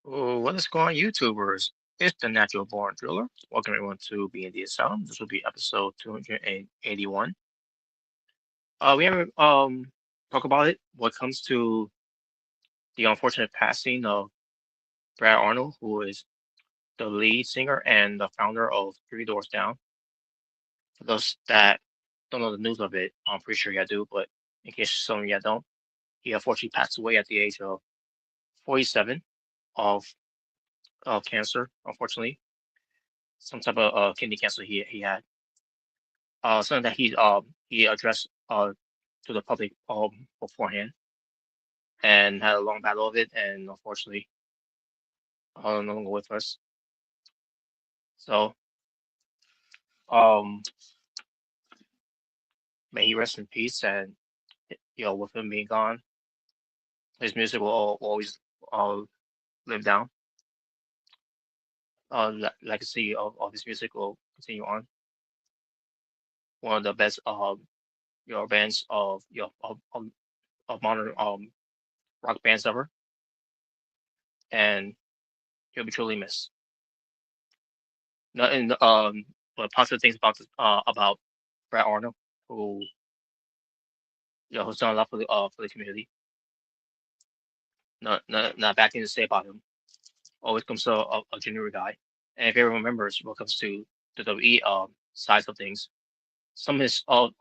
Oh, what is going on, YouTubers? It's the Natural Born Driller. Welcome everyone to Being the Asylum. This will be episode 281. We haven't talk about it. What comes to the unfortunate passing of Brad Arnold, who is the lead singer and the founder of Three Doors Down. For those that don't know the news of it, I'm pretty sure you do, but in case some of you don't, he unfortunately passed away at the age of 47 of cancer, unfortunately. Some type of kidney cancer he had. Something that he addressed to the public beforehand and had a long battle of it, and unfortunately no longer with us. So um may he rest in peace, and with him being gone, his music will always uh, live down. Legacy of his music will continue on. One of the best bands of modern rock bands ever, and he'll be truly missed. Nothing but positive things about Brad Arnold, who who's done a lot for the community. Not bad thing to say about him. Always comes to a genuine guy. And if everyone remembers what comes to the WWE sides of things, some of his of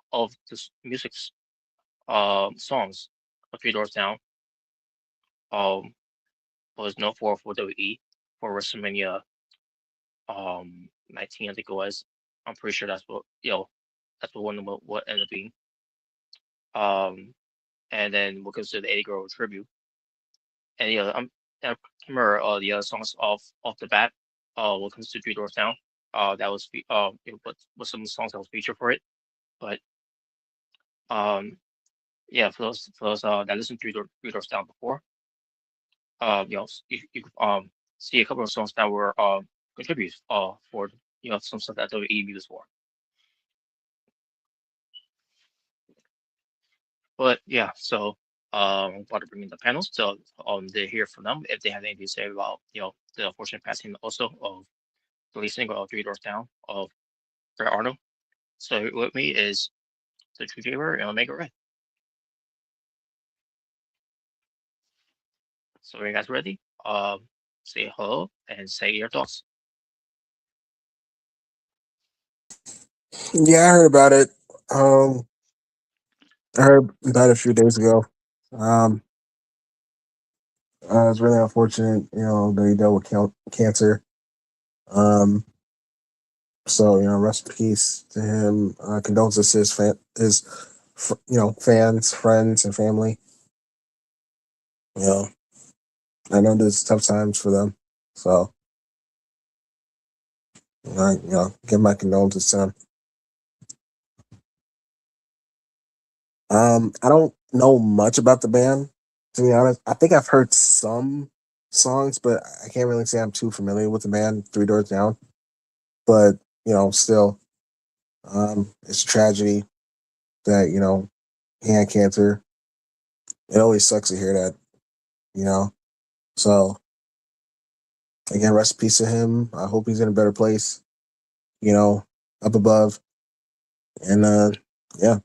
this music's songs, A Few Doors Down, um was known for WWE for WrestleMania 19, I think it was. I'm pretty sure that's what one of what ended up being. Um and then what comes to the 80 Girl tribute. And I can't remember the other songs off the bat. What comes to Three Doors Down. That was what some songs that was featured for it. But um, yeah, for those that listened to Three Doors Down before, you could see a couple of songs that were contributes for some stuff that WWE used for. But yeah, so I'm about to bring in the panels. So they hear from them if they have anything to say about the unfortunate passing also of the lead singer of Three Doors Down of Bret Arnold. So with me is the True Gamer and Omega Red. So are you guys ready? Say hello and say your thoughts. Yeah, I heard about it. Um, I heard about it a few days ago. Um, it's really unfortunate, that he dealt with cancer. Um, so rest in peace to him. Condolences to fans, friends, and family. You know, I know there's tough times for them. So, give my condolences to him. I don't know much about the band, to be honest. I think I've heard some songs, but I can't really say I'm too familiar with the band Three Doors Down. But, still, it's a tragedy that, he had cancer. It always sucks to hear that, you know. So again, rest in peace to him. I hope he's in a better place, you know, up above. And yeah.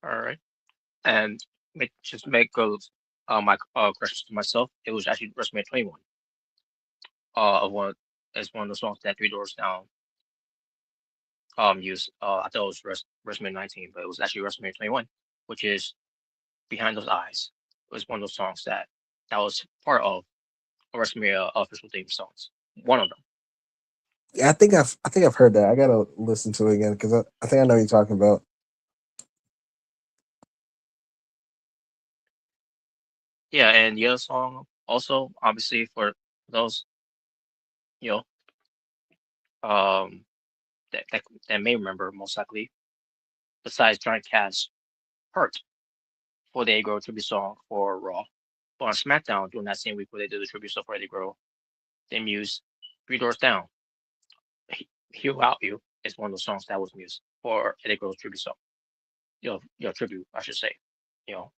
All right. And make my questions to myself. It was actually WrestleMania 21. Of one as one of the songs that Three Doors Down used. I thought it was WrestleMania 19, but it was actually WrestleMania 21, which is Behind Those Eyes. It was one of those songs that was part of a WrestleMania official theme songs. One of them. Yeah, I think I've heard that. I gotta listen to it again because I think I know what you're talking about. Yeah, and the other song also obviously for those you know um that may remember most likely, besides Johnny Cash Hurt for the Eddie Guerrero tribute song for Raw. But on SmackDown during that same week where they did the tribute song for Eddie Guerrero, they used Three Doors Down. Heal Without You is one of the songs that was used for Eddie Guerrero's tribute song. Tribute, I should say. You know,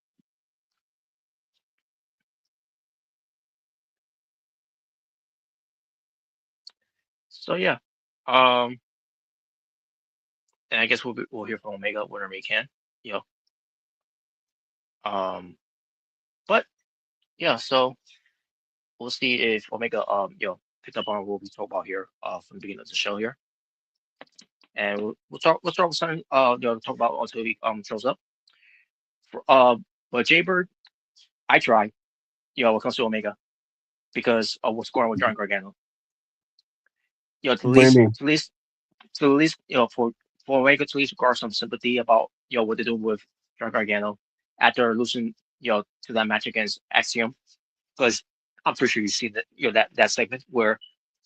so yeah. Um, and I guess we'll hear from Omega whenever we can. You know, um, but yeah. So we'll see if Omega picked up on what we talked about here from the beginning of the show here, and we'll talk something talk about until he shows up. For, but Jaybird, I try when it comes to Omega because of what's going on with John Gargano. To at What do you least mean? to at least to at least for Omega to at least garner some sympathy about what they do with John Gargano after losing to that match against Axiom, because I'm pretty sure you see that that segment where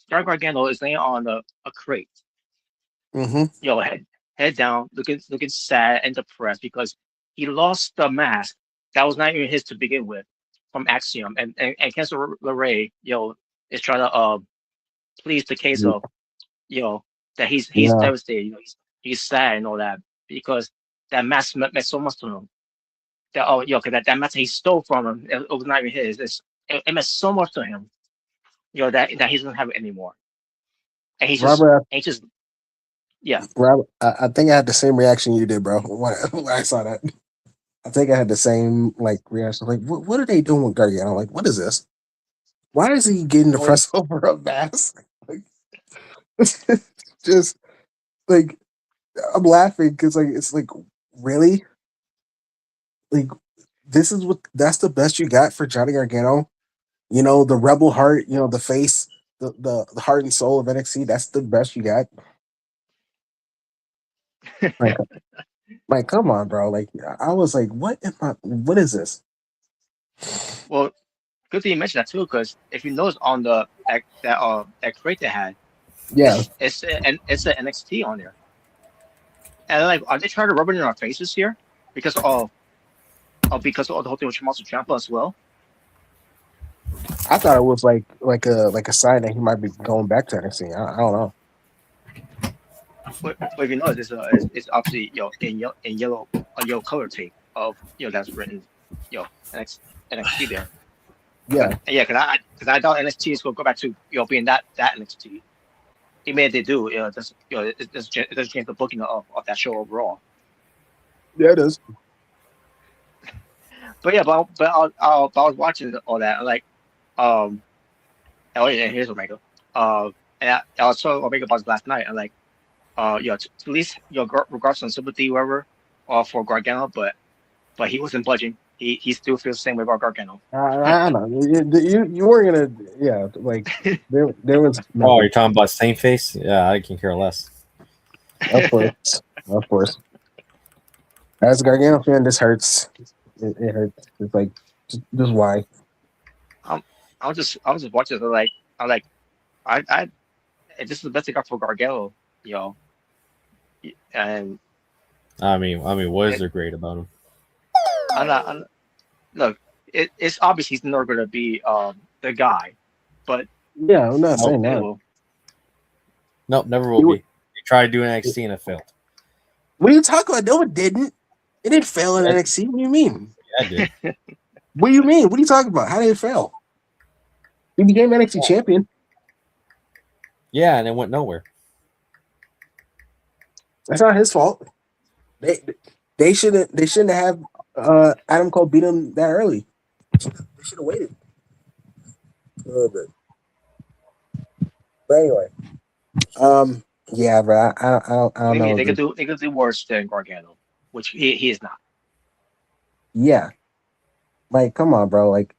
John Gargano is laying on a crate, Mm-hmm. head down, looking sad and depressed because he lost the mask that was not even his to begin with from Axiom, and Kensler LeRae, is trying to please the case of you know that he's Yeah. devastated, he's sad and all that because that mask meant so much to him. That cause that mask he stole from him, it was not even his. It meant so much to him, that he doesn't have it anymore, and Robert, he just yeah. Robert, I think I had the same reaction you did, bro. When I saw that, I think I had the same like reaction. Like, what are they doing with Gargano? Like, what is this? Why is he getting the Well, press over a mask? Like, just like I'm laughing because like it's like really like this is what that's the best you got for Johnny Gargano. The rebel heart. The face, the heart and soul of NXT. That's the best you got. Like, like come on, bro. Like I was like, what am I? What is this? well, good thing you mentioned that too, because if you notice on that crate they had, Yeah, it's an NXT on there, and like, are they trying to rub it in our faces here because of the whole thing with Tommaso Ciampa as well? I thought it was like a sign that he might be going back to NXT. I don't know. But if you notice, it's obviously in yellow on yellow color tape of that's written NXT there. Yeah, Yeah, because I thought NXT is going to go back to being that NXT. Even if they do, it doesn't change the booking of that show overall. yeah, it is. But yeah, but I was watching all that, and like, um, oh yeah, here's Omega. And I was talking Omega about this last night, and like, at least regards some sympathy, whatever, for Gargano, but he wasn't budging. He still feels the same way about Gargano. I don't know. You weren't gonna. Yeah, like there was Oh, nothing. you're talking about same face? Yeah, I can care less. Of course, of course. As a Gargano fan, this hurts. It hurts. It's like just why? um, I was just watching it like I this is the best they got for Gargano, you know, and I mean, what is it, there great about him? I'm not look, it's obvious he's never gonna be the guy, but Yeah, I'm not Nope, saying it that. will. nope, never will be. You, They tried doing NXT and it failed. what are you talking about? No, it didn't. It didn't fail in Yeah, NXT. What do you mean? yeah, I did. What do you mean? What are you talking about? How did it fail? He became NXT Well, champion. Yeah, and it went nowhere. That's not his fault. They they shouldn't have Adam Cole beat him that early. They should have waited a little bit. But anyway, yeah, but I don't what do you mean? know. They could do worse than Gargano, which he is not. Yeah, like come on, bro. Like,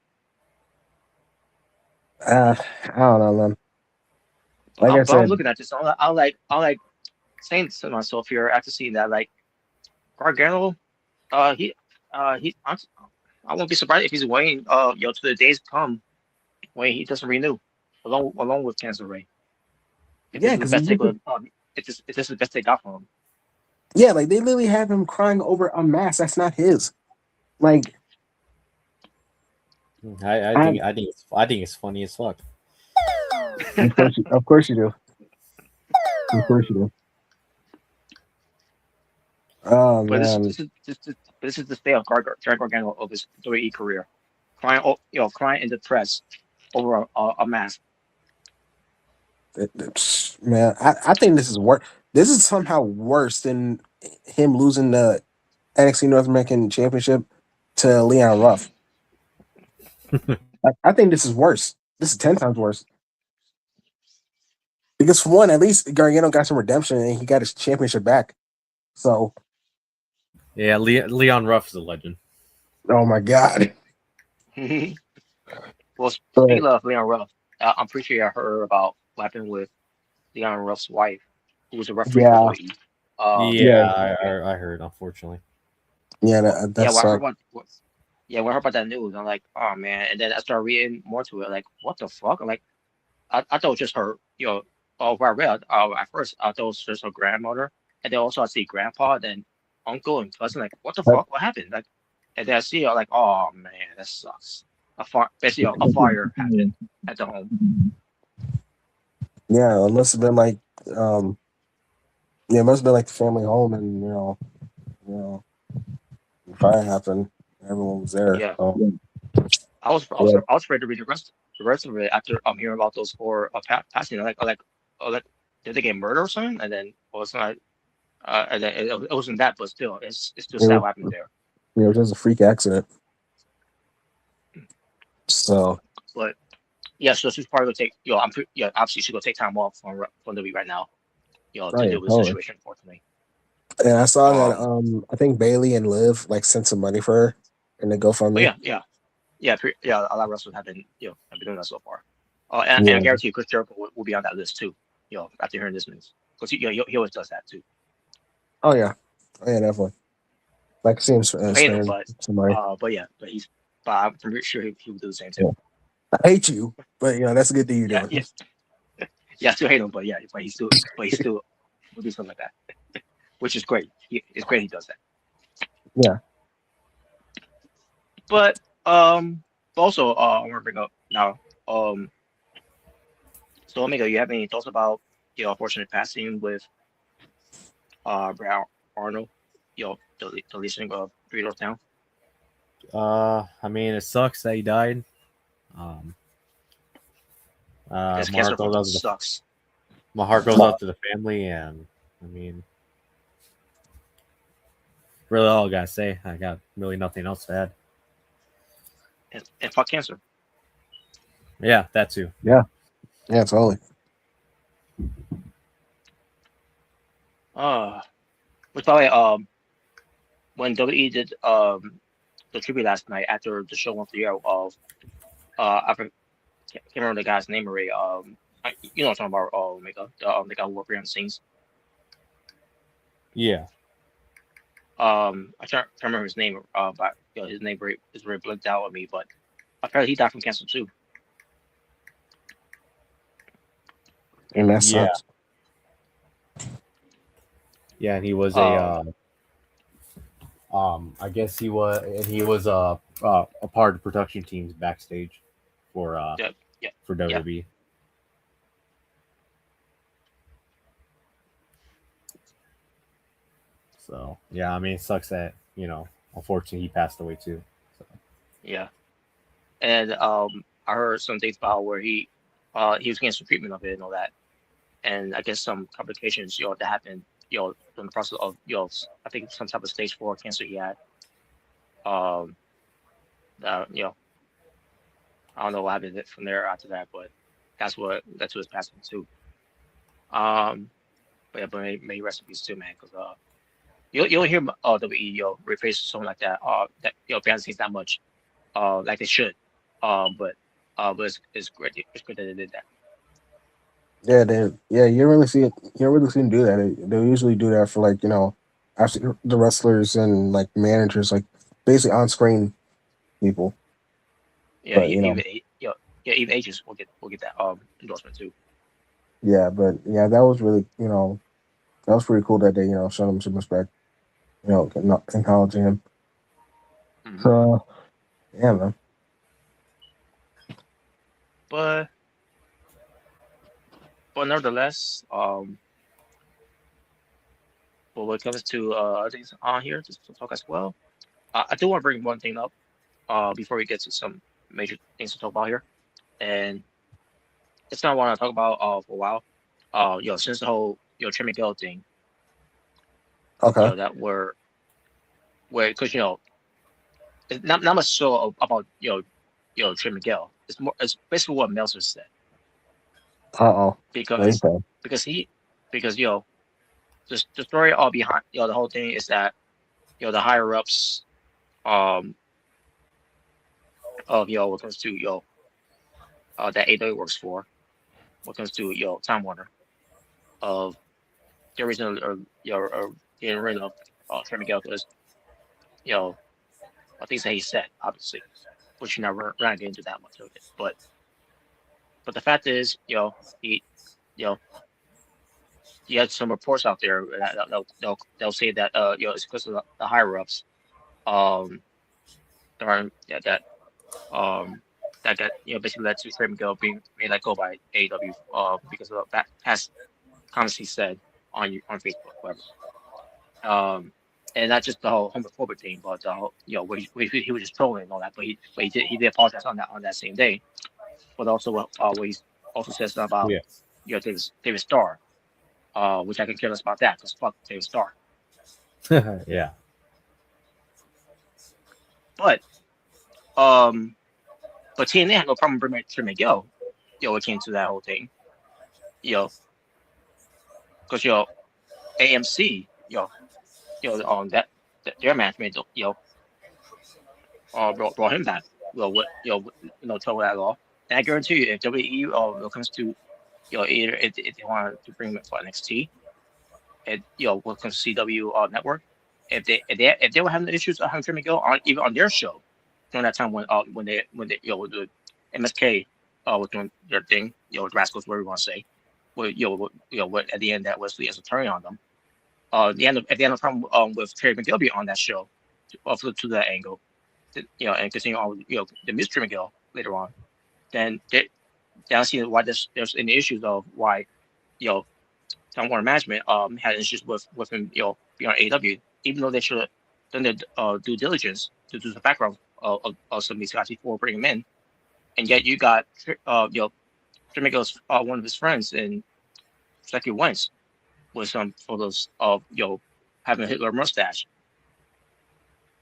I don't know, man. Like I But I'm said, looking at this. I'm like saying to myself here after seeing that, like Gargano, he he I won't be surprised if he's waiting to the days come when he doesn't renew, along with Cancer Ray. If this yeah, is the because best they could, if this is the best they got from him. yeah, like they literally have him crying over a mask that's not his. Like, I I think I think it's funny as fuck. of course you do, of course you do. Oh But man, this is the state of Johnny Gargano of his WWE career, crying, crying in the press over a mask. man, I think this is worse. This is somehow worse than him losing the NXT North American Championship to Leon Ruff. I think this is worse. This is 10 times worse. Because for one, at least Gargano got some redemption and he got his championship back. So, Yeah, Leon Ruff is a legend. oh my god. Well, speaking But of Leon Ruff, I'm pretty sure I heard about what happened with Leon Ruff's wife, who was a referee for yeah, WWE. Yeah, yeah, I heard, unfortunately. yeah, Yeah, that when I heard sucked. about yeah, when I heard about that news, I'm like, oh man. And then I started reading more to it, like, what the fuck? I'm like, I thought it was just her, what I read, at first I thought it was just her grandmother, and then also I see grandpa, then uncle and cousin, like, what the But, fuck? What happened? Like, and then I see like, oh man, that sucks. Basically a fire happened at the home. yeah, it must have been like, um, yeah, it must have been like the family home, and you know, the fire happened. Everyone was there. Yeah, So, I yeah, was afraid to read the rest of it after I'm hearing about those four passing. Like, did they get murdered or something? And then well, it's not. And then it wasn't that, but still, it's still it sad was, what happened there. it was just a freak accident. So, But yeah, so she's probably gonna take. Yeah, obviously she's gonna take time off from WWE right now. oh To yeah, deal with the totally. situation, unfortunately. And I saw that Um, I think Bailey and Liv like sent some money for her in the but GoFundMe. yeah, a lot of wrestlers have been doing that so far. And I Yeah. guarantee you, Chris Jericho will be on that list too. After hearing this news, because he always does that too. Oh yeah. Oh yeah, definitely. Like seems Still hate him, sparing somebody. but I'm pretty sure he would do the same Yeah. too. I hate you, but that's a good thing you're Yeah, doing. yeah, yeah. I still hate him, but he still will do something like that, which is great. It's great he does that. Yeah. But also I want to bring up now. Um, so Omega, you have any thoughts about the unfortunate passing with Brown Arnold? The leasing of Three Doors Down. I mean, it sucks that he died. Um, This my cancer heart goes fucking out to the sucks. family, and I mean, really, all I gotta say, I got really nothing else to add. And fuck cancer. Yeah, that too. Yeah. Yeah, totally. Uh, which by the way, when WWE did the tribute last night after the show went the air of can't remember the guy's name already. You know what I'm talking about? Omega, the guy who worked behind the scenes. Yeah. I can't remember his name. But his name is very blinked out on me. But apparently he died from cancer too. And that Yeah. sucks. Yeah, and he was Um, I guess he was a part of the production teams backstage for yeah, yeah, for yeah. WWE. So yeah, I mean, it sucks that unfortunately he passed away too. So, Yeah. And I heard some things about where he was getting some treatment of it and all that, and I guess some complications that happened in the process of I think some type of stage 4 cancer he had. Um, I don't know what happened from there after that, but that's what led to his passing too. Um, but yeah, but may rest in peace too, man, because you don't hear WWE replace something like that that behind the scenes that much like they should. But it's great that they did that. Yeah, you don't really see it. You don't really see them do that. They usually do that for like after the wrestlers and like managers, like basically on screen people. Yeah, But even agents will get that endorsement too. yeah, but yeah, that was really that was pretty cool that they showed him some respect. Acknowledging him. Hmm. So yeah, man. But nevertheless, But when it comes to things on here, just to talk as well, I do want to bring one thing up before we get to some major things to talk about here, and it's not what I want to talk about for a while. Since the whole Trey Miguel thing, Okay. that where because it's not much so about Trey Miguel. It's basically what Meltzer said Uh-oh. What do you because say? because he because the story all behind the whole thing is that the higher ups um of what comes to that AW works for what comes to Time Warner of the reason or getting rid of Trey Miguel because you know things that he said obviously, which we're not getting into that much of it, but the fact is he you know you had some reports out there that they'll say that it's because of the higher ups um that are, um that got basically led to Trey Miguel being made let go by AEW because of that past comments he said on Facebook, whatever. Um, and not just the whole homophobic thing, but the whole, what he was just trolling and all that. But he did apologize on that same day. But also what he also says about Yeah. David Starr, which I can care less about that because fuck David Starr. Yeah. But um, but TNA had no problem bringing Trey Miguel. It came to that whole thing. Because AMC, on their management, brought him back. What trouble at all. And I guarantee you, if WWE when it comes to either if they want to bring him for NXT, and when it comes to CW network, if they were having issues of having Trey Miguel on even on their show during that time when they with the MSK was doing their thing, Rascals, whatever you want to say, what at the end that Wesley as a turn on them. At the end of the time with Terry McGill being on that show to that angle, and continue on the mystery Miguel later on, then I don't see why there's any issues of why Time Warner Management had issues with him being on AEW, even though they should have done their due diligence to do the background of some of these guys before bringing him in, and yet you got Trey Miguel's one of his friends in Jackie Wentz with some photos of having a Hitler mustache,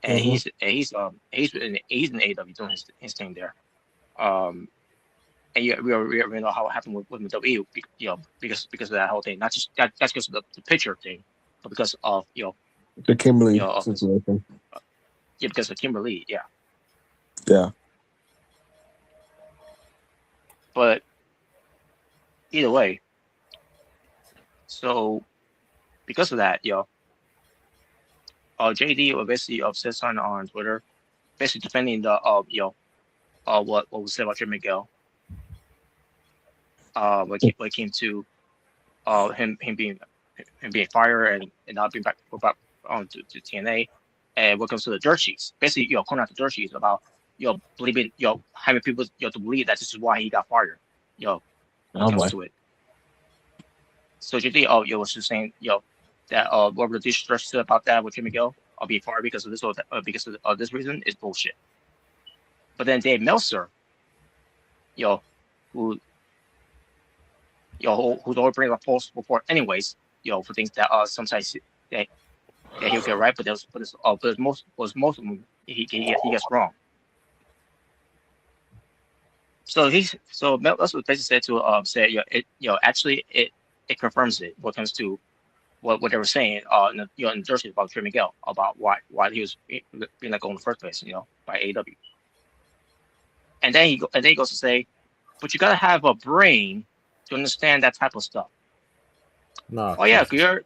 and Mm-hmm. he's in AEW doing his thing there. Um, and we already know how it happened with WWE, because of that whole thing. Not just that's because of the picture thing, but because of The Kimberly of his, situation. because of Kimberly, yeah. Yeah. But either way, so because of that, JD basically said something on Twitter, basically defending the what was said about Jim Miguel. When it came to him being fired and not being back on to TNA, and what comes to the dirt sheets, basically calling out the dirt sheets about believing having people to believe that this is why he got fired, when it Oh comes boy. to it. So JD was just saying that whatever the distress said about that with Jim Miguel being fired because of this or because of this reason is bullshit. But then Dave Meltzer, who who's always bringing up false report anyways, for things that sometimes that he'll get right, but most of them he gets wrong. So that's what basically said to actually it confirms it when it comes to what they were saying in Jersey about Trey Miguel about why he was being let go in the first place, by AEW. And then he goes to say, but you gotta have a brain to understand that type of stuff. No. Oh yeah, you're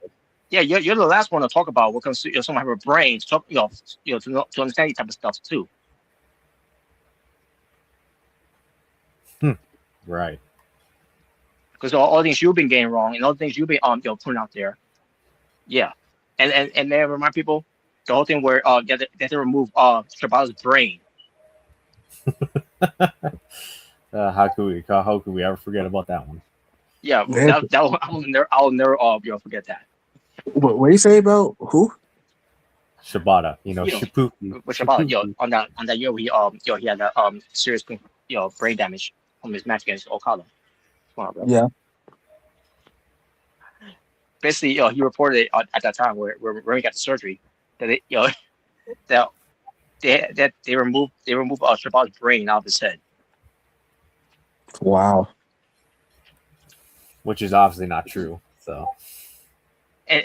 the last one to talk about what comes to someone have a brain to talk, to understand these type of stuff too. Right. Because all things you've been getting wrong and all the things you've been putting out there. Yeah. And then remind people the whole thing where they remove Shabal's brain. How could we ever forget about that one? Yeah, I'll never forget that. What do you say about who? Shibata, Yo, Shipuku. which about Shipuku. on that year he had a serious brain damage from his match against Okada. Come on, bro. Yeah. Basically, he reported at that time where he got the surgery that that they removed Shibata's brain out of his head. Wow. Which is obviously not true. So And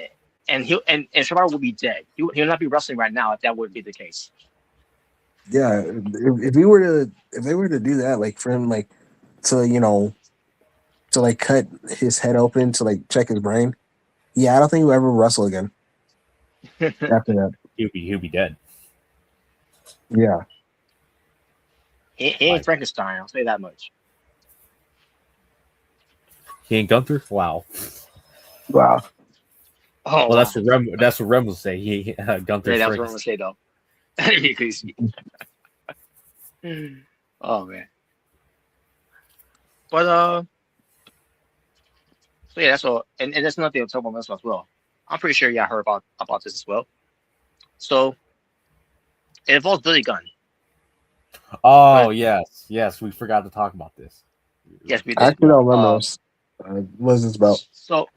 and Shibata would be dead. He'll not be wrestling right now if that would be the case. Yeah. If they were to do that, like for him, like to to like cut his head open to like check his brain. Yeah, I don't think he'll ever wrestle again after that. he'll be dead. Yeah. He ain't Frankenstein. I'll say that much. He ain't Gunther. Wow. Wow. Oh, Well, wow. that's what Rem will say. Gunther's Yeah, that's what I'm Frankenstein. gonna say though. Because- oh man. But so yeah, that's all. And that's another thing to talk about as well. I'm pretty sure y'all heard about this as well. So it involves Billy Gunn. Oh But yes, we forgot to talk about this. yes, we I did. actually don't remember this. What is this about? So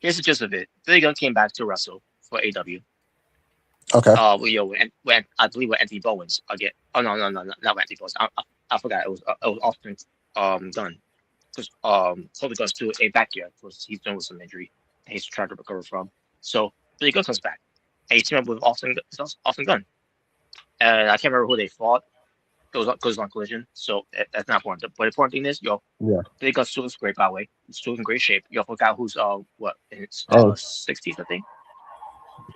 here's the gist of it. Billy Gunn came back to wrestle for AW. Okay. When I believe with Anthony Bowens again. Oh no, not with Anthony Bowens. I forgot it was Austin Gunn because Kobe Gunn's still ain't back yet because he's done with some injury and he's trying to recover from. So Billy Gunn comes back and he's teamed up with Austin Gunn. And I can't remember who they fought. Goes on Collision, so that's not important. But the important thing is, Yeah. Billy Gunn still looks great by the way. He's still in great shape. You forgot who's what in his Oh, 60s, I think.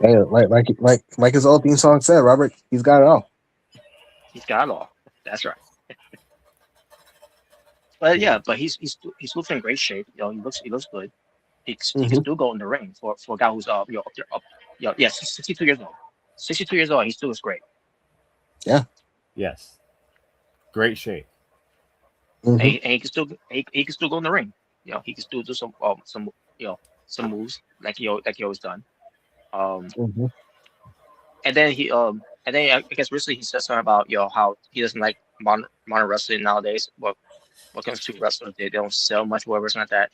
hey, like his old theme song said, Robert, he's got it all. He's got it all. That's right. But yeah, but he's looking in great shape. He looks good. He can Mm-hmm. still go in the ring for a guy who's up there up. Yeah, 62 years old. 62 years old. He still looks great. Yeah. Yes, great shape. Mm-hmm. And he can still go in the ring. He can still do some some moves like he always done. Um, Mm-hmm. and then I guess recently he said something about how he doesn't like modern wrestling nowadays. But when it comes to wrestlers, they don't sell much, whatever, something like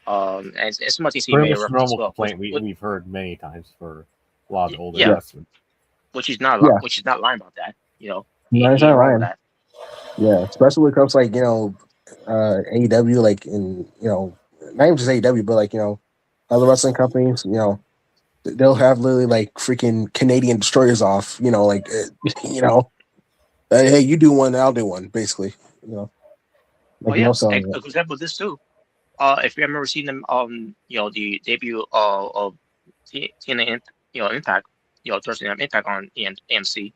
that. And it's much he Pretty made a much a reference as normal well, complaint we've heard many times for a lot of the older yeah, wrestlers. which Yeah. he's not lying about that. No, He it's not ain't wrong with Ryan. that. Yeah, especially when it comes to, like AEW, like in not even just AEW, but like other wrestling companies. They'll have literally like freaking Canadian destroyers off. Hey, you do one, I'll do one, basically. Oh Like yeah, no selling a it. good example of this too. If you remember seeing them, the debut of TNA, Impact, Thursday Night Impact on AMC,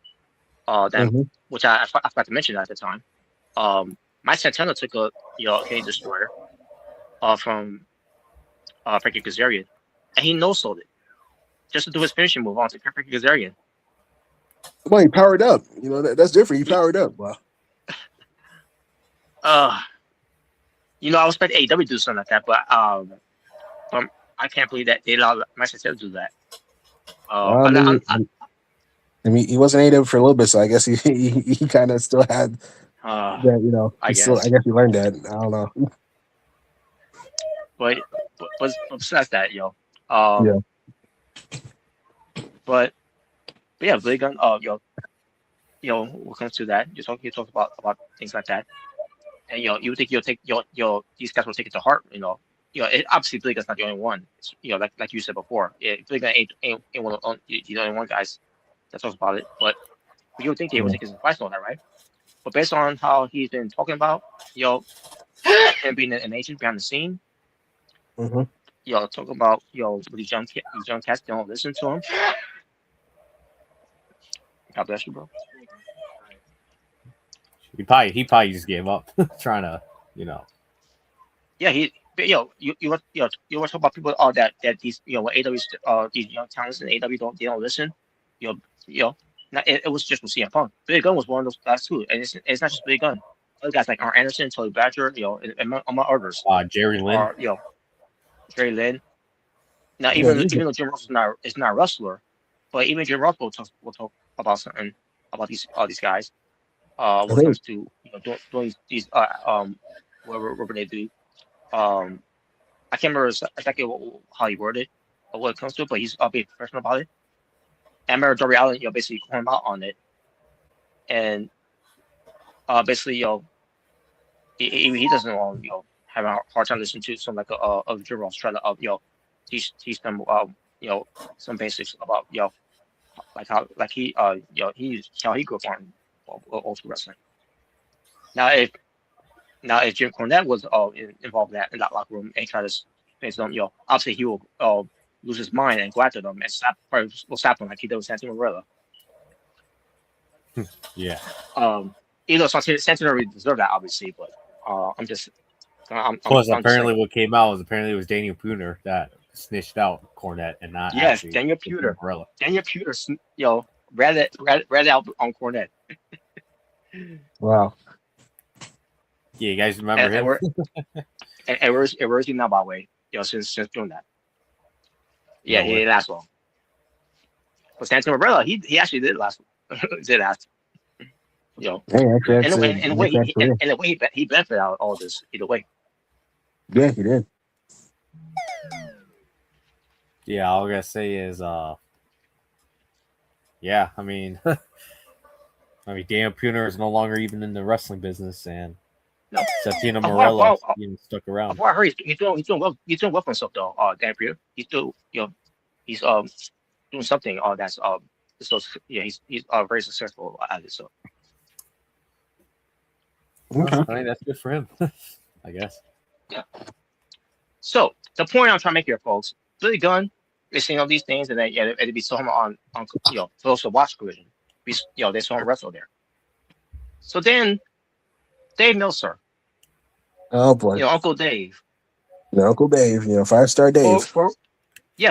then Mm-hmm. which I forgot to mention at the time. Mike Santana took a Canadian destroyer, from Frankie Kazarian, and he no sold it just to do his finishing move on to Frankie Kazarian. Well, he powered up. That's different. He powered up. Wow. Uh, I was expecting AEW to do something like that, but I can't believe that they allowed Mike Santana to do that. I mean, he wasn't AEW for a little bit, so I guess he kind of still had that. I He still, I guess. guess he learned that. I don't know. But besides that, Yeah. but yeah, Blade Gun, when it comes to that, you talk about things like that, and you think you'll take these guys will take it to heart, obviously Blade Gun's not the only one. It's, like you said before, Blade Gun ain't one of the only one guys that talks about it, but you would think they would Yeah. take his advice on that, right? But based on how he's been talking about, him being an agent behind the scene, Mm-hmm. talking about with these young cats, they don't listen to him. God bless you, bro. He probably just gave up trying to, Yeah, but, you want to talk about people that these when AW these young talents in AW they don't listen. You know, it was just with CM Punk. Big Gun was one of those guys too, and it's not just Big Gun. Other guys like Arn Anderson, Tully Badger, and among others Jerry Lynn. are Jerry Lynn. Now, Yeah, even though Jim Ross is not a wrestler, but even Jim Ross will talk about something about these all these guys. I When it think comes to doing these whatever they do. I can't remember exactly how he worded it or what it comes to it, but he's being professional about it. And I remember Darby Allin, basically calling him out on it, and basically, he doesn't have a hard time listening to some like of Jim Ross trying to teach them some basics about like how like he how he grew up on old school wrestling. Now if Jim Cornette was involved in that locker room and try to say something, obviously he will lose his mind and go after them and probably will slap them like he did with Santino Marella. Yeah. Even though Santino really deserved that, obviously, but I'm just Plus, I'm just apparently, saying. what came out was it was Daniel Pooner that snitched out Cornette and not Yes, actually Daniel Puder. Morella. Daniel Puder, read out on Cornette. wow. Yeah, you guys remember And, him? where's he now, by the way? Since doing that. Yeah, he Nowhere. didn't last long. But Santino Marella, he actually did last. Did last. Hey, actually, And that's the way a and the way nice career. and the way he benefited out of all this either way. Yeah, he did. Yeah, all I gotta say is, yeah, I mean, Dan Pooner is no longer even in the wrestling business, and No, Santino of what Morella stuck of around. what I heard, he's doing well. He's doing well for himself though. Dan Puder, he's still he's doing something. That's so yeah, he's very successful at it. So Okay. I mean, that's good for him, I guess. yeah. So the point I'm trying to make here, folks, Billy Gunn is saying all these things, and then it'd be so him on for those to watch collision. They saw him wrestle there. So then Dave Meltzer, Oh boy. Uncle Dave, Uncle Dave, 5-star for Dave. for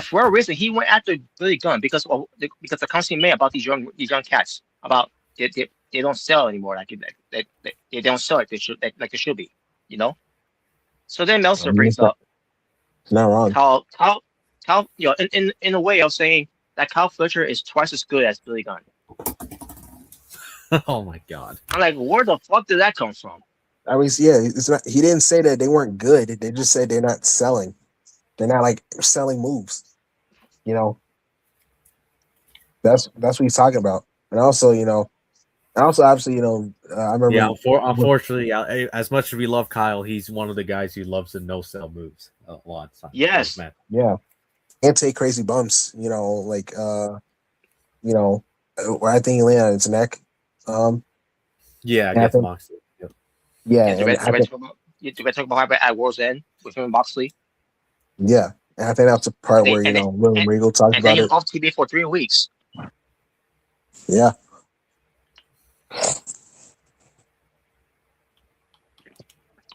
for a reason he went after Billy Gunn because the constantly mad about these young cats about they don't sell anymore they don't sell like they should like they should be, So then I Meltzer mean, brings up it's not wrong. Kyle, in a way of saying that Kyle Fletcher is twice as good as Billy Gunn. Oh my god! I'm like, where the fuck did that come from? I mean, yeah, it's not. He didn't say that they weren't good. They just said they're not selling. They're not like selling moves. You know, that's what he's talking about. And also, obviously, I remember. Yeah, unfortunately, as much as we love Kyle, he's one of the guys who loves the no sell moves a lot of times. Yes, Yeah, and take crazy bumps. Where I think he landed on his neck. Yeah, and I against think, Moxley. Yep. yeah, did and we I think, talk about at War's End with him and Moxley? yeah, and I think that's the part where William Regal talked and then about he was it. off TV for 3 weeks. Yeah,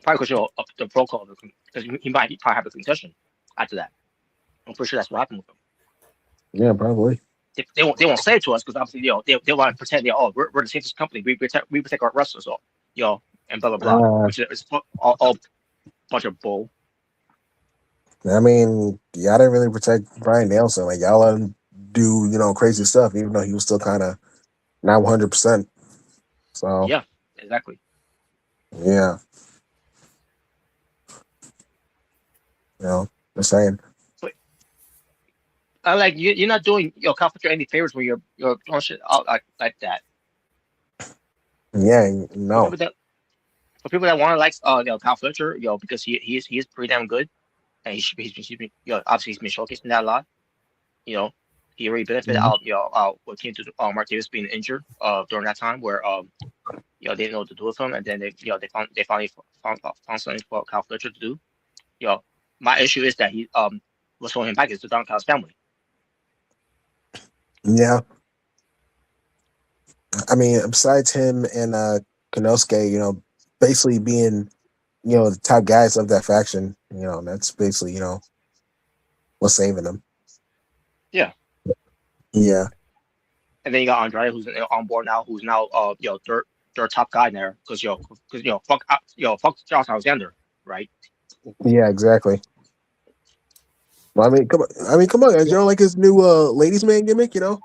Probably because the protocol, because he might probably have a concussion after that. I'm pretty sure that's what happened with him. yeah, probably. They won't say it to us because obviously they want to pretend we're the safest company, we protect our wrestlers, and blah blah blah, which is all bunch of bull. I mean, y'all didn't really protect Brian Nelson. Like y'all let him do crazy stuff, even though he was still kind of not 100%. So Yeah, exactly. yeah, just saying. But I like you're not doing Kyle Fletcher any favors when you're throwing shit out like that. Yeah, no. For people that want to like Kyle Fletcher, because he is pretty damn good, and he's been obviously he's been showcasing that a lot. He already benefited out what came to Mark Davis being injured during that time where they didn't know what to do with him, and then they finally found something for Kyle Fletcher to do. My issue is that he was holding him back is the Don Kyle's family. Yeah, I mean, besides him and Konosuke, basically being the top guys of that faction, that's basically what's saving them. Yeah. Yeah. And then you got Andrade, who's on board now, who's now third top guy there, because fuck Charles Alexander, right? Yeah, exactly. Well, come on, guys. You don't like his new ladies' man gimmick, you know?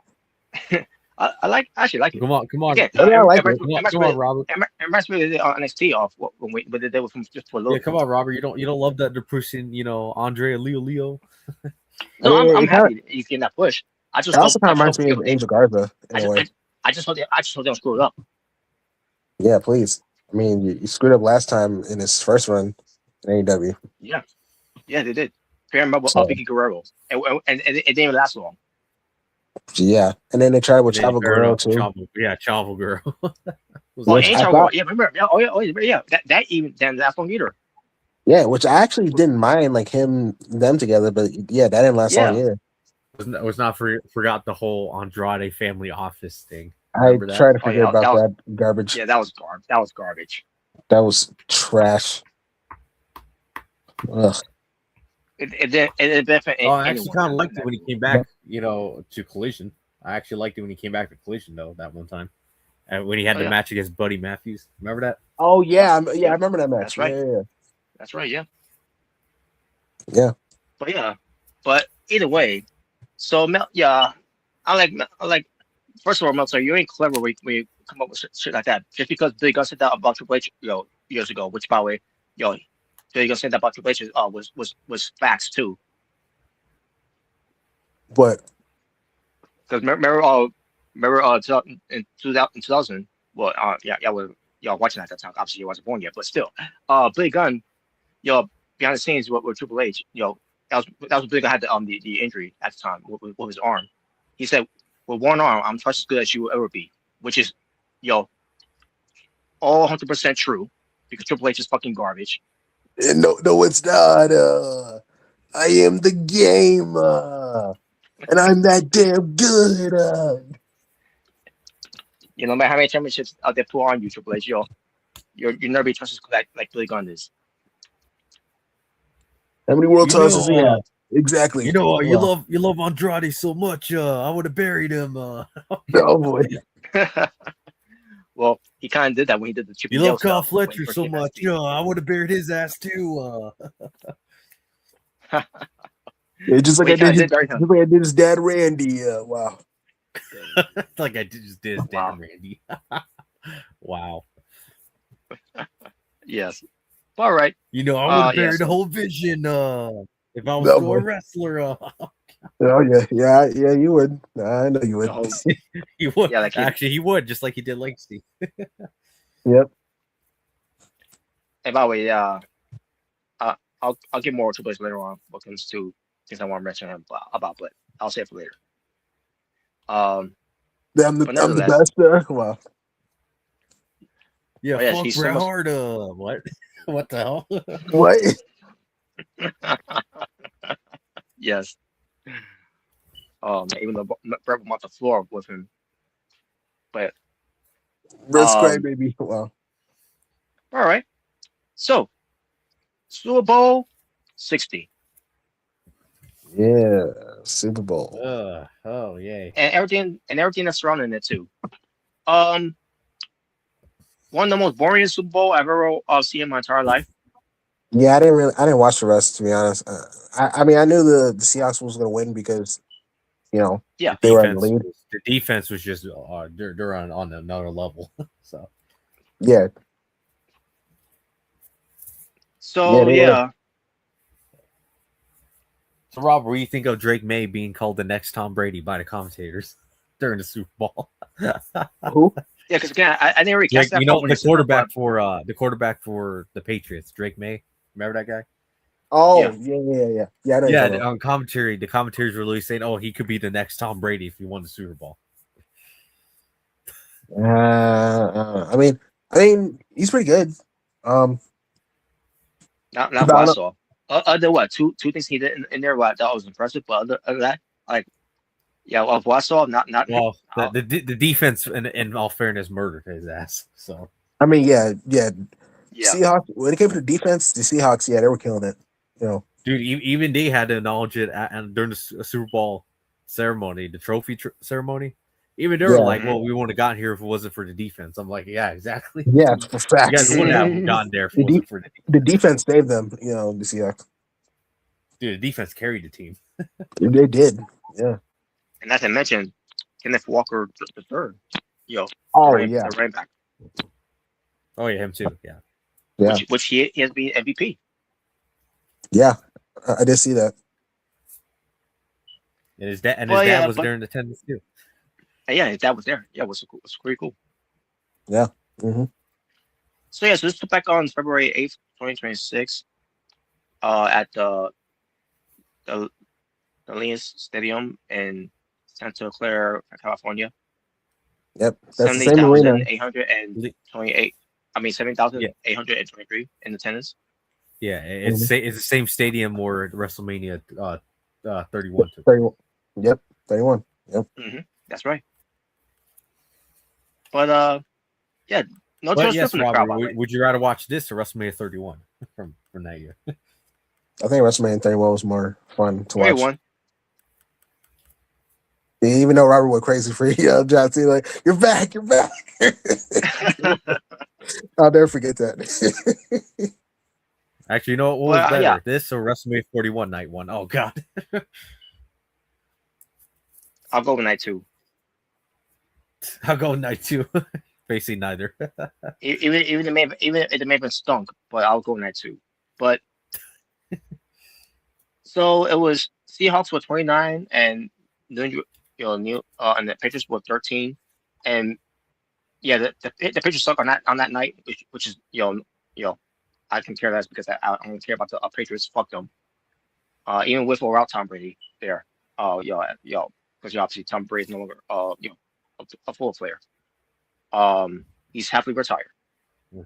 I actually like it. Come on, Again, Oh, yeah, I like it. it come on, Robert. reminds me of NXT off when they were from just for a little Yeah, bit. come on, Robert. You don't love that they're pushing, Andre Leo. I No, mean, I'm happy that he's getting that push. it also kind of reminds me you of know, Angel Garza in I a just, way. I just hope they don't screw it up. Yeah, please. I mean, you screwed up last time in his first run in AEW. Yeah, yeah, they did. Fair remember So, Vicky Guerrero, and it didn't even last long. yeah. And then they tried with And then Chavo Guerrero, too. Chavo Girl. was Oh, Which and I Chavo, thought, yeah, remember? Yeah, yeah. That even then last long either. yeah, which I actually didn't mind, like them together, but yeah, that didn't last long Yeah. either. Was not forgot the whole Andrade family office thing. I Remember that? try to Oh forget yeah, about that garbage. yeah, that was garbage. That was garbage. That was trash. Ugh. It didn't benefit Oh, I actually anyone. kind of liked it when he came back, to Collision. I actually liked it when he came back to Collision, though, that one time. When he had Oh, the yeah. match against Buddy Matthews. Remember that? Oh yeah, I Yeah, remember that match. that's right. Yeah. That's right. Yeah. Yeah. But either way, so yeah, I like. First of all, Meltzer, you ain't clever when you come up with shit like that. Just because Billy Gunn said that about Triple H, years ago, which by the way, Billy Gunn said that about Triple H was facts too. But Because remember, in 2000, well, y'all watching at that time. Obviously, you wasn't born yet, but still, Billy Gunn, behind the scenes with Triple H, that was Billy Gunn had the injury at the time with his arm. He said, "With one arm, I'm twice as good as you will ever be," which is, all 100% true because Triple H is fucking garbage. no, it's not. I am the game, and I'm that damn good. No matter how many championships they put on you, Triple H, you'll never be twice as good like Billy Gunn is. How many world titles he have? Exactly. You love Andrade so much. I would have buried him. Oh boy. Well, he kind of did that when he did the Chip You and Dale love Kyle stuff. Fletcher so much. I would have buried his ass too. Yeah, just like I did his dad Randy. Wow. Like I just did his dad Randy. Wow. Yes. All right. I would have buried the whole vision if I was still a wrestler. Oh yeah, you would. I know you would. You would. Yeah, actually, he would, just like he did Legacy. Yep. And by the way, I'll get more to this later on. What comes to things I want to mention about, but I'll say it for later. I'm the best. Wow. Yeah, fuck Bret Hart. What? What the hell? What? Yes. Even though Bret went off the floor with him, but Bret's cry baby. Wow. All right. So, Super Bowl 60. Yeah, Super Bowl. Oh yay! And everything that's surrounding it too. One of the most boring Super Bowl I've ever seen in my entire life. Yeah, I didn't watch the rest, to be honest. I mean, I knew the Seahawks was going to win because, they were in the lead. The defense was just they're on another level. So yeah. So yeah. So Rob, what do you think of Drake May being called the next Tom Brady by the commentators during the Super Bowl? Who? Yeah, because again, I didn't really catch that. The quarterback for the Patriots, Drake May. Remember that guy? Oh yeah. On commentary, the commentators were really saying, "Oh, he could be the next Tom Brady if he won the Super Bowl." I mean, he's pretty good. Not what I saw. Other what? Two things he did in there. What that was impressive, but other than that, like, of what I saw, not. Well, the defense, in all fairness, murdered his ass. So I mean, yeah. Seahawks. When it came to the defense, the Seahawks, they were killing it. Dude, even they had to acknowledge it during the Super Bowl ceremony, the trophy ceremony. Even they were like, "Well, we wouldn't have gotten here if it wasn't for the defense." I'm like, "Yeah, exactly." Yeah, for facts. You guys wouldn't have gotten there if it wasn't for the defense saved them. The Seahawks. Dude, the defense carried the team. They did. Yeah. And not to mention Kenneth Walker the third, the Oh yeah. running back, Oh yeah, him too. Yeah. Yeah. which he has been MVP. Yeah. I did see that. And his dad was there in attendance too. Yeah, his dad was there. Yeah, it was pretty cool. Yeah. Mm-hmm. So yeah, so this took back on February 8th, 2026, at the Allianz Stadium in Santa Clara, California. Yep. That's the same arena. 70,828. I mean, 7,823 in attendance. Yeah, it's the same stadium where WrestleMania 31 took. 31. Yep. 31. Yep. That's right. But yeah, no trust from the crowd. Would you rather watch this or WrestleMania 31 from that year? I think WrestleMania 31 was more fun to watch. 31. Even though Robert went crazy for John Cena, like, you're back. I'll never forget that. Actually, you know what was better? This or WrestleMania 41 night one? Oh god. I'll go with night 2. I'll go with night 2. Basically neither. even if it may have been stunk, but I'll go with night 2. But so it was Seahawks with 29 and and the Patriots with 13, and yeah, the Patriots suck on that night, which is I can care less because I don't care about the Patriots. Fuck them. Even with or without Tom Brady there, because obviously Tom Brady's no longer a full player. He's happily retired.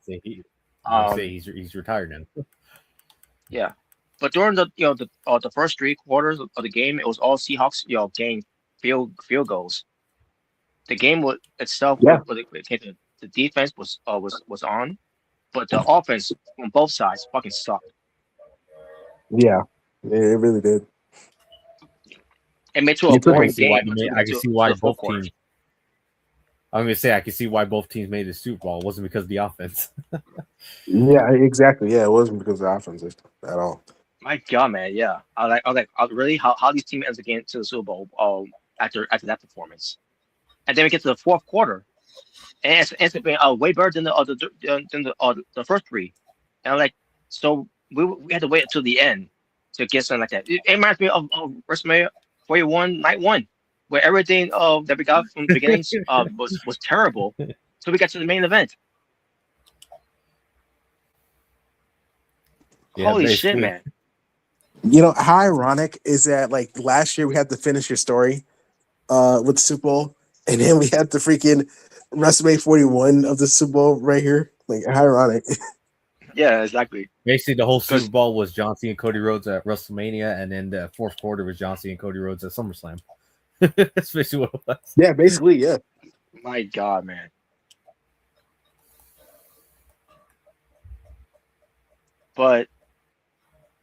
He's retired now. Yeah, but during the first 3 quarters of the game, it was all Seahawks getting field goals. The game itself, the defense was on, but the offense on both sides fucking sucked. Yeah, it really did. It made to a boring game. I can see why both teams. I'm gonna say I can see why both teams made the Super Bowl. It wasn't because of the offense. Yeah, exactly. Yeah, it wasn't because of the offense at all. My God, man, yeah. I was like, really? How these teams ends the game to the Super Bowl after that performance, and then we get to the fourth quarter, and it's been way better than the first 3, and I'm like, so we had to wait until the end to get something like that. It reminds me of WrestleMania 41 night 1, where everything that we got from the beginning was terrible, so we got to the main event. Yeah, holy shit, man. You know, how ironic is that? Like, last year we had to finish your story with the Super Bowl, and then we had the freaking WrestleMania 41 of the Super Bowl right here. Like, how ironic. Yeah, exactly. Basically, the whole Super Bowl was John Cena and Cody Rhodes at WrestleMania, and then the fourth quarter was John Cena and Cody Rhodes at SummerSlam. That's basically what it was. Yeah, basically, yeah. My God, man. But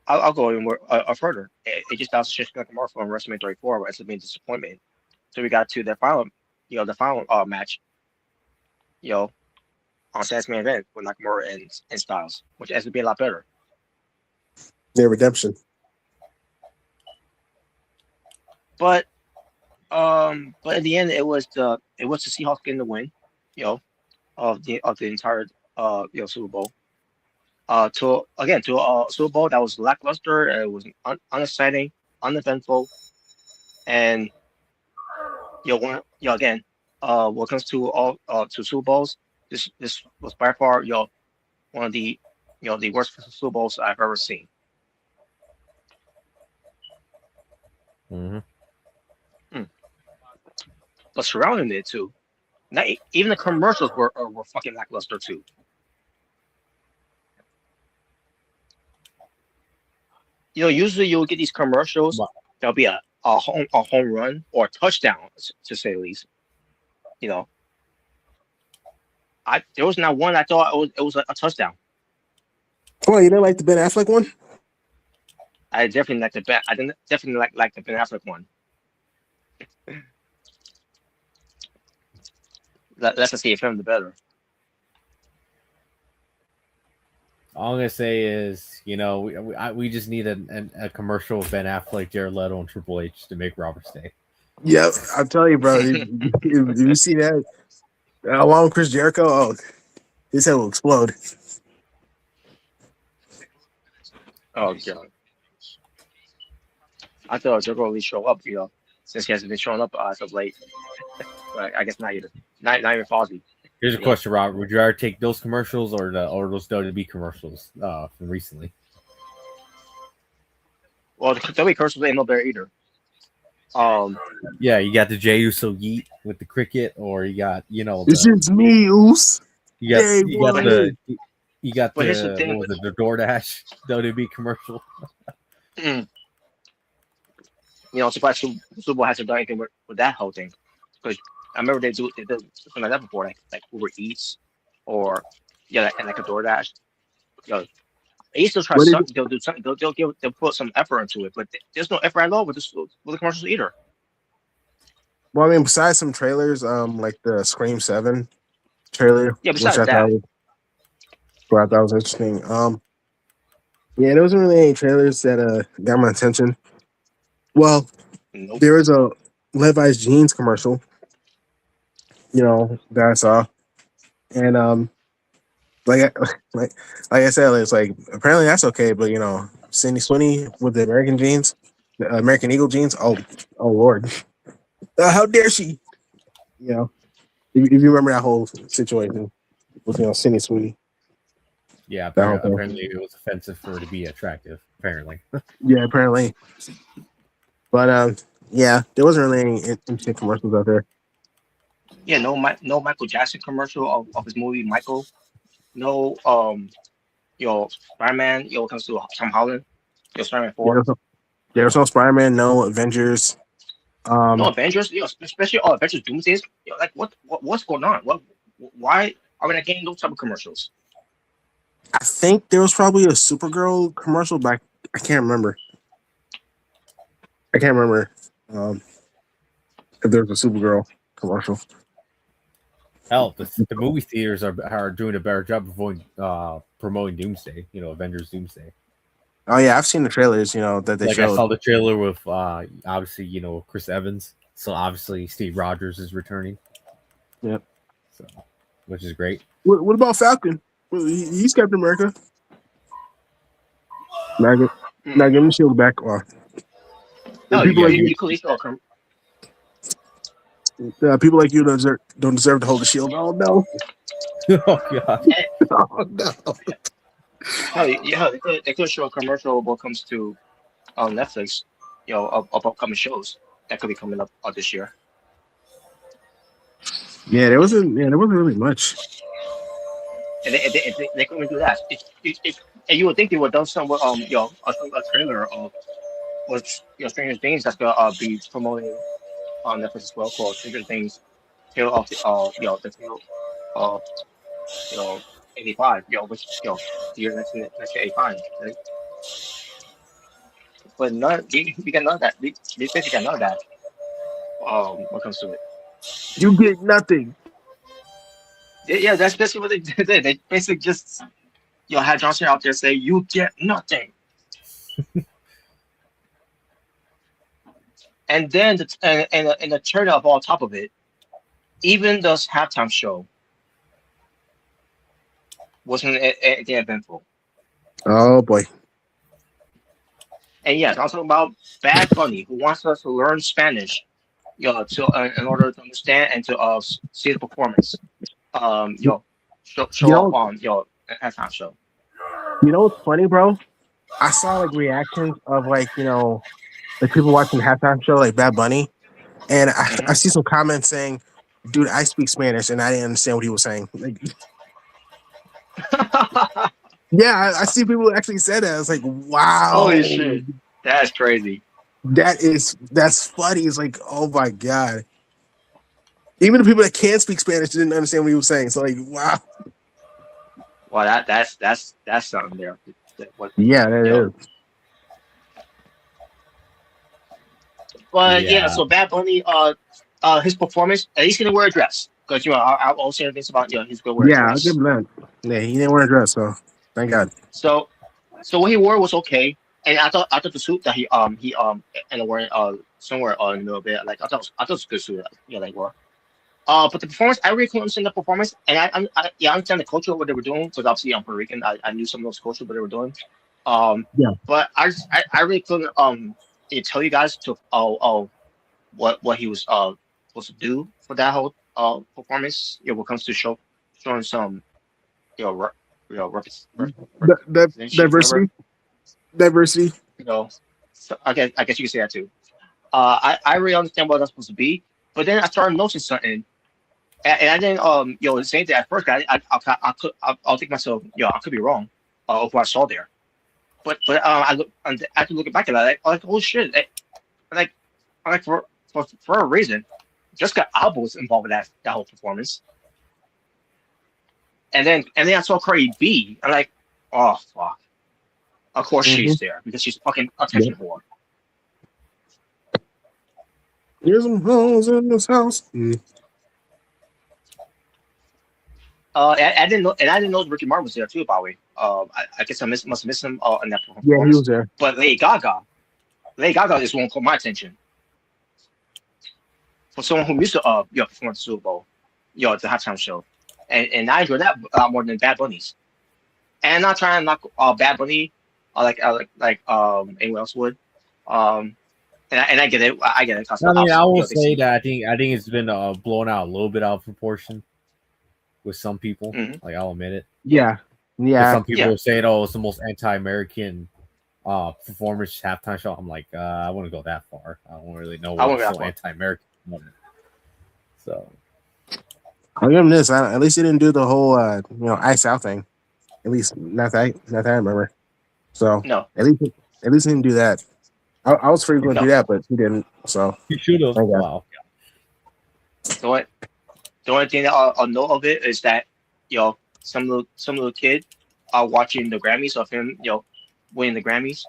I'll go even more further. It just also just like more from WrestleMania 34, where it's been disappointment. So we got to the final, match, on Saturday main event with Nakamura and Styles, which has to be a lot better. Yeah, redemption. But in the end, it was the Seahawks getting the win, of the entire Super Bowl. To a Super Bowl that was lackluster. It was unexciting, uneventful, and when it comes to Super Bowls, this was by far one of the the worst Super Bowls I've ever seen. Mm-hmm. But surrounding it too, not even the commercials were fucking lackluster too. Usually you'll get these commercials. There'll be a home run or a touchdown, to say the least. There was not one I thought it was a touchdown. Oh, you didn't like the Ben Affleck one? I definitely like the Ben. I didn't definitely like the Ben Affleck one. Let's see if him the better. All I'm gonna say is, we just need a commercial of Ben Affleck, Jared Leto, and Triple H to make Robert stay. Yep, I'll tell you, bro. If you see that along with Chris Jericho, oh, his head will explode. Oh god. I thought Joker will show up, since he hasn't been showing up as of late. But I guess not either. Not even Fozzy. Here's a question, Robert: would you rather take those commercials or those WWE commercials from recently? Well, the WWE commercials ain't no better either. Yeah, you got the Jey Uso yeet with the cricket, or you got This is me, Oos. you got the But here's the thing what was it, the DoorDash WWE commercial. Surprised Super Bowl hasn't done anything with that whole thing. Because I remember they did something like that before, like Uber Eats or like a DoorDash. They still try something. They'll do something. They'll put some effort into it, but there's no effort at all with the commercials either. Well, I mean, besides some trailers, like the Scream 7 trailer, Besides that, I thought was interesting. Yeah, there wasn't really any trailers that got my attention. Well, nope. there was a Levi's jeans commercial, that I saw, and like I said, it's like apparently that's okay, but Sydney Sweeney with the American jeans, the American Eagle jeans. Oh Lord, how dare she? If you remember that whole situation with Sydney Sweeney. Yeah, apparently it was offensive for her to be attractive. Apparently. Yeah, apparently. But yeah, there wasn't really any interesting commercials out there. Yeah, no Michael Jackson commercial of his movie Michael. No, Spider-Man. It comes to Tom Holland. Spider-Man 4. There was no Spider-Man. No Avengers. No Avengers. Especially Avengers Doomsday. Like what's going on? Why are we not getting those type of commercials? I think there was probably a Supergirl commercial, but I can't remember. If there was a Supergirl commercial. Hell, the movie theaters are doing a better job of promoting Doomsday. Avengers Doomsday. Oh yeah, I've seen the trailers. That they showed. I saw the trailer with obviously Chris Evans. So obviously Steve Rogers is returning. Yep. So, which is great. What about Falcon? He's Captain America. Now give him the shield back. No, people like you don't deserve to hold the shield. Oh no! Oh god! Oh no! They could show a commercial what comes to Netflix, of upcoming shows that could be coming up this year. Yeah, there wasn't really much. And they couldn't do that. And you would think they would have done some a trailer of Stranger Things that's gonna be promoting on Netflix as well, called Stranger Things Tale of the Tale of 85, which the year next year 85, right? But we got none of that. We basically got none of that. What comes to it, you get nothing. Yeah, that's basically what they did. They basically just had John Cena out there say, "You get nothing." And then the turn up on top of it, even the halftime show wasn't anything eventful. Oh boy! And yes, I'm talking about Bad Bunny, who wants us to learn Spanish, in order to understand and to see the performance. Show up on halftime show. You know what's funny, bro? I saw reactions of people watching the halftime show, like Bad Bunny, and I see some comments saying, "Dude, I speak Spanish and I didn't understand what he was saying." Yeah, I see people actually say that. It's like, wow, holy shit, that's crazy. That's funny. It's like, oh my god. Even the people that can't speak Spanish didn't understand what he was saying. So wow. Well, that's something there. Yeah, that is. But so Bad Bunny, his performance, at least he didn't wear a dress. Because I always say things about he's gonna wear a dress. I'll give him that. Yeah, he didn't wear a dress, so Thank God. So what he wore was okay, and I thought the suit that he ended up wearing somewhere in the middle of it, like I thought it was a good suit, yeah, like wore. But the performance, I really couldn't understand the performance, and I understand the culture of what they were doing because obviously I'm Puerto Rican. I knew some of those culture what they were doing. Yeah. But I really couldn't tell you guys to what he was supposed to do for that whole performance. When it comes to showing some you know re, representation, whatever. Diversity. So I guess you could say that too. I really understand what that's supposed to be, but then I started noticing something, and I didn't say that at first. I'll think myself, I could be wrong of what I saw there, but after looking back at it, like oh shit, like like for a reason, Jessica Alba was involved with that whole performance, and then I saw Cardi B. I'm like, oh fuck, of course she's there because she's fucking attention whore. There's some hoes in this house. I didn't know, and I didn't know Ricky Martin was there too. By the way, I guess I must have missed him in that performance. Yeah, he was there. But Lady Gaga is one caught my attention for someone who used to perform at the Super Bowl, at the halftime show, and I enjoyed that more than Bad Bunny's. And I'm not trying to knock Bad Bunny, like anyone else would. And I get it. I get it. I mean, I will say that I think it's been blown out a little bit out of proportion with some people. Mm-hmm. Like I'll admit it. Yeah. Some people are saying, "Oh, it's the most anti-American performance halftime show." I'm like, I wouldn't go that far. I don't really know what's so anti-American. So I'll give him this. At least he didn't do the whole Ice Out thing. At least not that I remember. So no, at least he didn't do that. I was afraid he was going to do that, but he didn't. So he should have. Wow. The only thing that I'll know of it is that some little kid are watching the Grammys of him winning the Grammys,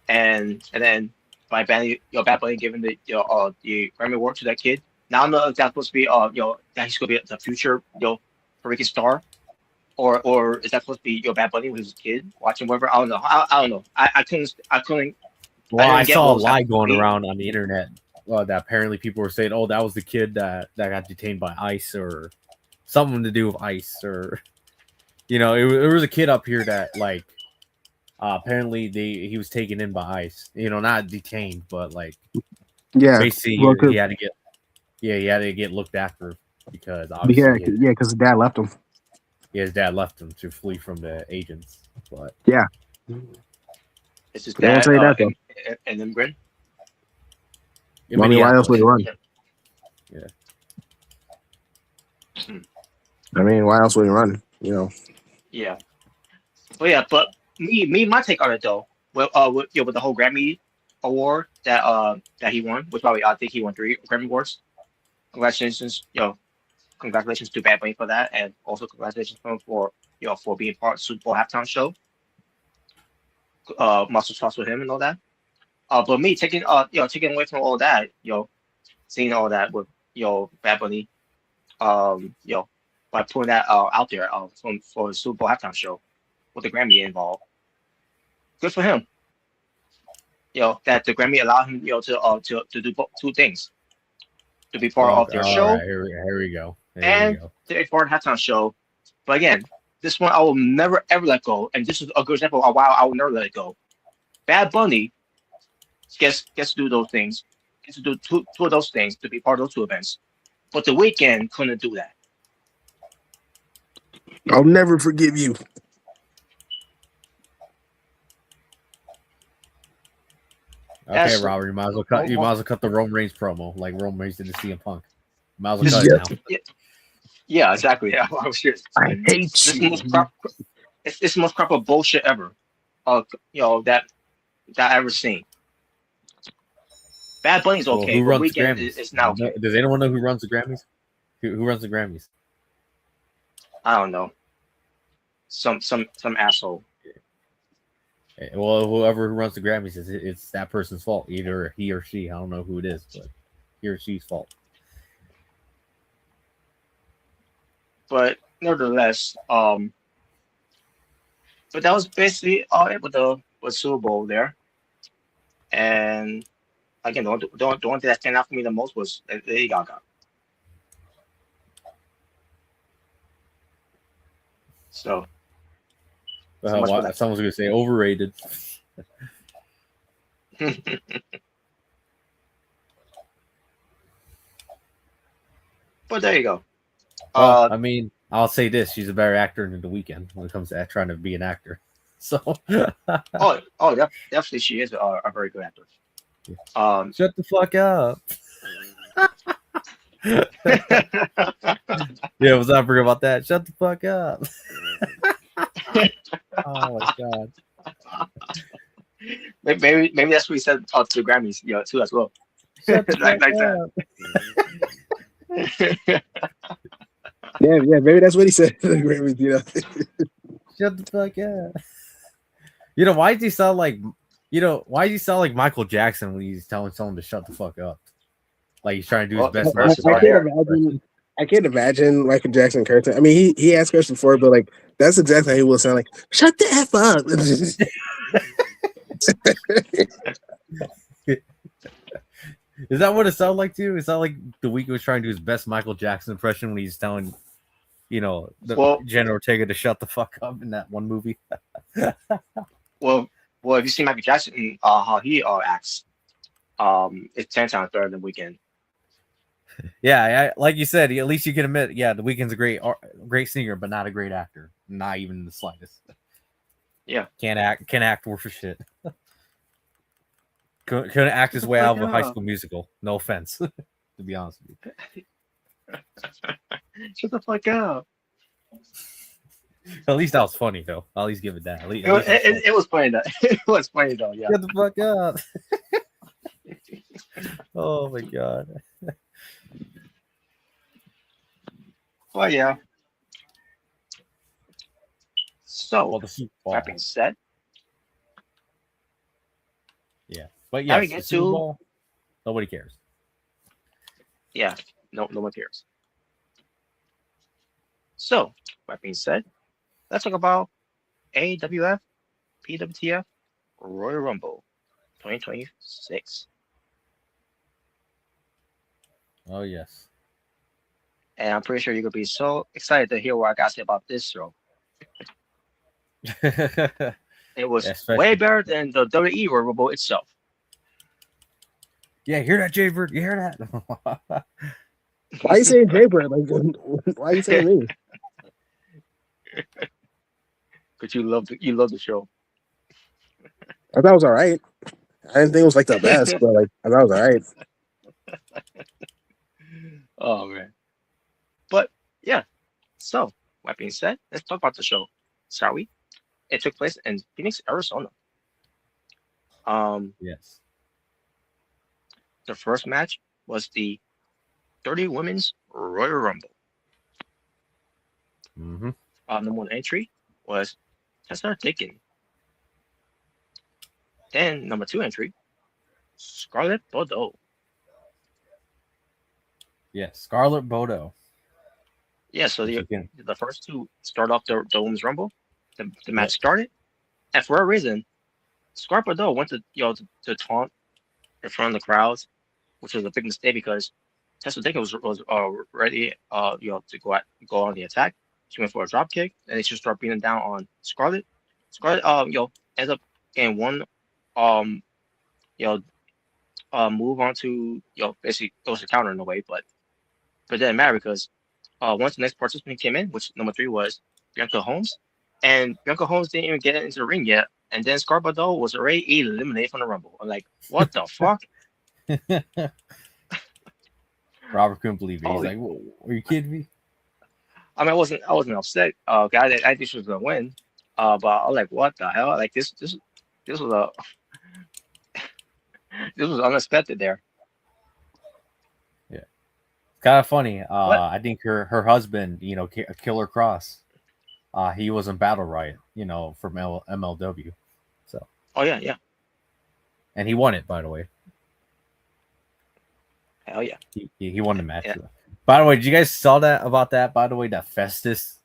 and then by Bad Bunny giving the Grammy award to that kid. Now I don't know if that's supposed to be that he's going to be the future Puerto Rican star, or is that supposed to be Bad Bunny when he was a kid watching whatever? I don't know. I don't know. I couldn't. Well, I saw a lie going around on the internet that apparently people were saying, "Oh, that was the kid that got detained by ICE or something to do with ICE," or it was a kid up here that like apparently he was taken in by ICE. Not detained, but like basically he had to get looked after because obviously because his dad left him. Yeah, his dad left him to flee from the agents. But yeah, it's his dad. An immigrant. Why else would he run? Yeah. I mean, why else would he run? Yeah. But my take on it though, with the whole Grammy award that he won, which probably I think he won 3 Grammy awards. Congratulations, congratulations to Bad Bunny for that, and also congratulations to him for being part of the Super Bowl halftime show. Muscle sauce with him and all that. But me taking away from all that, seeing all that with Bad Bunny, by putting that out there for the Super Bowl halftime show with the Grammy involved. Good for him. That the Grammy allowed him to do 2 things. To be part of their show. Right, here we go. To be part of the halftime show. But again, this one I will never ever let go. And this is a good example of why I will never let it go. Bad Bunny gets to do those things. Gets to do two of those things to be part of those 2 events. But The Weeknd couldn't do that. I'll never forgive you. Okay, Robert, you might as well cut the Roman Reigns promo like Roman Reigns did to CM Punk. You might as well cut it now. Yeah, exactly. Yeah, I hate you. It's the most proper bullshit ever. That I ever seen. Bad Bunny's okay. Who runs the Weeknd Grammys? is now okay. Does anyone know who runs the Grammys? Who runs the Grammys? I don't know. Some asshole. Well, whoever runs the Grammys, it's that person's fault. Either he or she. I don't know who it is, but he or she's fault. But nevertheless, But that was basically it with Super Bowl there. And again, the one thing that stand out for me the most was Lady Gaga. So much for that. Someone's gonna say overrated. But there you go. Well, I mean, I'll say this: she's a better actor than The Weeknd when it comes to trying to be an actor. So, definitely, she is a very good actor. Shut the fuck up. Yeah, was not forget about that. Shut the fuck up. Oh my god. Maybe that's what he said to the Grammys, too as well. Shut the like fuck that. Yeah, maybe that's what he said. Shut the fuck up. Why does he sound like Michael Jackson when he's telling someone to shut the fuck up? Like he's trying to do his best. I can't imagine Michael Jackson character. I mean, he asked questions before, but like that's exactly how he will sound like. Shut the F up. Is that what it sounded like to you? It sounded like The Weeknd was trying to do his best Michael Jackson impression when he's telling, Jenna Ortega to shut the fuck up in that one movie. well, if you see Michael Jackson, how he acts, it's 10 times better than Weeknd. Yeah, like you said, at least you can admit, The Weeknd's a great singer, but not a great actor, not even the slightest. Yeah, can't act worth a shit. Couldn't act his way out of a High School Musical. No offense, to be honest with you. Shut the fuck up. At least that was funny, though. I'll at least give it that. It was funny though. It was funny though. Yeah. Shut the fuck up. Oh my god. Well, yeah. So, the Super Bowl. That being said, yeah, but yeah, the Super Bowl, nobody cares. Yeah, no one cares. So, that being said, let's talk about AWF PWTF Royal Rumble 2026. Oh yes. And I'm pretty sure you're gonna be so excited to hear what I got to say about this show. It was way better than the WWE Royal Rumble itself. Yeah, hear that, Jaybird? You hear that? Why are you saying Jaybird? Like, why are you saying me? Because you love the show. I thought it was all right. I didn't think it was like the best, but like I thought it was all right. Oh man. But yeah. So that being said, let's talk about the show. Shall we? It took place in Phoenix, Arizona. Yes. The first match was the 30 Women's Royal Rumble. Mm-hmm. Number one entry was Tessa Dickens. Then number two entry, Scarlett Bordeaux. Yeah, Scarlett Bordeaux. Yeah, so the first two start off the Women's Rumble. The match started, and for a reason, Scarlett Bordeaux went to taunt in front of the crowds, which was a big mistake because Tessa Dickens was ready to go on the attack. She went for a drop kick, and then she started beating down on Scarlett. Scarlett ends up getting one move on to basically it was a counter in a way, but it didn't matter because once the next participant came in, which number 3 was Bianca Holmes, and Bianca Holmes didn't even get into the ring yet, and then Scarlett Bordeaux was already eliminated from the Rumble. I'm like, what the fuck? Robert couldn't believe it. He's like, "Are you kidding me?" I mean, I wasn't upset. I think she was gonna win. But I was like, what the hell? Like this was this was unexpected there. Yeah, kind of funny. I think her husband, Killer Cross, he was in Battle Riot, from MLW. So. Oh yeah. And he won it, by the way. Hell yeah. He won the match. Yeah. By the way, did you guys saw that about that? By the way, that Festus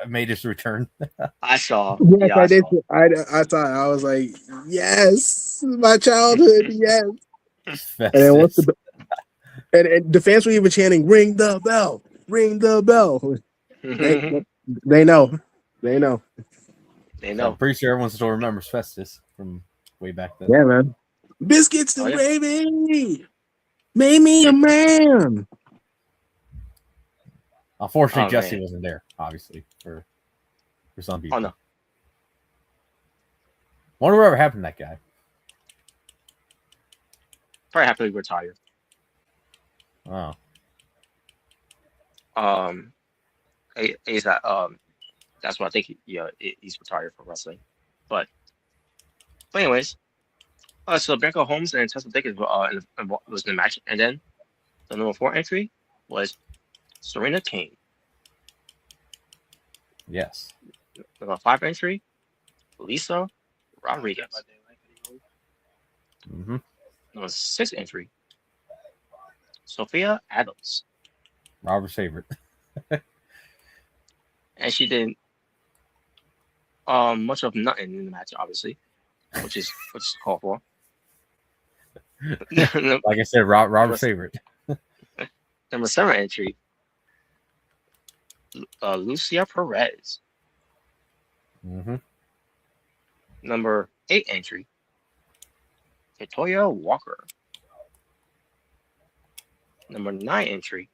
made his return. I saw. Yes, Yeah, I I did. saw. I thought I was like, yes, my childhood, yes. And then once Festus. and the fans were even chanting, "Ring the bell, ring the bell." They they know, they know. They So I'm know. pretty sure everyone still remembers Festus from way back then. Yeah, man. Biscuits Oh and yeah. gravy made me a man. Unfortunately, Oh Jesse man. wasn't there, obviously, for some Oh people. no. Wonder whatever happened to that guy. Probably happily retired. Oh, Um, he's that. That's what I think. He's retired from wrestling. But anyways, so Bianca Holmes and Tessa Dickens was in the match, and then the number 4 entry was Serena King. yes. Number 5 entry, Lisa Rodriguez. Mm-hmm. Number 6 entry, Sophia Adams, Robert's favorite. and she did much of nothing in the match, obviously, which is called for. Like I said, Robert's favorite. Number 7 entry, Lucia Perez. Mm-hmm. Number 8 entry, Victoria Walker. Number 9 entry,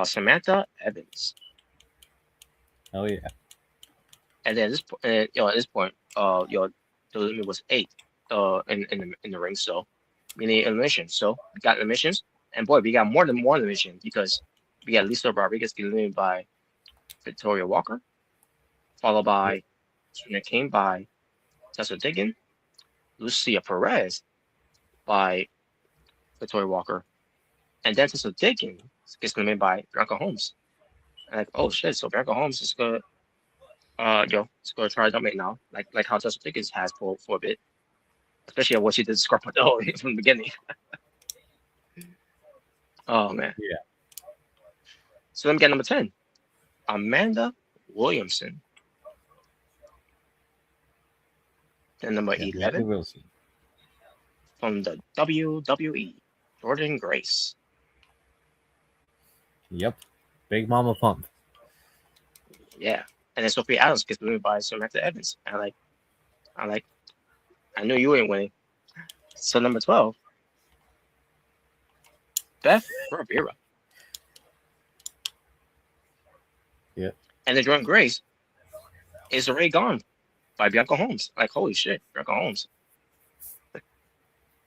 Samantha Evans. Oh yeah. And then at this point, the limit was 8, in the ring. So, meaning elimination. So we got eliminations, and boy, we got more than one elimination because we got Lisa Rodriguez getting eliminated by Victoria Walker, followed by Serena King by Tessa Diggin, Lucia Perez by Victoria Walker, and then Tessa Diggin gets eliminated by Bianca Holmes. And like, oh shit! So Bianca Holmes is gonna, it's gonna try to dominate now, like how Tessa Diggins has for a bit, especially what she did to Scarpado from the beginning. Oh man. Yeah. So let me get number 10, Amanda Williamson. Then number Yeah, 11 Wilson. from the WWE, Jordan Grace. Yep. Big Mama Pump. Yeah. And then Sophia Adams gets eliminated by Samantha Evans. I knew you ain't winning. So number 12, Beth Rivera. Yeah. And then Jordan Grace is already gone by Bianca Holmes. Like, holy shit, Bianca Holmes.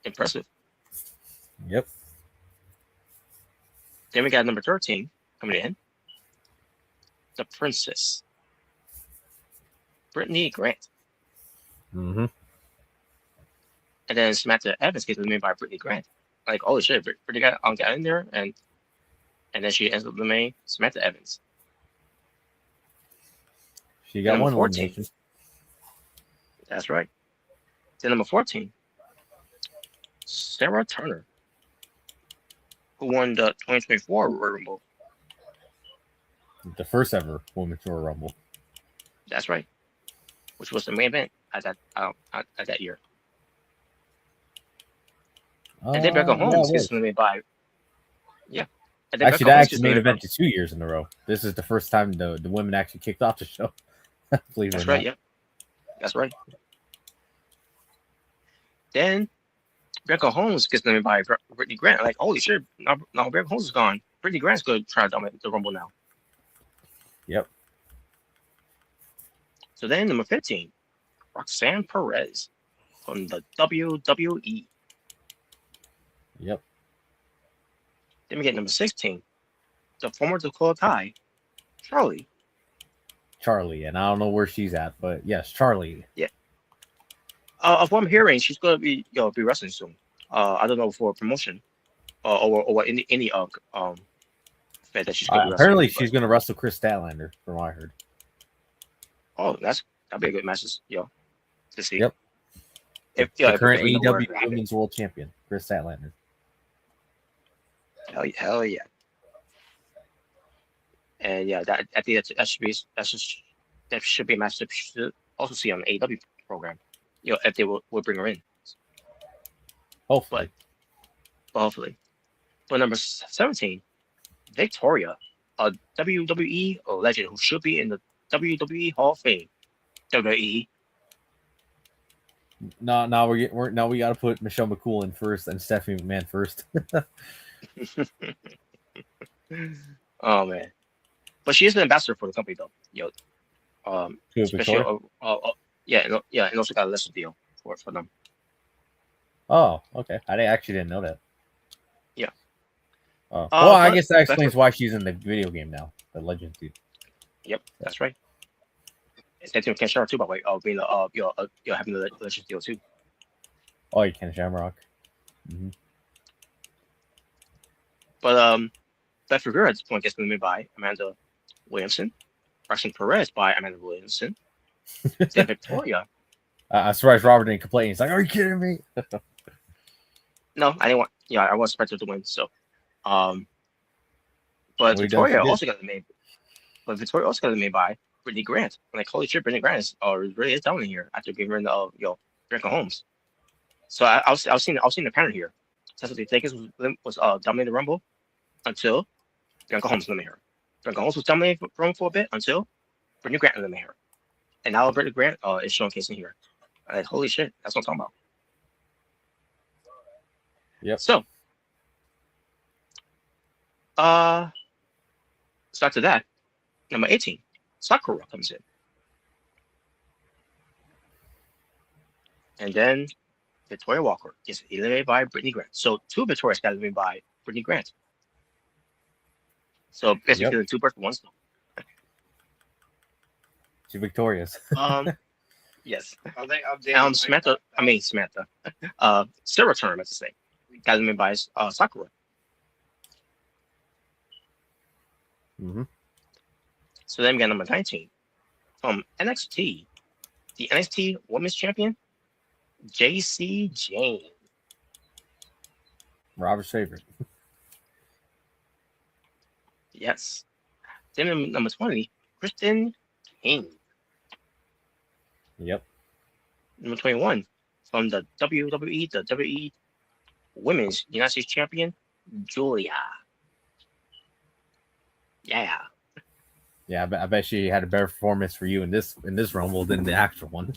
Impressive. Yep. Then we got number 13 coming in, the Princess, Brittany Grant. Mm-hmm. And then Samantha Evans gets eliminated by Brittany Grant. Like, oh shit, Brittany got in there, and then she ends up eliminating Samantha Evans. She got one 14. elimination. That's right. Then number 14, Sarah Turner, who won the 2024 Royal Rumble. The first ever Women's Royal Rumble. That's right. Which was the main event at that year. And then Becca Holmes gets eliminated by. Yeah. And then Actually, Becca that Holmes actually gets main eliminated event 2 years in a row. This is the first time the women actually kicked off the show. Believe it That's or right. not. Yeah. That's right. Then Becca Holmes gets eliminated by Brittany Grant. Like, holy shit! Now Becca Holmes is gone. Brittany Grant's going to try to dominate the Rumble now. Yep. So then number 15, Roxanne Perez from the WWE. Yep. Then we get number 16, the former Dakota Kai, Charlie. Charlie, and I don't know where she's at, but yes, Charlie. Yeah. Of what I'm hearing, she's gonna be wrestling soon. I don't know for promotion, or any fed that she's gonna be wrestling. Apparently, she's gonna wrestle Chris Statlander, from what I heard. Oh, that'd be a good match, to see. Yep. If the current if we know where AEW it happened. Women's World Champion, Chris Statlander. Hell yeah. And yeah, that I think that should be a match that we should also see on the AW program. If they will bring her in, Hopefully. but hopefully. But number 17, Victoria, a WWE legend who should be in the WWE Hall of Fame. WWE. Now we got to put Michelle McCool in first and Stephanie McMahon first. Oh man, but she is an ambassador for the company though. Especially and also got a lesser deal for them. Oh, okay. Actually didn't know that. Yeah. Well, I guess that explains why she's in the video game now, the Legend dude. Yep, that's right. Same thing with Ken Shamrock too, by the way. Being having the Legend deal too. Oh, you Ken Shamrock. Mm-hmm. But Beth Rivera at this point gets eliminated by Amanda Williamson. Roxanne Perez by Amanda Williamson. Then Victoria. I'm surprised Robert didn't complain. He's like, "Are you kidding me?" No, I didn't want. Yeah, I was expected to win. So, but Victoria also got eliminated. But Victoria also got eliminated by Brittany Grant. I'm like, holy shit, Brittany Grant is really is down in here after giving her the Bianca Holmes. So I was seeing the pattern here. Cecily Jenkins was dominating the Rumble until Bianca Holmes eliminated her. Bianca Holmes was dominating the Rumble for a bit until Brittany Grant eliminated her. And now Brittany Grant is showcasing here. I'm like, holy shit, that's what I'm talking about. Yep. So after that, number 18, Sakura comes in. And then Victoria Walker is eliminated by Brittany Grant. So 2 Victorias got eliminated by Brittany Grant. So basically the 2 birds for 1 stone. She's victorious. Yes. Samantha. Sarah Turner, let's say, got eliminated by Sakura. Mm-hmm. So then we got number 19 from NXT, the NXT Women's Champion, JC Jane. Robert's favorite. Yes. Then number 20, Kristen King. Yep. Number 21 from the WWE Women's United States Champion, Julia. Yeah. Yeah, I bet she had a better performance for you in this Rumble than the actual one.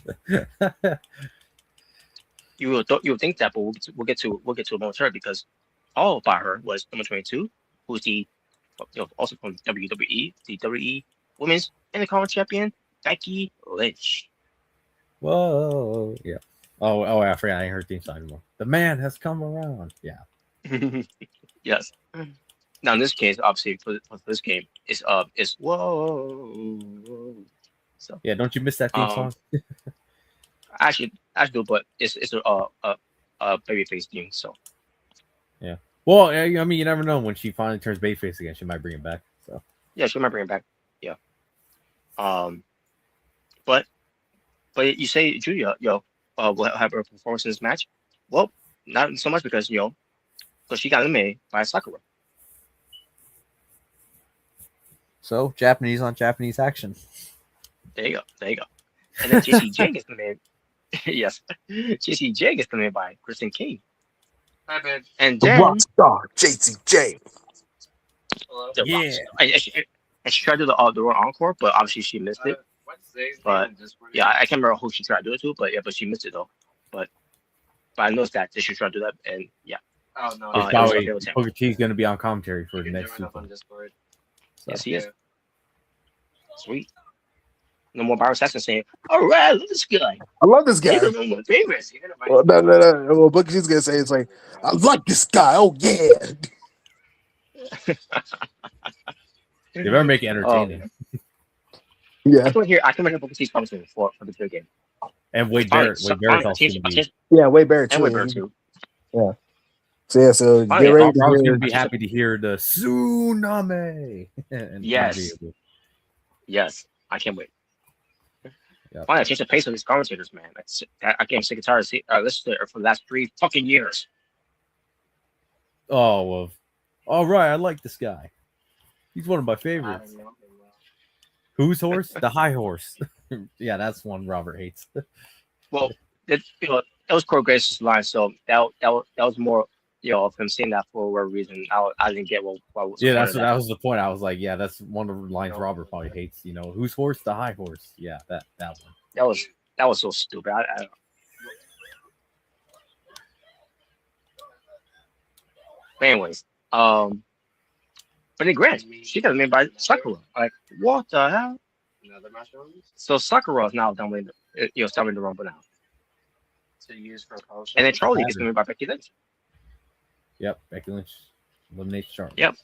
You would think that, but we'll get to it momentarily because all by her was number 22, who's the also from WWE, the WWE Women's Intercontinental Champion, Becky Lynch. Whoa, yeah. Oh, I forgot. I ain't heard theme song anymore. The man has come around. Yeah. Yes. Now in this case, obviously for this game, is whoa. So yeah, don't you miss that theme song? Actually do, but it's a babyface theme. So yeah. Well, I mean, you never know when she finally turns babyface again. She might bring it back. So yeah, she might bring it back. Yeah. But you say Julia, will have her performance in this match. Well, not so much because because she got eliminated by Sakura. So Japanese on Japanese action. There you go. And then JCJ gets eliminated. Yes, JCJ gets eliminated by Kristen King. Hi, man. And The then rock star, JCJ. And she tried to do the Royal Encore, but obviously she missed it. But yeah, I can't remember who she tried to do it to, but she missed it though. But I noticed that she tried to do that, and yeah. Oh no! Booker T's going to be on commentary for the next two. Yes, he is. Sweet. No more Byron Saxton saying, "All right, look at this guy. I love this guy." He's one of my favorites." Well, no. Well, Booker T's gonna say it's like, "I like this guy." Oh yeah. They better make it entertaining. Yeah. I can hear Booker T's commentary for the big game. And Wade Barrett. Wade Barrett's also going to be. Yeah, Wade Barrett too. And Wade Barrett too. Yeah. So get ready. I'm going to be happy to hear the tsunami. Yes, I can't wait. Yep. Finally, I changed the pace of these commentators, man. I can't sick and tired of listening to it for the last 3 fucking years. Oh, well. All right, I like this guy. He's one of my favorites. Whose horse? The high horse. Yeah, that's one Robert hates. Well, that was Corey Grace's line, so that was more of him saying that for whatever reason. I didn't get what was the Yeah, point of that that. was the point. I was like, yeah, that's one of the lines Robert probably hates. Whose horse? The high horse. Yeah, that one. That was so stupid. But anyways, but then Grant, she got made by Sakura. Like, what the hell? So Sakura is now dominating, dominating the Rumble now. And then Charlie gets made by Becky Lynch. Yep, Becky Lynch eliminates Charlie. Yep,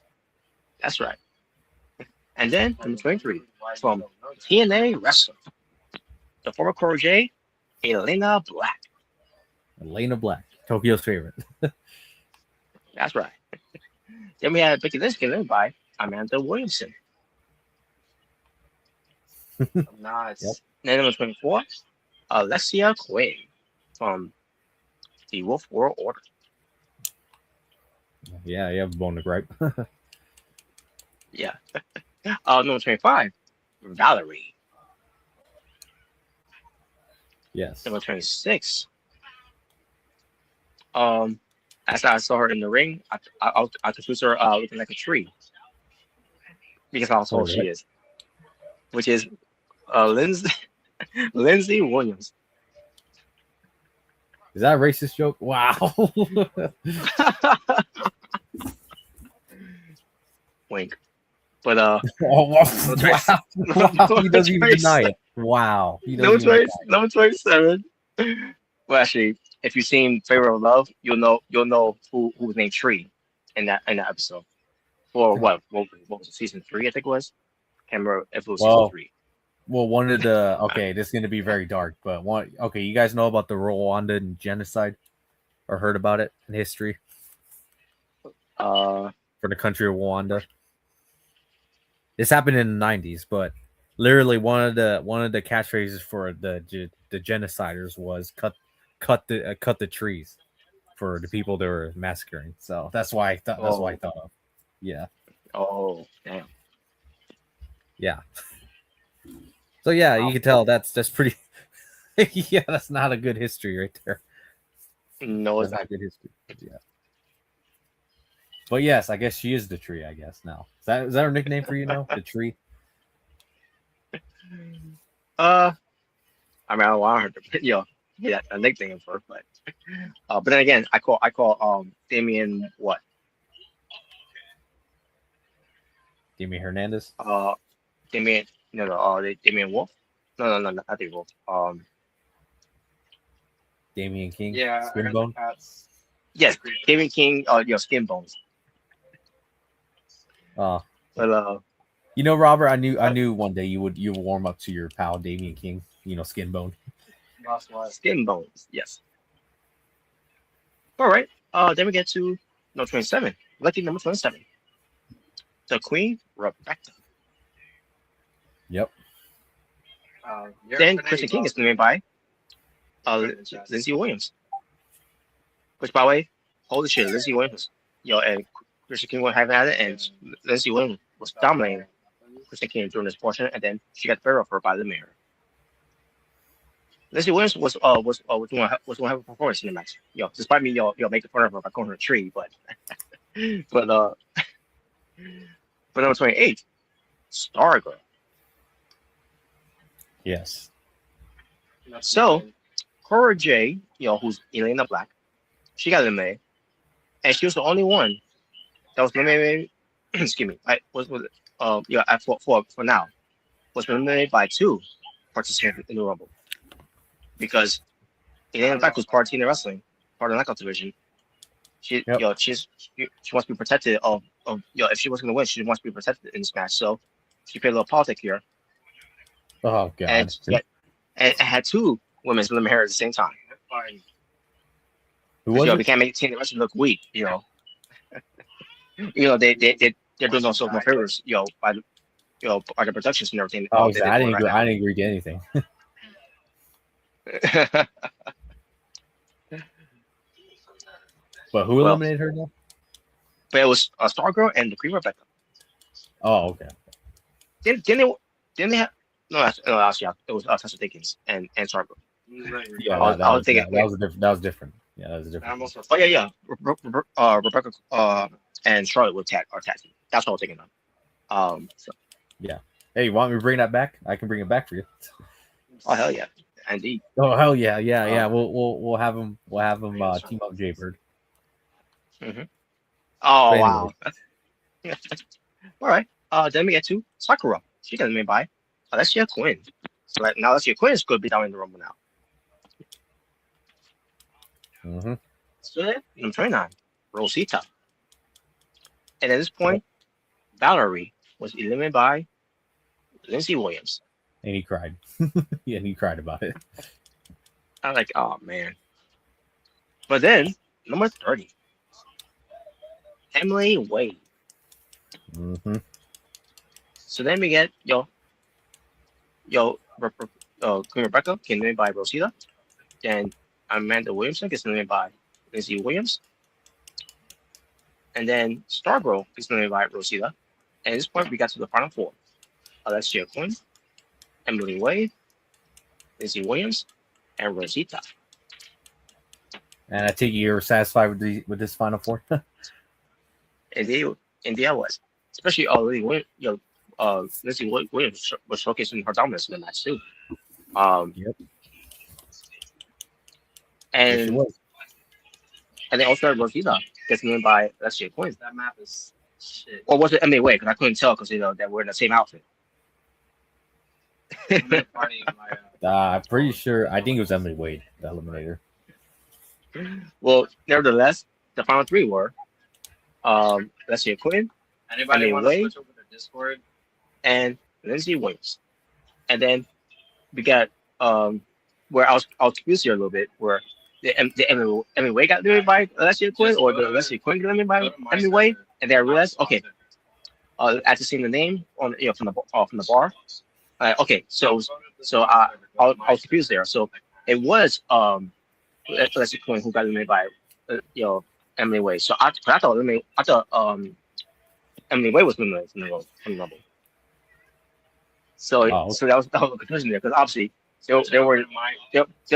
that's right. And then number 23 from TNA Wrestling, the former Cora J, Elena Black. Elena Black, Tokyo's favorite. That's right. Then we had Becky Lynch getting by Amanda Williamson. Nice. Yep. Then number 24, Alexia Quinn from the Wolf World Order. Yeah, you have a bone to gripe. Yeah. Number 25, Valerie. Yes. Number 26. As I saw her in the ring, I confused her looking like a tree because how tall she is, which is Lindsay Williams. Is that a racist joke? Wow. Wink. But oh, wow. He doesn't even deny it. Wow. Number 27. Well, actually, if you've seen Favor of Love, you'll know who was named Tree in that episode. Or what was it, season 3? I think it was. Can't remember if it was season 3. Well, one of the this is going to be very dark, but you guys know about the Rwandan genocide or heard about it in history? For the country of Rwanda. This happened in the 90s, but literally one of the catchphrases for the genociders was cut the trees for the people they were massacring. So that's why I thought of. Yeah. Oh, damn. Yeah. So yeah, you can tell that's pretty. Yeah, that's not a good history right there. No, it's not good history. Yeah. But yes, I guess she is the tree. I guess now is that her nickname for you now? The tree. I mean, I want her to get a nickname for her, but then again, I call Damian what? Damian Hernandez. Damian Damian Wolf. No, not Damian Wolf. Damian King. Yeah, Skinbone. Yes, Damian King. Skin Bones. But Robert, I knew one day you would warm up to your pal Damian King. Skinbone. Skin Bones. Yes. All right. Then we get to number 27. Lucky number 27. The Queen Rebecca. Yep. Then Christian King is named by Lindsay Williams. Which, by the way, holy shit, Lindsay Williams. And Christian King was having at it, and Lindsay Williams was dominating Christian King during this portion, and then she got buried for by the mirror. Lindsay Williams was going to have a performance in the match. Despite me making fun of her by calling her a tree, but number 28, Stargirl. Yes. So Cora J, who's Elena Black, she got eliminated, and she was the only one that was eliminated. Excuse me. For now, was eliminated by 2 participants in the Rumble, because Elena Black was part of the wrestling, part of the knockout division. She wants to be protected of if she was going to win, she wants to be protected in this match. So she played a little politics here. Oh god! And had 2 women's eliminated at the same time. Who was it? We can't make the wrestling look weak. They're doing themselves no favors. By the productions and everything. Oh, I didn't agree to anything. But who eliminated her now? But it was Stargirl and the Queen Rebecca. Oh, okay. Didn't Didn't they have? No, actually, it was Tessa Dickens and Sargo. Yeah, I was thinking. that was different. Yeah, that was a different. Oh yeah. Rebecca and Charlotte were tag. That's what I was thinking of. So, Yeah. Hey, you want me to bring that back? I can bring it back for you. oh hell yeah, indeed. Oh hell yeah, yeah. We'll have him team up Jaybird. Mm-hmm. Oh But wow. anyway, All right. Then we get to Sakura. She got made by Alessia Quinn. So now Alessia Quinn is going to be down in the Rumble now. mm-hmm. So then, number 29, Rosita. And at this point, Valerie was eliminated by Lindsay Williams. And he cried. Yeah, and he cried about it. I'm like, oh man. But then, number 30, Emily Wade. Mm-hmm. So then we get Queen Rebecca getting eliminated by Rosita. Then Amanda Williamson gets eliminated by Lindsay Williams. And then Stargirl gets eliminated by Rosita. And at this point, we got to the final four. Alessia Quinn, Emily Wade, Lindsay Williams, and Rosita. And I take you're satisfied with this final four. Indeed, I was. Especially Lindsay Williams was showcasing her dominance in the match too. Yep. And Yes, it was. and then also Rosita gets eliminated by Alessia Quinn. That map is shit. Or was it Emily Wade? Because I couldn't tell because they were in the same outfit. I'm pretty sure. I think it was Emily Wade, the eliminator. Well, nevertheless, the final three were Alessia Quinn, Anybody Emily want to Wade? switch over to Discord? and Lindsay Williams. And then we got where I was confused here a little bit, where the Emily Wade got eliminated by Alessia Quinn, or the Alessia Quinn got eliminated by Emily Wade, and then I realized, okay, after seeing the name on from the bar, okay, so I was confused there. So it was Alessia Quinn who got eliminated by Emily Wade. So I thought Emily Wade was eliminated from the Rumble. So so that was the confusion there, because obviously they were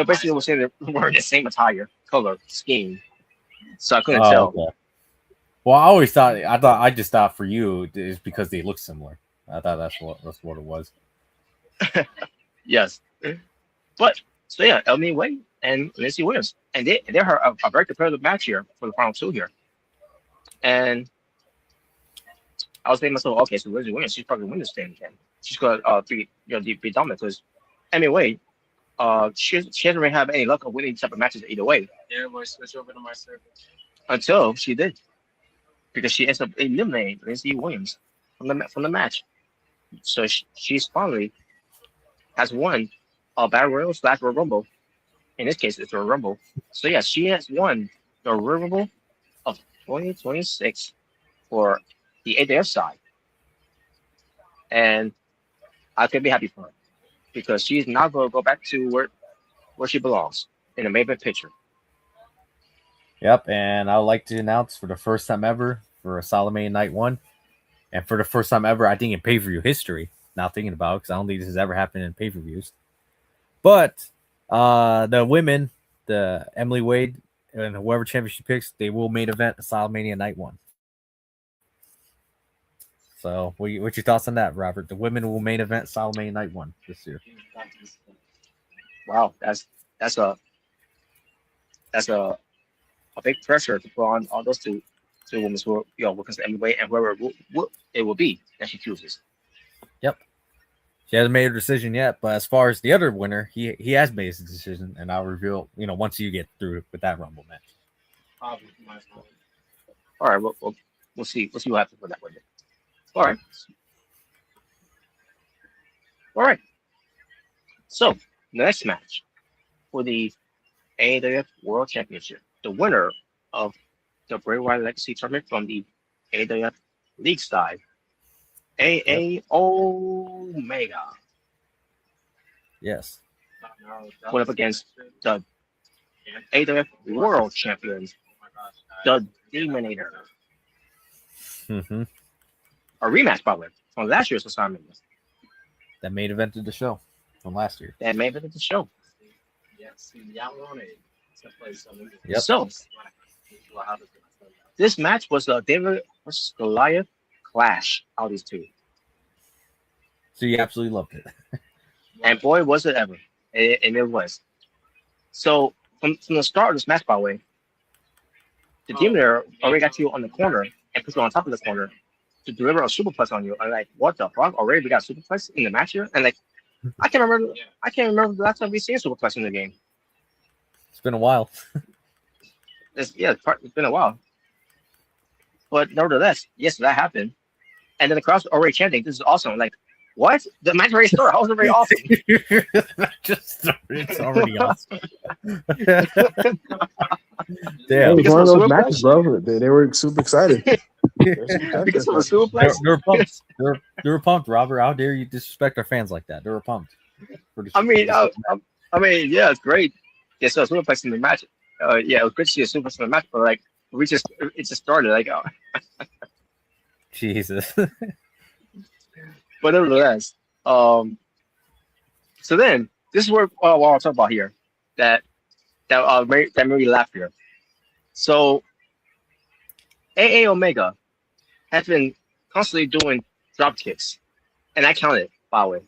basically saying they were in the same attire, color, scheme. So I couldn't tell. Okay. Well, I just thought for you is because they look similar. I thought that's what it was. Yes, but so yeah, Emily Wade and Lindsay Williams, and they're a very competitive match here for the final two here. And I was thinking to myself, okay, so Lindsay Williams, she's probably win this thing again. She's gonna be dominant, because Emily Wade, she doesn't really have any luck of winning type of matches either way. Yeah, boy, switch over to my server. Until she did, because she ends up eliminating Lindsay Williams from the match. So she's finally has won a Battle Royal / Royal Rumble. In this case, it's a Royal Rumble. So yeah, she has won the Royal Rumble of 2026 for the AWF side, and I could be happy for her, because she's now going to go back to where she belongs, in the main event picture. Yep, and I would like to announce for the first time ever for Asylum Night 1, and for the first time ever, I think in pay-per-view history, now thinking about it, because I don't think this has ever happened in pay-per-views, but the women, the Emily Wade, and whoever championship picks, they will main event Asylum Night 1. So, what's your thoughts on that, Robert? The women will main event Asylum Night 1 this year. Wow, that's a big pressure to put on all those two women who because Emily Wade and whoever it will be that she chooses. Yep. She hasn't made her decision yet, but as far as the other winner, he has made his decision, and I'll reveal, once you get through with that Rumble match. All right, we'll see what happens with that one. All right. So the next match for the AWF World Championship, the winner of the Bray Wyatt Legacy Tournament from the AWF League side, AA Omega. Yes. Went up against the AWF World Champion, the Demonator. Mm-hmm. A rematch, by the way, from last year's assignment. That main event of the show from last year. That may have been the show. Yeah, see, y'all wanted to play something. Yep. So this match was a David versus Goliath clash out of these two. So you absolutely loved it. And boy, was it ever. And it was. So from the start of this match, by the way, the Demon there already got you on the corner and put you on top of the corner to deliver a superplex on you. I'm like, what the fuck? Already we got superplex in the match here? And like, I can't remember the last time we seen superplex in the game. It's been a while. It's been a while. But nevertheless, yes, that happened. And then the crowd's already chanting, "This is awesome!" Like, what? The match already started. How was it very awesome? Just started. It's already awesome. It Damn. was one of those matches, bro. They were super excited. Because of the superplex. They were pumped. They were pumped, Robert. How dare you disrespect our fans like that? They were pumped. I mean, yeah, it's great. Yeah, so superplex in the match. Yeah, it was great to see a superplex in the match, but like, it just started. Like, Jesus. but nevertheless, so then this is what I'll talk about here. That made me laugh here. So, AA Omega has been constantly doing drop kicks, and I counted, by the way.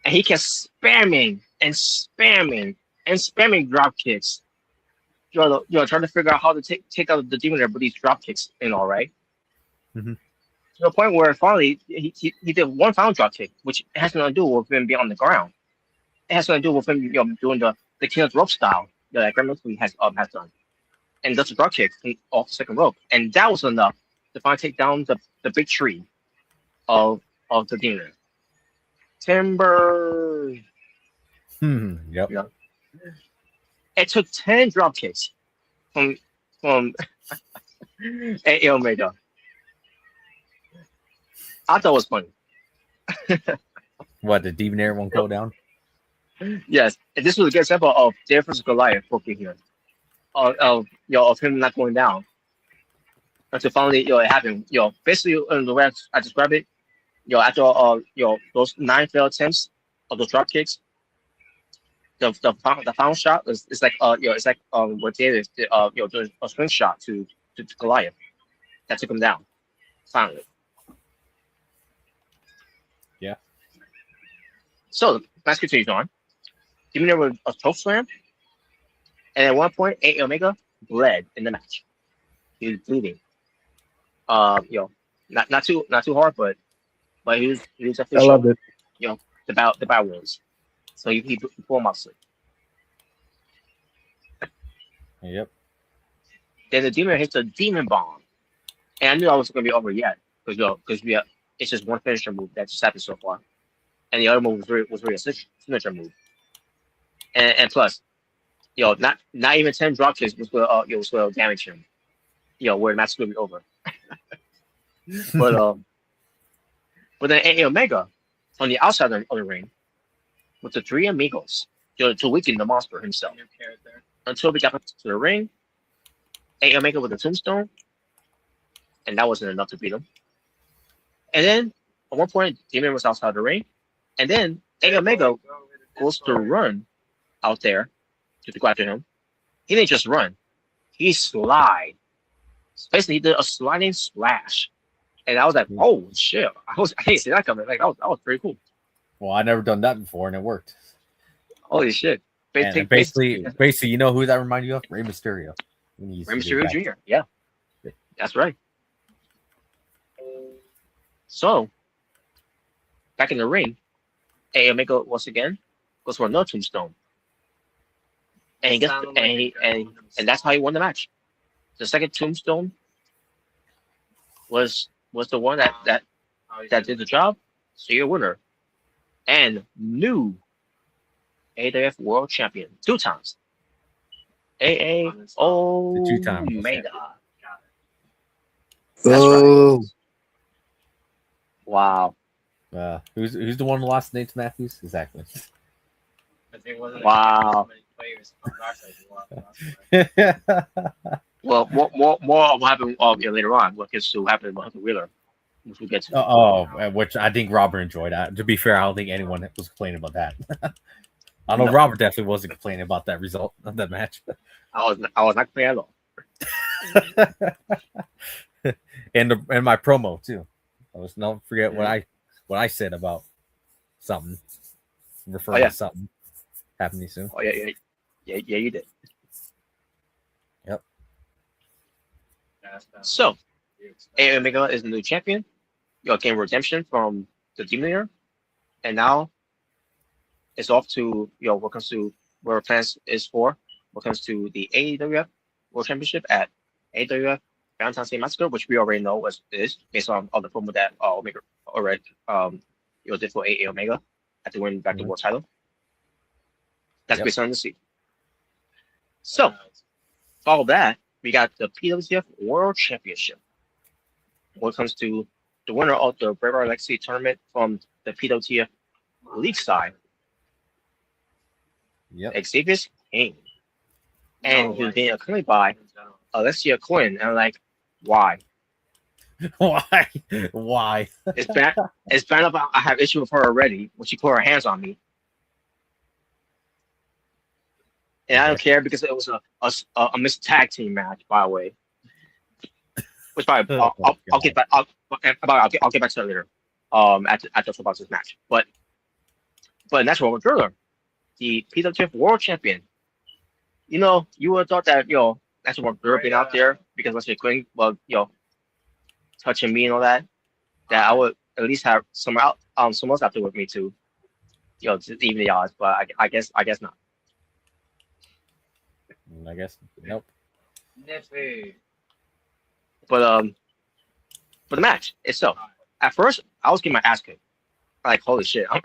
And he kept spamming drop kicks. Trying to figure out how to take out the Demon there with these drop kicks and all right. Mm-hmm. To the point where finally he did one final drop kick, which has nothing to do with him being on the ground. It has nothing to do with him doing the King's rope style that Graham Lee has done. And that's a drop kick off the second rope. And that was enough to finally take down the big tree of the Demon. Timber. Yep. Yeah. It took 10 drop kicks from AA Omega. I thought it was funny. What, the Demon Air won't go down? Yes, and this was a good example of David versus Goliath working here. Of him not going down until finally it happened. Basically the way I describe it, after those 9 failed attempts of the drop kicks, the final shot is like what David did, doing a swing shot to Goliath that took him down finally. Yeah. So the match continues on. Demon there with a choke slam, and at one point, AA Omega bled in the match. He was bleeding. Not too hard, but he was definitely. I loved it. The battle wounds. So he pulled him off sleep. Yep. Then the Demon hits a Demon Bomb, and I knew I wasn't gonna be over yet because it's just one finisher move that just happened so far, and the other move was really a signature move, and plus, not even 10 drop kicks was will damage him, where the match is gonna be over. but then AA Omega on the outside of the ring with the 3 amigos to weaken the monster himself. Until we got back to the ring, AA Omega with a tombstone, and that wasn't enough to beat him. And then at one point, Demon was outside the ring, and then AA Omega goes to run out there to go after him. He didn't just run; he slide. Basically, he did a sliding splash, and I was like, "Oh shit!" I didn't see that coming. Like that was pretty cool. Well, I never done that before, and it worked. Holy shit! And basically, you know who that reminded you of? Rey Mysterio. Rey Mysterio Jr. Yeah, that's right. So, back in the ring, AA Omega once again goes for another tombstone, and and that's how he won the match. The second tombstone was the one that did the job. So you're a winner, and new AWF World Champion 2 times. AA Omega. Oh, right. Wow. Who's the one who lost Nate Matthews? Exactly. Wow. Well, more will happen later on. What gets to happen with Hunter Wheeler. which we'll get to. Which I think Robert enjoyed. To be fair, I don't think anyone was complaining about that. I know Robert definitely wasn't complaining about that result of that match. I was not complaining at all. and my promo too. Don't forget what I said about something, referring to something happening soon. Oh yeah, you did. Yep. So, AWF Omega is the new champion. Gained redemption from the Demon Eater, and now it's off to what comes to where plans is for. What comes to the AWF World Championship at AWF Valentine's Day Massacre, which we already know what it is based on the promo that Omega already did for AWF Omega at the win back the world title. That's based on the seat. So, follow that, we got the PWTF World Championship. When it comes to the winner of the Brave Legacy tournament from the PWTF League side, Xavier King. And he was being accompanied by Alessia Quinn. And I'm like, why? Why? It's bad enough I have issue with her already when she put her hands on me. And I don't care because it was a mixed tag team match, by the way. Which probably I'll get back. I'll get back to that later. After about this match, but Natural Driller, the PWTF World Champion. You would have thought that Natural Driller being out there because let's say Quinn, touching me and all that I would at least have someone else out there with me too. To even the odds, but I guess not. I guess nope. But for the match itself, at first I was getting my ass kicked. Like holy shit! I'm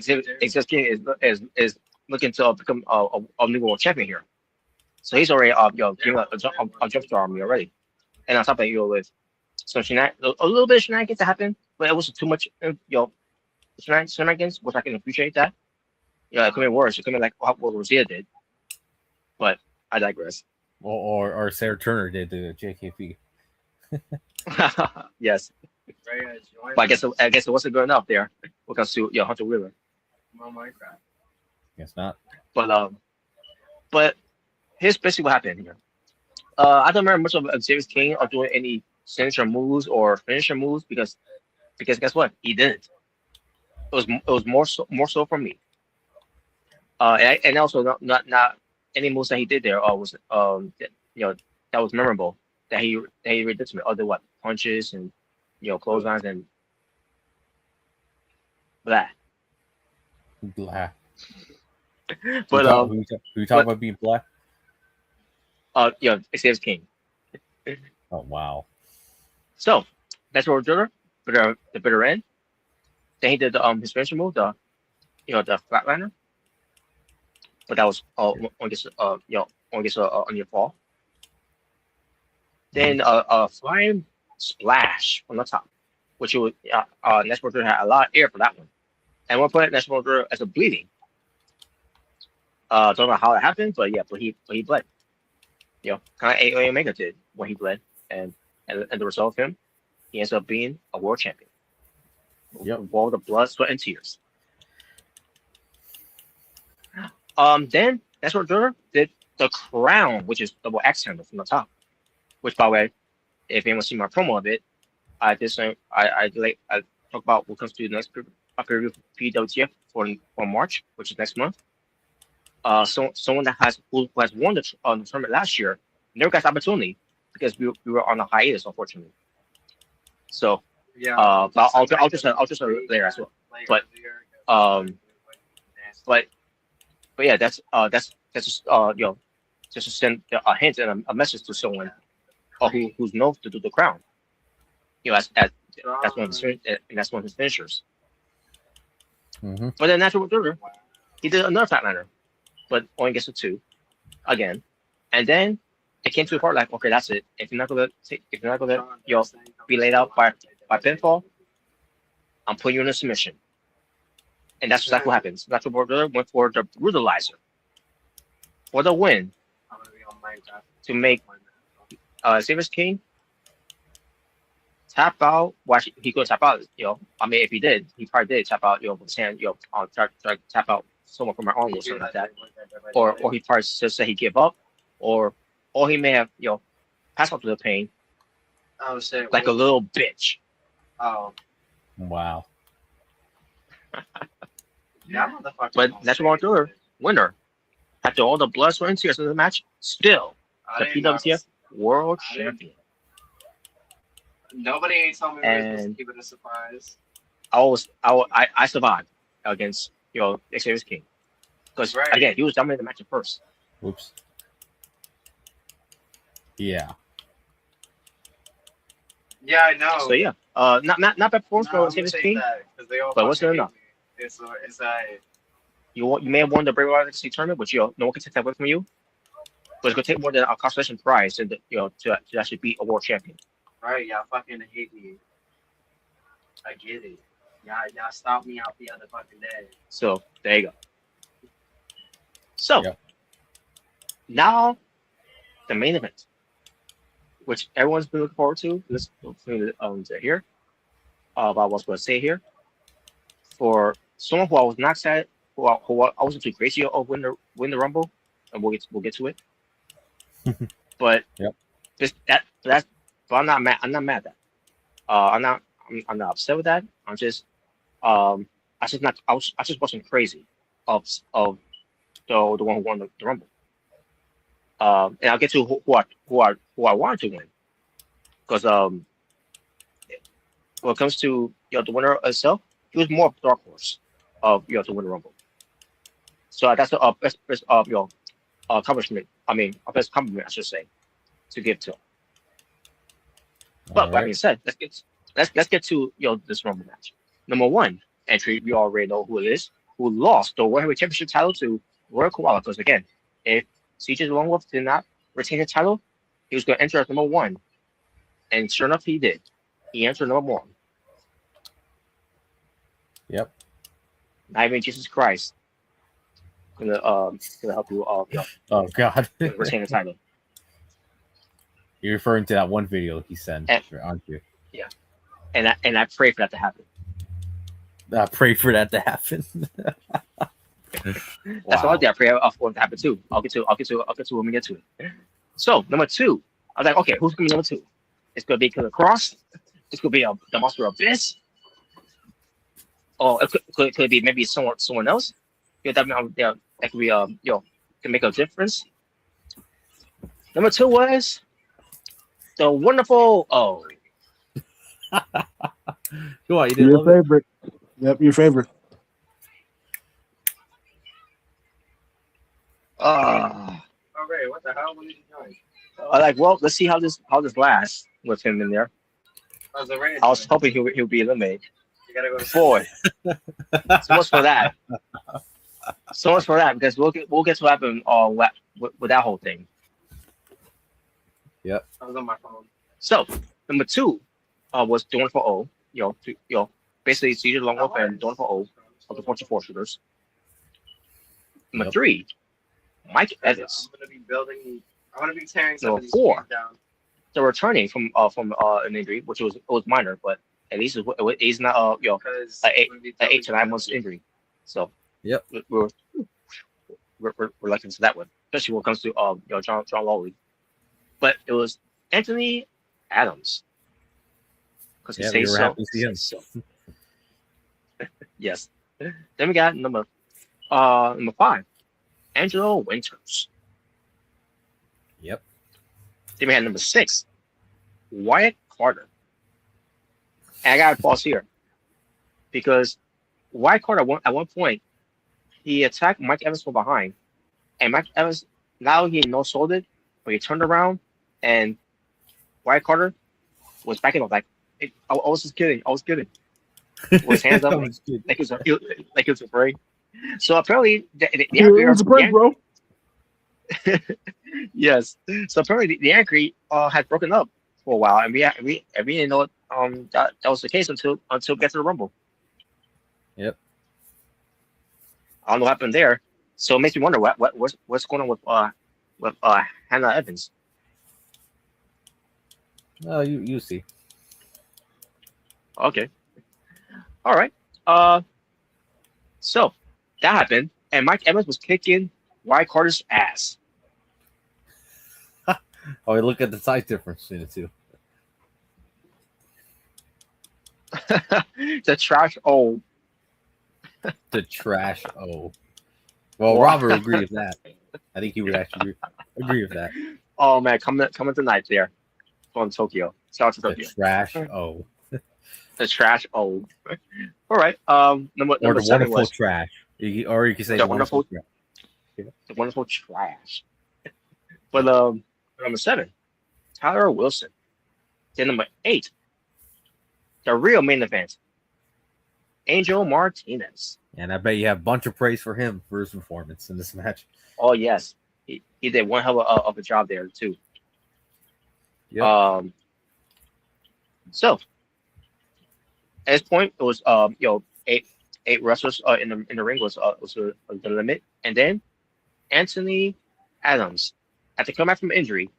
Xavier King is looking to become a new world champion here. So he's already giving a jump start on me already. And on top of that, with some a little bit of shenanigans that happened, but it wasn't too much shenanigans, which I can appreciate that. It could be worse. It could be like what Rosita did. But I digress. Or Sarah Turner did to JKP. Yes. But I guess it wasn't good enough there when it comes to Hunter Wheeler. Guess not. But here's basically what happened here. I don't remember much of Xavier King or doing any signature moves or finisher moves because guess what? He didn't. It was more so from me. And also not any moves that he did there was that was memorable that he really did to me. Other punches and clotheslines and blah. Blah. But who you talking about being black? Xavier King. Oh wow. So that's what we're doing. The bitter end. Then he did his finisher move, the flatliner. But that was on your fall. Then a flying splash from the top, which was National Drew had a lot of air for that one. And one point National Drew as a bleeding. Don't know how it happened, but he bled. Kind of AOA Omega did when he bled, and the result of him, he ends up being a world champion. Yep. With all the blood, sweat, and tears. Then National Drew did the crown, which is double X handle from the top. Which, by the way, if anyone seen my promo of it, I talk about what comes to the next preview PWTF for March, which is next month. Someone who has won the tournament last year never got the opportunity because we were on a hiatus, unfortunately. So but I'll just later as well. But yeah, that's just just to send a hint and a message to someone who's known to do the crown. That's one of his finishers. Mm-hmm. But then Natural Burger, he did another flatliner, but only gets a 2 again. And then it came to the part like, okay, that's it. If you're not gonna be laid out by pinfall, I'm putting you in a submission. And that's exactly what happens. Natural Burger went for the brutalizer for the win to make Xavier King tap out. Well, actually, he could tap out. I mean, if he did, he probably did tap out. With his hand. Try to tap out someone from my arm or something like that. Or he probably just said he give up, or he may have passed out to the pain. Oh shit! Like a little bitch. Oh. Wow. That motherfucker. But Natural Born Thriller winner after all the blood, sweat, and tears of the match, still the PWTF World Champion. Nobody ain't told me we were supposed to keep it a surprise. I survived against Xavier's King because again he was dominating the match at first. Oops. Yeah. Yeah, I know. So yeah, not bad performance for Xavier's King, but it wasn't enough. It's You may have won the Brave Legacy tournament, but no one can take that away from you. But it's gonna take more than a consolation prize to actually beat a world champion. Right, y'all fucking hate me. I get it. Y'all stopped me out the other fucking day. So there you go. So now the main event, which everyone's been looking forward to. This to hear about what's going to say here. For someone who I was not excited, who I wasn't too crazy of win the Rumble, and we'll get to it. But but I'm not mad. I'm not mad at that. I'm not upset with that. I'm just I just wasn't crazy of the one who won the Rumble. And I'll get to who I wanted to win, because when it comes to the winner itself, he was more of a dark horse of to win the Rumble. So that's the best accomplishment. I mean, a best compliment I should say to give to him. But like I said, let's get to this Rumble match. Number one entry, we already know who it is, who lost the World Heavyweight Championship title to Royal Koala. Because again, if CJ Longwolf did not retain the title, he was going to enter as number one, and sure enough, he did. He entered number one. Yep. Not even Jesus Christ gonna help you oh God. retain the title. You're referring to that one video he sent, aren't you? Yeah. And I pray for that to happen. I pray for that to happen. That's all I did. I pray for it to happen too. I'll get to when we get to it. So number two, I was like, okay, who's gonna be number two? It's gonna be Killer Cross. It's gonna be the Monster Abyss. Or it could be maybe someone else. That could be can make a difference. Number two was the wonderful Go on, your favorite. Yep, your favorite. Okay, what the hell? What are you doing? Well, let's see how this lasts with him in there. I was hoping he'll be eliminated. You gotta go to boy. So much for that. So much for that, because we'll get to what happened with that whole thing. Yep. I was on my phone. So number two was Dawn for O. Basically CJ Longwolf and Dawn for O of the Fortune 4 shooters. Number three, Mike Evans. I'm gonna be tearing some of these four, trees down. they're returning from an injury, which was minor, but at least he's not an 8 to 9 months injury. So yep, we're lucky to that one, especially when it comes to John Lawley. But it was Anthony Adams, because he says so. Yes. Then we got number 5, Angelo Winters. Yep. Then we had number 6, Wyatt Carter. And I got to pause here because Wyatt Carter at one point he attacked Mike Evans from behind, and Mike Evans now he no sold it, but he turned around and Wyatt Carter was backing up like, hey, I was just kidding. I was kidding. With his hands up like he was afraid. So apparently it was a break, bro. Yes. So apparently the anchor had broken up for a while, and we didn't know that was the case until we get to the Rumble. Yep. I don't know what happened there. So it makes me wonder what's going on with Hannah Evans. Oh, you see. Okay. All right. So that happened, and Mike Evans was kicking Wyatt Carter's ass. Oh, look at the size difference in the two. The trash old. The trash. Oh, well, Wow. Robert would agree with that. I think he would actually agree with that. Oh man, coming tonight there from Tokyo. Shout out to The Tokyo. trash. Oh, The trash old. All right. Number or the 7 wonderful was trash. Or you could say the the wonderful wonderful, trash. the wonderful trash. But number 7, Tyler Wilson. Then number 8, the real main event, Angel Martinez. And I bet you have a bunch of praise for him for his performance in this match. Oh yes, he did one hell of a job there too. Yep. So at this point, it was eight wrestlers in the ring was the limit, and then Anthony Adams had to come back from injury,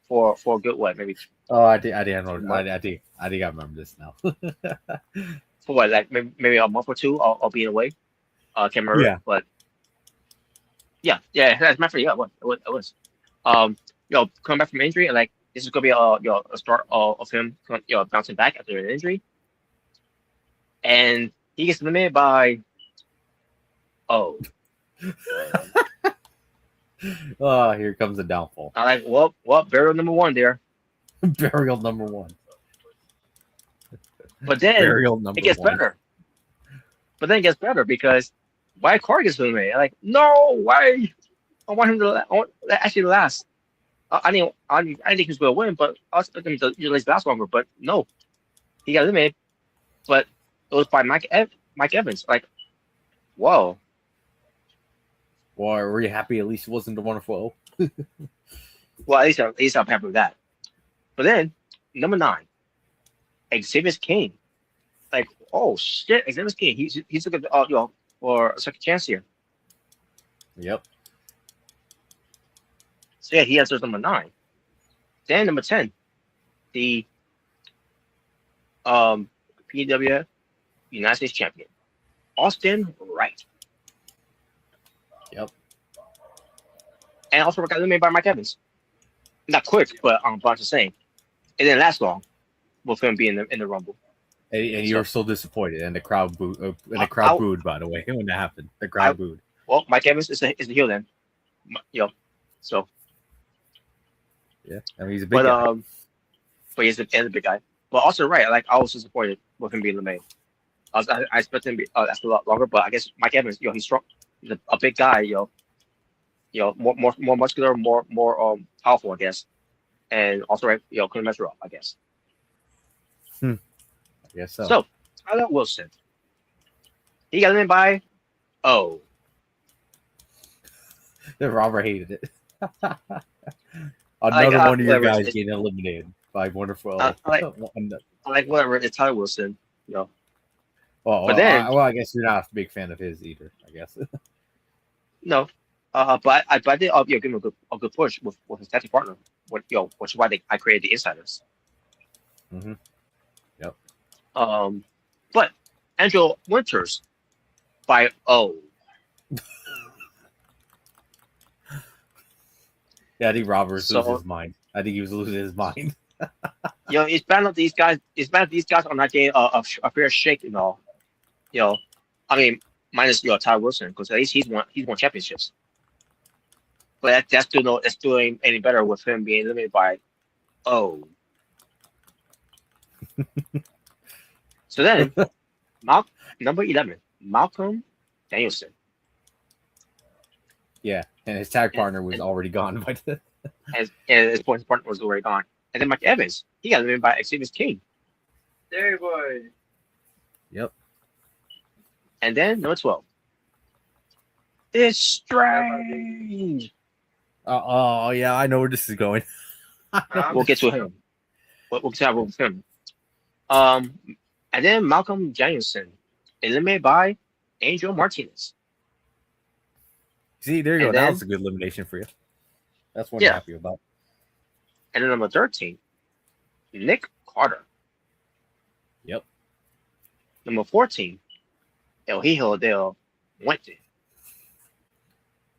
for a good maybe Oh, I think I remember this now. for what, like maybe a month or two of being away. Can't remember, Yeah. but yeah, that's my favorite. Yeah, it was. Coming back from injury, and like this is gonna be a start of him bouncing back after an injury, and he gets eliminated by Oh, here comes the downfall. I like well burial number 1 there, Burial number 1. but then Burial number it gets 1. better. But then it gets better because Wyatt Carter gets eliminated. Like, no, why? I want him to actually last. I think he was going to win, but I was expecting him to usually last longer. But no, he got eliminated. But it was by Mike Evans. Like, whoa. Well, were you happy at least it wasn't the wonderful? Well, at least I'm happy with that. But then number 9, Xavier King. Like, oh shit, Xavier King. He's looking for a second chance here. Yep. So yeah, he answers number 9. Then number 10, the PWF United States champion, Austin Wright. Yep. And also got eliminated by Mike Evans. Not quick, but I'm just saying, it didn't last long with him being in the Rumble. And you were still disappointed, and the crowd booed. Booed, by the way, when that happened. The crowd booed. Well, Mike Evans is the heel then, So yeah, I mean he's a big guy. But he's a big guy. But also right, like I was disappointed with him being eliminated. I expected him to last a lot longer, but I guess Mike Evans, he's strong. He's a big guy, more muscular, more powerful, I guess, and also right, couldn't measure up, I guess. I guess so. So Tyler Wilson, he got eliminated by Robert hated it. Another one of your guys getting eliminated by wonderful. Like whatever, it's Tyler Wilson, Well, but then, I guess you're not a big fan of his either. I guess. No, but I did give him a good push with his tag team partner. Which is why I created the Insiders. Mm-hmm. Yep. But Angel Winters by Yeah, I think Robert was losing his mind. I think he was losing his mind. It's bad that these guys. It's bad that these guys are not getting a fair shake. I mean, minus Ty Wilson, because at least he's won championships. But that's still ain't any better with him being eliminated by So then, number 11, Malcolm Danielson. Yeah, and his tag partner was already gone by the. And his point partner was already gone. And then Mike Evans, he got eliminated by Xavier King. There boy. Yep. And then number 12. It's strange. Oh yeah, I know where this is going. We'll get to him. We'll get to him. And then Malcolm Danielson, eliminated by Angel Martinez. See, there you And go. then, that was a good elimination for you. That's what I'm happy about. And then number 13, Nick Carter. Yep. Number 14, El Hijo del Muerte.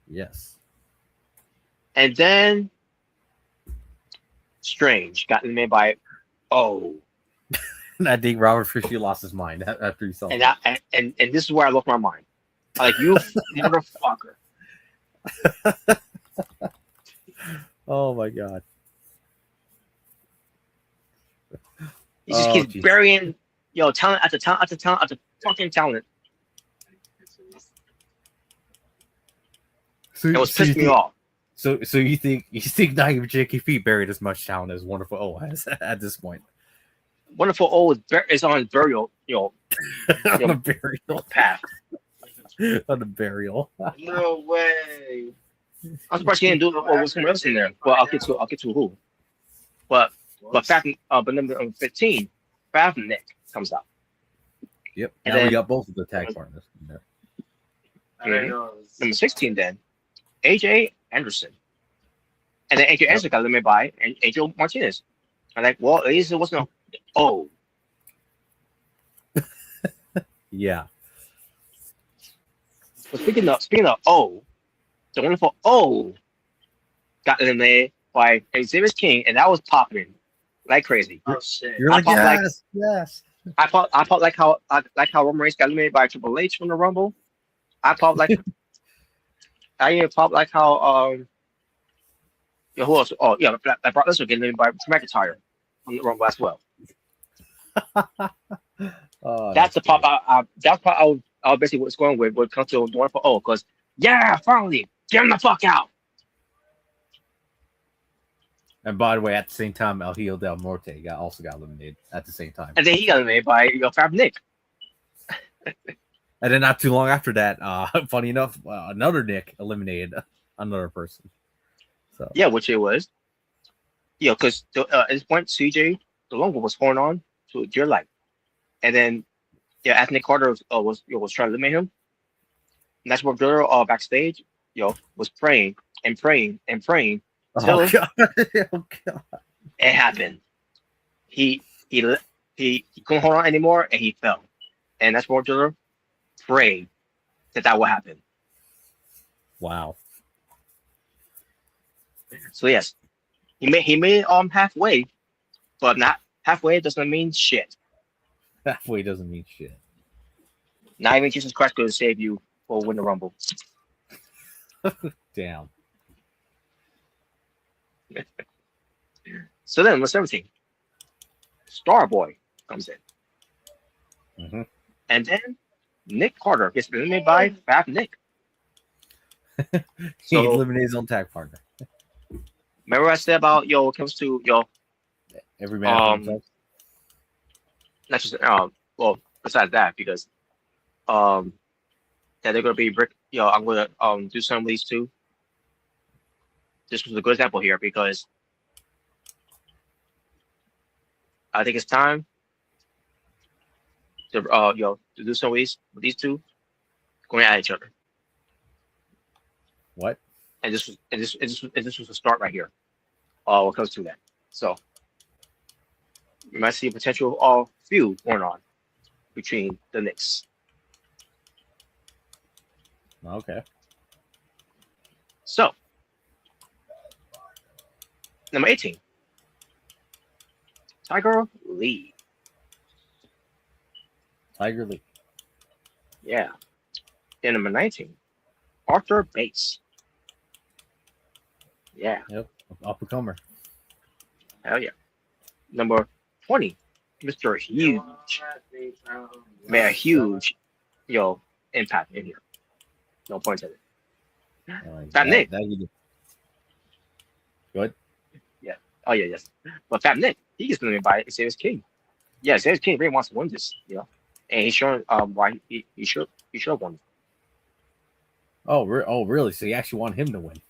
Yes. And then Strange got eliminated by O. And I think Robert Fisher lost his mind after he saw And that. and this is where I lost my mind. Like, you motherfucker. Oh my god. He just keeps burying talent after talent after talent after fucking talent. So, It was pissing me off. So you think not even JKP buried as much talent as Wonderful O has at this point? Wonderful O is on his burial, On a burial path. On a burial. No way. I'm surprised he didn't do it with someone else in there. Well, I'll get to who. But number 15, Nick comes out. Yep. And Now then, we got both of the tag partners in there. Number 16 then, AJ Anderson. And then AJ Anderson got eliminated by Angel Martinez. I'm like, well, at least it wasn't O. Yeah. But speaking of O, the wonderful O got eliminated by Xavier King, and that was popping like crazy. Oh shit. You're like, yes. I felt like how Roman Reigns got eliminated by Triple H from the Rumble. I felt like I even felt like how who else? Oh yeah, Brock Lesnar getting eliminated by McIntyre from the Rumble as well. That's the pop. That's part I was basically what's going with when it comes to the wonderful O, because finally get him the fuck out. And by the way, at the same time, El Hijo del Norte also got eliminated at the same time. And then he got eliminated by Fab Nick. And then not too long after that, funny enough, another Nick eliminated another person. So yeah, which it was. Yeah, because at this point, CJ the Longo was holding on to dear life, and then as Nick Carter was trying to eliminate him, and that's where Girl backstage was praying and praying and praying. Oh god. Oh god. It happened. He couldn't hold on anymore, and he fell. And that's what Jordan prayed that would happen. Wow. So yes, he made it halfway, but not halfway doesn't mean shit. Halfway doesn't mean shit. Not even Jesus Christ could save you or win the Rumble. Damn. So then, number 17, Starboy comes in. Mm-hmm. And then Nick Carter gets eliminated by Fab Nick. He eliminated his own tag partner. Remember I said about when it comes to every man himself? Not just well, besides that, because that they're gonna be I'm gonna do some of these too. This was a good example here because I think it's time to to do some of these with these two going at each other. What? And this was a start right here. When it comes to that. So you might see a potential feud going on between the Knicks. Okay. So number 18, Tiger Lee. Tiger Lee. Yeah. Then number 19, Arthur Bates. Yeah. Yep. Up and comer. Hell yeah. Number 20, Mr. Huge. Man, huge, impact in here. No points at it. Fat Nick. Good. Yeah. Oh yeah, yes. But Fat Nick, he gets eliminated by Xavier King. Yeah, Xavier King really wants to win this, and he's showing why he should have won. Oh, really? So you actually want him to win?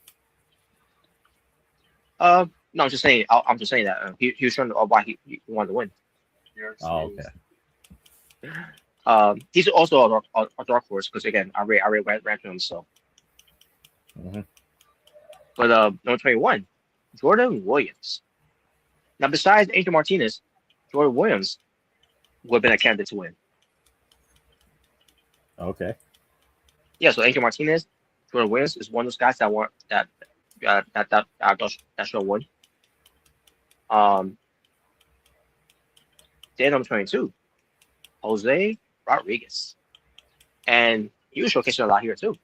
No, I'm just saying. I'm just saying that he was showing why he wanted to win. Oh, okay. He's also a dark horse because again, I read ranked him so. Mm-hmm. But number 21, Jordan Williams. Now, besides Angel Martinez, Jordan Williams would have been a candidate to win. Okay. Yeah, so Angel Martinez, Jordan Williams is one of those guys that want that should win. Then number 22, Jose Rodriguez, and he was showcasing a lot here too.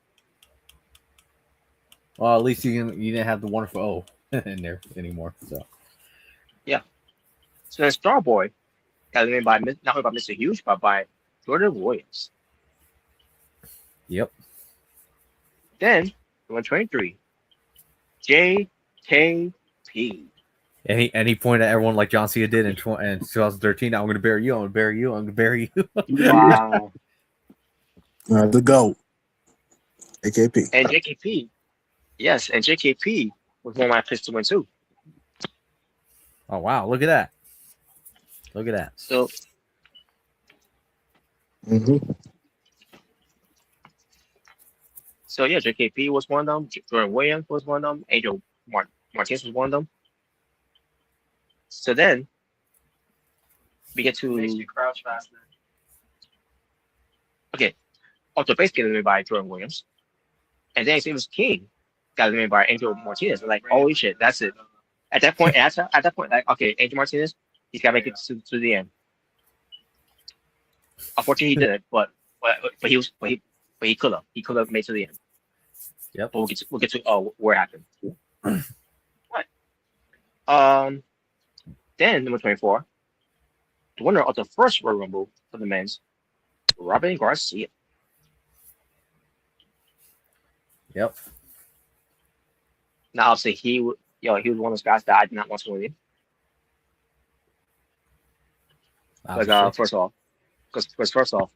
Well, at least you didn't have the wonderful O in there anymore. So yeah. So then Starboy got eliminated by not only by Mr. Huge, but by Jordan Williams. Yep. Then number 23, JKP. And he pointed at everyone like John Cena did in 2013. I'm going to bury you. I'm going to bury you. I'm going to bury you. Wow. The GOAT. JKP. And JKP, yes, and JKP was one of my picks to win too. Oh wow! Look at that. Look at that. So. So yeah, JKP was one of them. Jordan Williams was one of them. Angel Martinez was one of them. So then we get to Makes you crouch faster. okay. Auto base get eliminated by Jordan Williams, and then Xavier's King got eliminated by Angel Martinez. Like holy shit, that's it. At that point, like okay, Angel Martinez, he's got to make it to the end. Unfortunately, he didn't, but he could have made it to the end. Yep. But we'll get to where it happened. What? Then number 24, the winner of the first Royal Rumble for the men's, Robin Garcia. Yep. Now obviously he was one of those guys that I did not want to win. Because first off,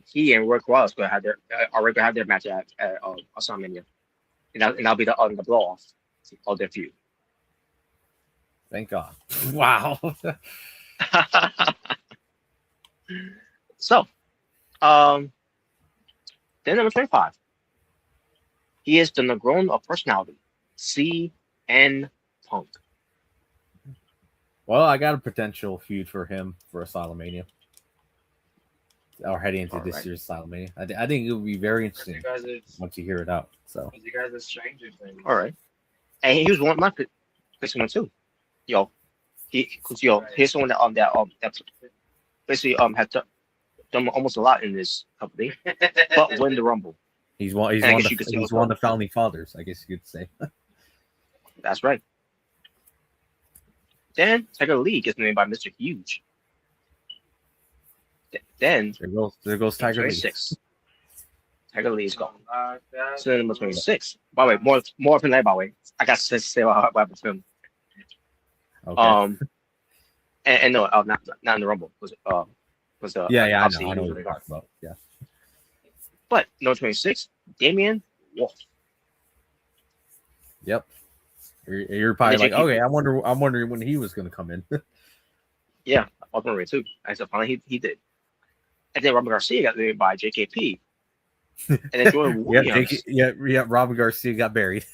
he and Roy Corrales going to have their match at WrestleMania, and that'll be the blow off of their feud. Thank God. Wow. So, then number 25, he is the Negron of personality, CN Punk. Well, I got a potential feud for him for Asylumania. Or heading into this year's Asylumania. I think it would be very interesting once you hear it out. So you guys are Stranger Things. All right, and he was one of my picks one too. He's the one that basically has done almost a lot in this company, but win the Rumble. He's one of the founding fathers, I guess you could say. That's right. Then Tiger Lee gets named by Mr. Huge. Then there goes Tiger Lee. Tiger Lee is gone. So then number 26. By the way, more of him later, by the way. I got to say what happened to him. Okay. And no, not in the Rumble. Was I know what you're talking about. Yeah. But number 26, Damian Wolf. Yep. You're probably like, okay, I'm wondering when he was going to come in. Yeah, I was wondering too. I said finally he did. And then Robin Garcia got named by JKP. And then Jordan Williams. Robin Garcia got buried.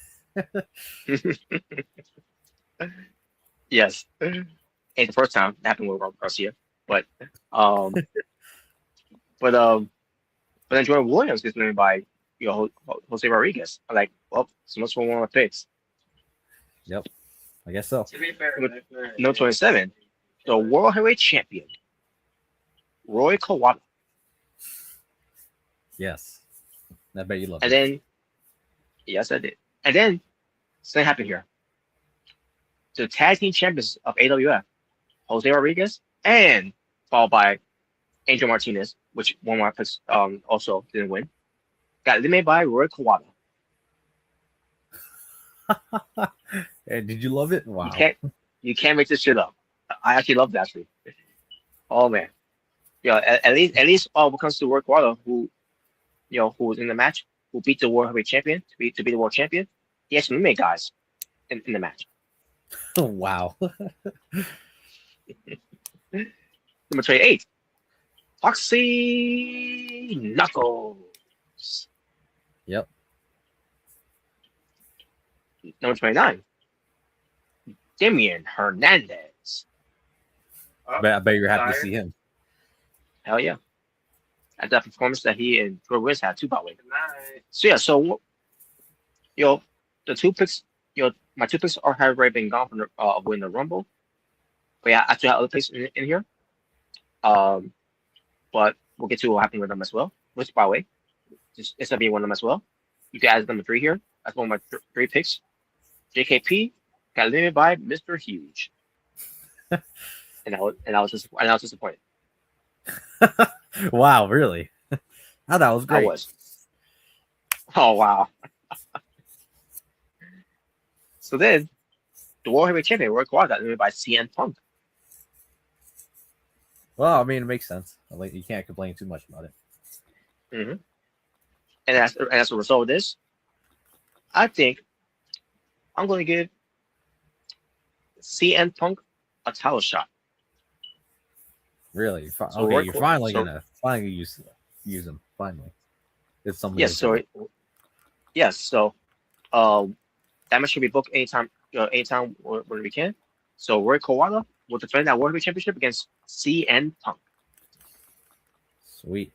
Yes. It's the first time that happened with Robin Garcia. But then Jordan Williams gets named by Jose Rodriguez. I'm like, well, so much for one of my picks. Yep. I guess so. To be fair, No 27. The World Heavyweight Champion, Roy Kawada. Yes. I bet you love it. And then, yes, I did. And then, something happened here. The tag team champions of AWF, Jose Rodriguez, and followed by Angel Martinez, which one of my picks also didn't win, got eliminated by Roy Kawada. And did you love it? Wow. You can't make this shit up. I actually love that shit. Oh man. At least when it comes to Roy Kawada, who was in the match, who beat the World Heavyweight Champion to be the world champion, he actually made guys in the match. Oh wow. Number 28, Foxy Knuckles. Yep. Number 29, Damian Hernandez. I bet you're happy to see him. Hell yeah. At that performance that he and Troy Wiz had too, by the way. Good night. So yeah, so the two picks, my two picks have already been gone from the win the Rumble. But yeah, I actually have other picks in here. But we'll get to what happened with them as well. Which, by the way, it's gonna be one of them as well. You can add number 3 here. That's one of my 3 picks. JKP got eliminated by Mr. Huge, and I was disappointed. Wow, really? I thought it was I great. was. Oh wow. So then, the World Heavyweight Champion Roy Kawhi got eliminated by CM Punk. Well, I mean, it makes sense. Like, you can't complain too much about it. Mm-hmm. And as a result of this, I think I'm going to give CM Punk a title shot. Really? So Okay, you're finally so- gonna use them. Finally, it's something. Yes. So that match should be booked anytime when we can. So Roy Kawhi will defend that World Heavyweight Championship against CM Punk, Sweet.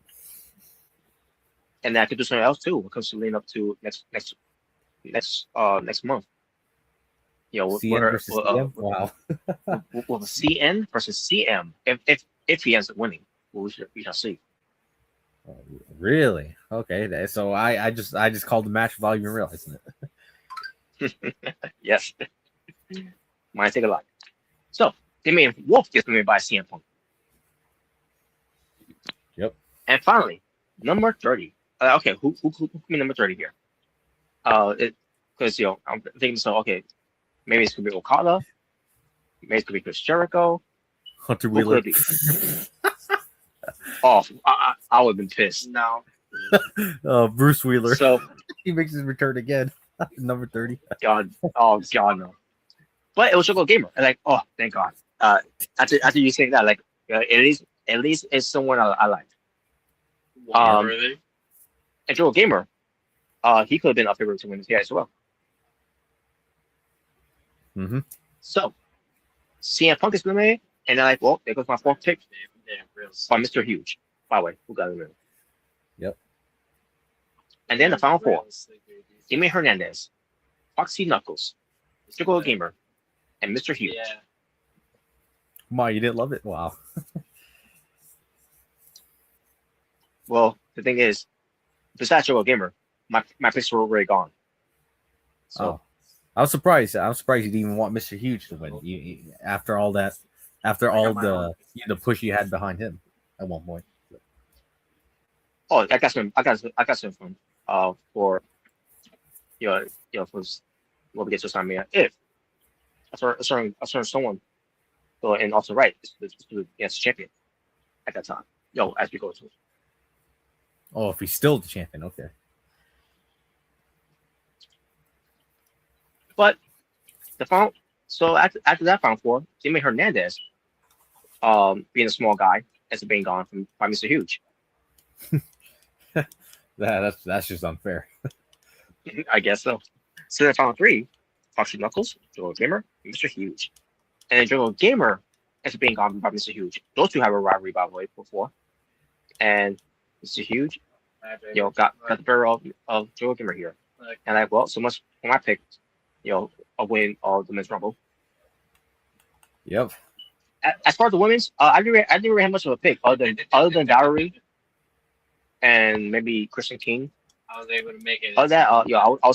and I could do something else too when it comes to leading up to next month. CN versus CM. Wow. Well, the CN versus CM if he ends up winning, we shall see. Really? Okay. So I just called the match without even realizing it. Yes, might take a lot. So Damian Wolf gets eliminated by CM Punk. Yep. And finally, number 30. Okay, who be number 30 here? Because I'm thinking so. Okay, maybe it's gonna be Okada. Maybe it's gonna be Chris Jericho. Hunter Who Wheeler. could it be? Oh, I would have been pissed. No. Bruce Wheeler. So He makes his return again. Number 30. God, no. But it was Choco Gamer, and like, oh, thank God. After you saying that, like, at least it's someone I like. Really? And Choco Gamer, he could have been up there to win this year as well. Mm-hmm. So CM Punk is eliminated, and then like, well, there goes my 4th pick Damn, real. by Mr. Huge. By the way, who got eliminated? Yep. And then the final 4: Jimmy Hernandez, Foxy Knuckles, Choco Gamer, and Mr. Huge. Yeah. Wow, you didn't love it? Wow. Well, the thing is, besides Choco Gamer, my picks were already gone. So. Oh. I was surprised. You didn't even want Mr. Huge to win. After all that, after all the push you had behind him at one point. Oh, I got some from for for what we get to sign me if a certain someone and also right against champion at that time. As we go to. Oh, if he's still the champion, okay. But the final, so after that final 4, Jimmy Hernandez, being a small guy, as being gone by Mr. Huge. That's just unfair. I guess so. So the final 3, Foxy Knuckles, Joel Gamer, and Mr. Huge. And then Joel Gamer as being gone by Mr. Huge. Those two have a rivalry by the way before. And Mr. Huge, got the better of Joel Gamer here. And like, well, so much for my pick. A win of the Men's Rumble. Yep. As far as the women's, I didn't really have much of a pick other than Valerie and maybe Christian King. I was able to make it. Other than that, I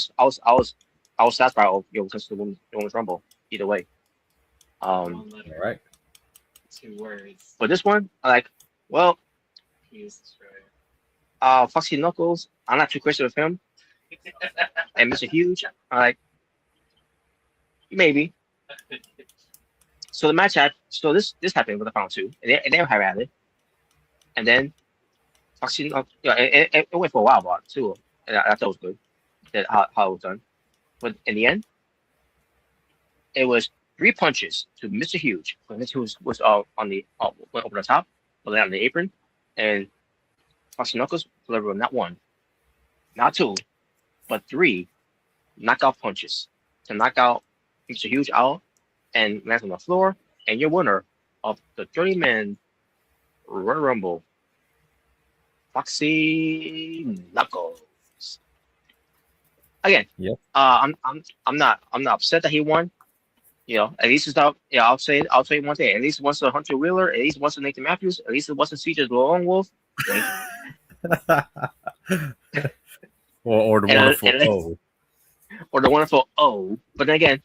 was satisfied because of the Women's Rumble either way. One letter, All right. 2 words. But this one, I like. Well, He's destroyed. Foxy Knuckles, I'm not too crazy with him, and Mr. Huge, I like. Maybe. So the match this happened with the final 2, and they were happy at it. And then Foxy, it went for a while, but too, and I thought it was good that how it was done. But in the end, it was 3 punches to Mr. Huge. Mr. Huge was on the went over the top, but then on the apron, and Foxy Knuckles delivered not 1, not 2, but 3 knockout punches to knock out Mr. Huge out and lands on the floor, and your winner of the 30-man Royal Rumble Foxy Knuckles. Again, Yep. I'm not upset that he won. At least it's not. Yeah, I'll say one thing. At least once a Hunter Wheeler. At least once a Nathan Matthews. At least it wasn't CJ the Lone Wolf. or the wonderful O. Or the wonderful O. But then again,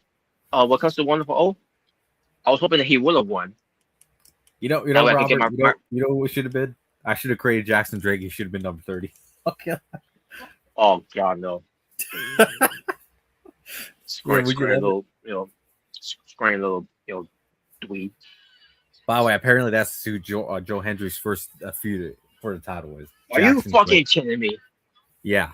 what comes to wonderful O? I was hoping that he would have won. Robert, you know what should have been? I should have created Jackson Drake. He should have been number 30. Okay. Oh God, no. Scrawny little dweeb. By the way, apparently that's who Joe Hendry's first feud for the title is. Are you fucking kidding me? Yeah.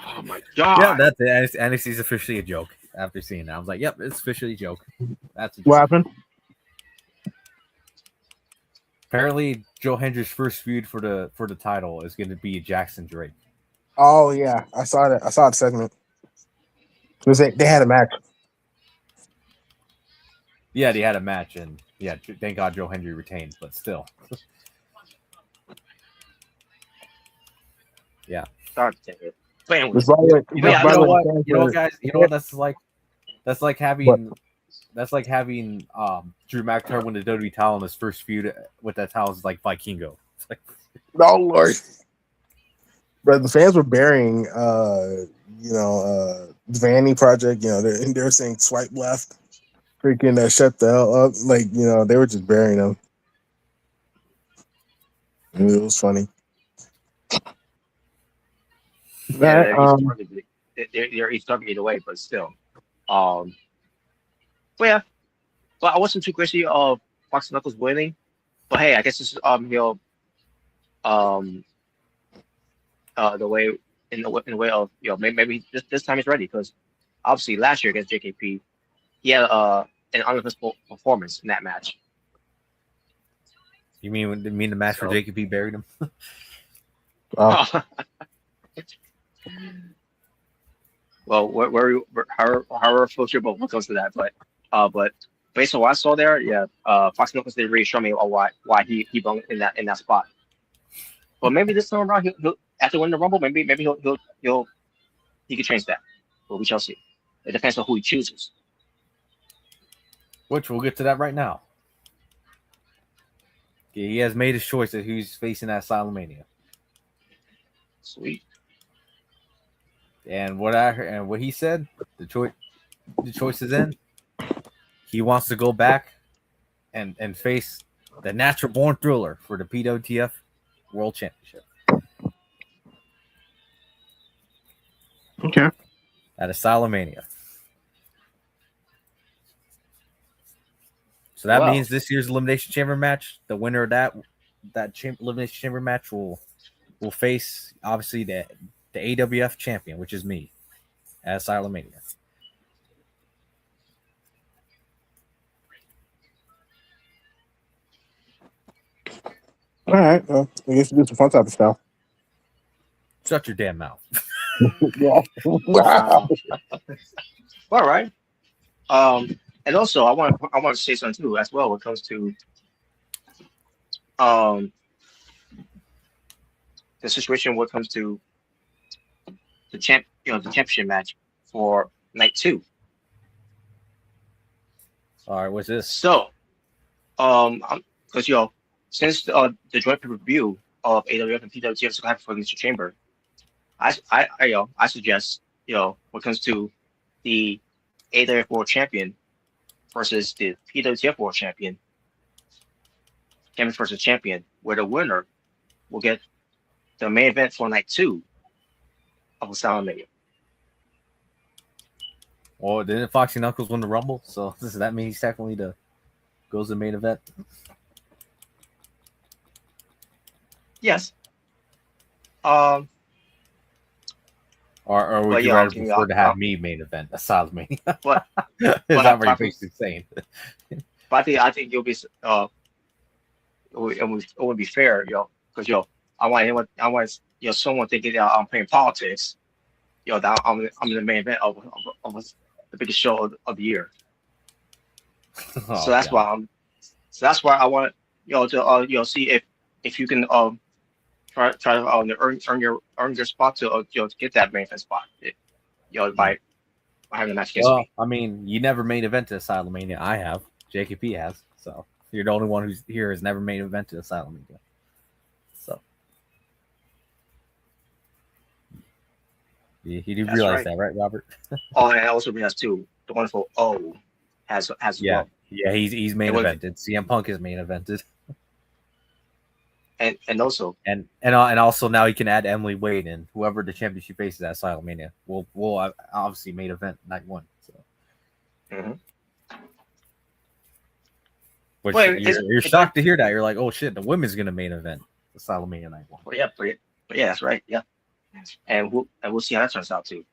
Oh my God. Yeah, that's it. NXT's officially a joke. After seeing that, I was like, "Yep, it's officially a joke." That's a joke. What happened? Apparently, Joe Hendry's first feud for the title is going to be Jackson Drake. Oh yeah, I saw that. I saw the segment. They had a match. Yeah, they had a match, and yeah, thank God Joe Hendry retained, but still. Yeah. God damn it. You know what, guys? You know what that's like? That's like having Drew McIntyre win the WWE title in his first feud with that title is like Vikingo. It's like, oh Lord. But the fans were burying Vanny Project, they were saying swipe left, freaking shut the hell up. Like, they were just burying them. It was funny. Yeah, they're each talking either way, but still. But yeah. But I wasn't too crazy of Fox Knuckles winning. But hey, I guess this is the way in the way of maybe this time he's ready, because obviously last year against JKP he had an uneventful performance in that match. You mean the match where JKP buried him? Well, however foreseeable when it comes to that, but based on what I saw there, yeah, Fox Knuckles did really show me why he belonged in that spot. But maybe this time around, he'll after winning the Rumble, maybe he could change that. But we shall see. It depends on who he chooses. Which we'll get to that right now. Okay, he has made his choice of who's facing that Asylumania. Sweet. And what he said, the choice is in. He wants to go back and face the natural born thriller for the PWTF World Championship. Okay. At Asylumania. So that means this year's Elimination Chamber match, the winner of that Elimination Chamber match will face obviously the AWF champion, which is me, at Asylumania. All right. Well, I guess we do some fun type of stuff. Shut your damn mouth. Yeah. Wow. All right. And also I want to say something too as well when it comes to the situation when it comes to the championship match for night 2. All right, what's this? So, because since the joint review of AWF and PWTF is happening for Elimination Chamber, I suggest when it comes to the AWF World Champion versus the PWTF World Champion versus champion, where the winner will get the main event for night 2 of Asylumania. Well, didn't Foxy Knuckles win the Rumble? So does that mean he's technically goes to the main event? Yes. Or would you rather prefer to have me main event Asylumania? But is that what you're basically saying? But I think you'll be it would be fair, because I want someone thinking that I'm playing politics, that I'm in the main event of the biggest show of the year. So that's why I want see if you can try to earn your spot to to get that main event spot. By having a match against Well, me. I mean, you never main evented Asylumania. I have. JKP has. So you're the only one who's here has never main evented Asylumania. So you do That's realize right. that, right, Robert? Oh, and I also realized too, the wonderful O has as Yeah. well. Yeah, he's main And with- evented. CM Punk is main evented. And also And also now you can add Emily Wade and whoever the championship faces at Asylumania. We'll obviously main event night one. So. Mhm. Which Well, you're shocked to hear that. You're like, oh shit, the women's gonna main event Asylumania night one. But yeah, that's right. Yeah, and we'll see how that turns out too.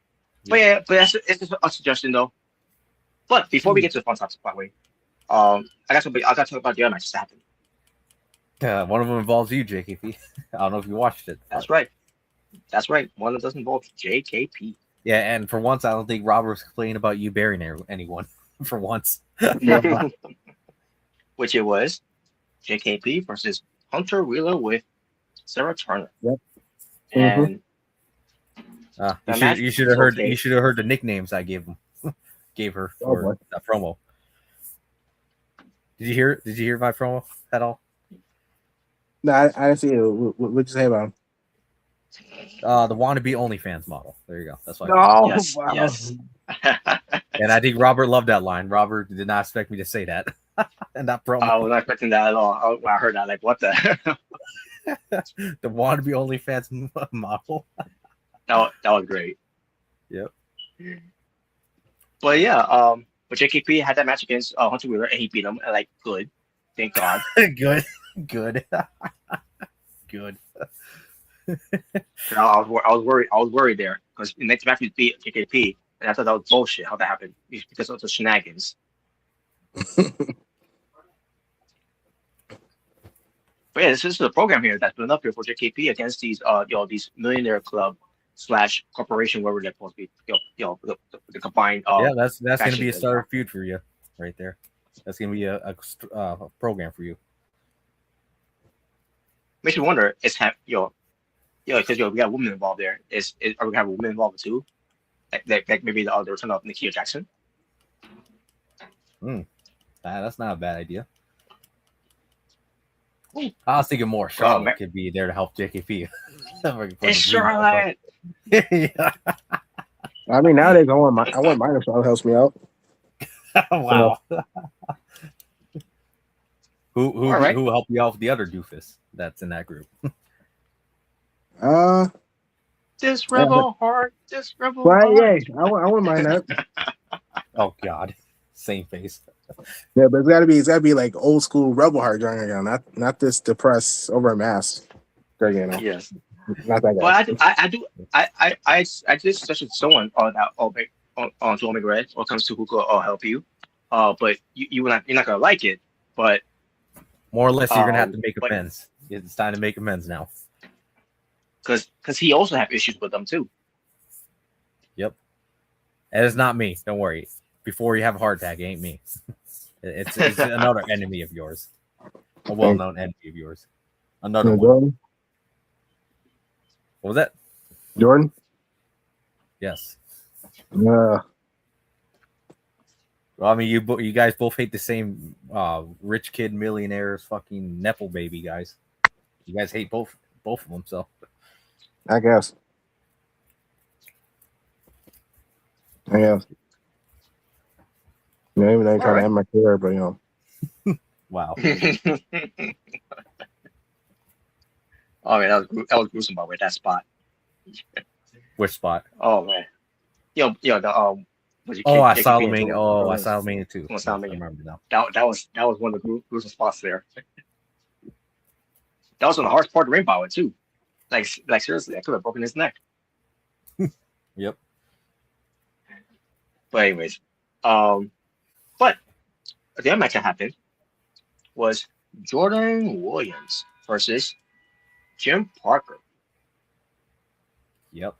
But it's just a suggestion though. But before we get to the fun topics, by the way, I got to talk about the other matches that happened. One of them involves you, JKP. I don't know if you watched it. That's right. That's right. One of them doesn't involve JKP. Yeah, and for once, I don't think Robert was complaining about you burying anyone. For once. Which it was JKP versus Hunter Wheeler with Sarah Turner. Yep. And you should have heard. Okay. You should have heard the nicknames I gave her for that promo. Did you hear my promo at all? No, I didn't see it. What'd you say about him? The wannabe OnlyFans model. There you go. That's why. No, yes, wow. Yes. And I think Robert loved that line. Robert did not expect me to say that. And that promo. I was not expecting that at all. I heard that, like, what the? The wannabe OnlyFans model. That was great. Yep. But yeah, but JKP had that match against Hunter Wheeler, and he beat him. And like, good, thank God. Good. I was worried there because the next match we beat JKP, and I thought that was bullshit. How that happened because of the shenanigans. But yeah, this is the program here that's been up here for JKP against these these millionaire club / corporation, wherever they're supposed to be, the combined. Yeah, that's gonna be a starter feud for you, right there. That's gonna be a program for you. Makes me wonder, because we got women involved there. Are we gonna have a woman involved too? Like maybe the return of Nakia Jackson. That's not a bad idea. I was thinking more Charlotte could be there to help JKP. It's Charlotte. Yeah. I mean, nowadays I want mine if Charlotte helps me out. Wow. Who right. Who helped you out with the other doofus that's in that group? This rebel heart. Yeah, I wouldn't mind that. Oh God, same face. Yeah, but it's gotta be like old school rebel heart Gargano, not this depressed over a mask Gargano. Yes, not that guy. But I did suggestion to someone on that on to Omega Red or comes to who could help you. But you're not gonna like it. But more or less, you're gonna have to make amends. It's time to make amends now. Because he also have issues with them too. Yep, and it's not me. Don't worry. Before you have a heart attack, it ain't me. It's another enemy of yours, a well-known enemy of yours. Another one. Jordan? What was that? Jordan? Yes. Yeah. Well, I mean, you guys both hate the same rich kid millionaires, fucking nepo baby guys. You guys hate both of them, so I guess. Yeah. Yeah, even though I'm trying to end my career, but Wow. Oh man, that was gruesome by the way, that spot. Which spot? Oh man. The Asylumania. Asylumania too. I remember now. That was one of the gruesome spots there. That was on the hardest part of the ring power too. Like seriously, I could have broken his neck. Yep. But anyways, but the other match that happened was Jordan Williams versus Jim Parker. Yep.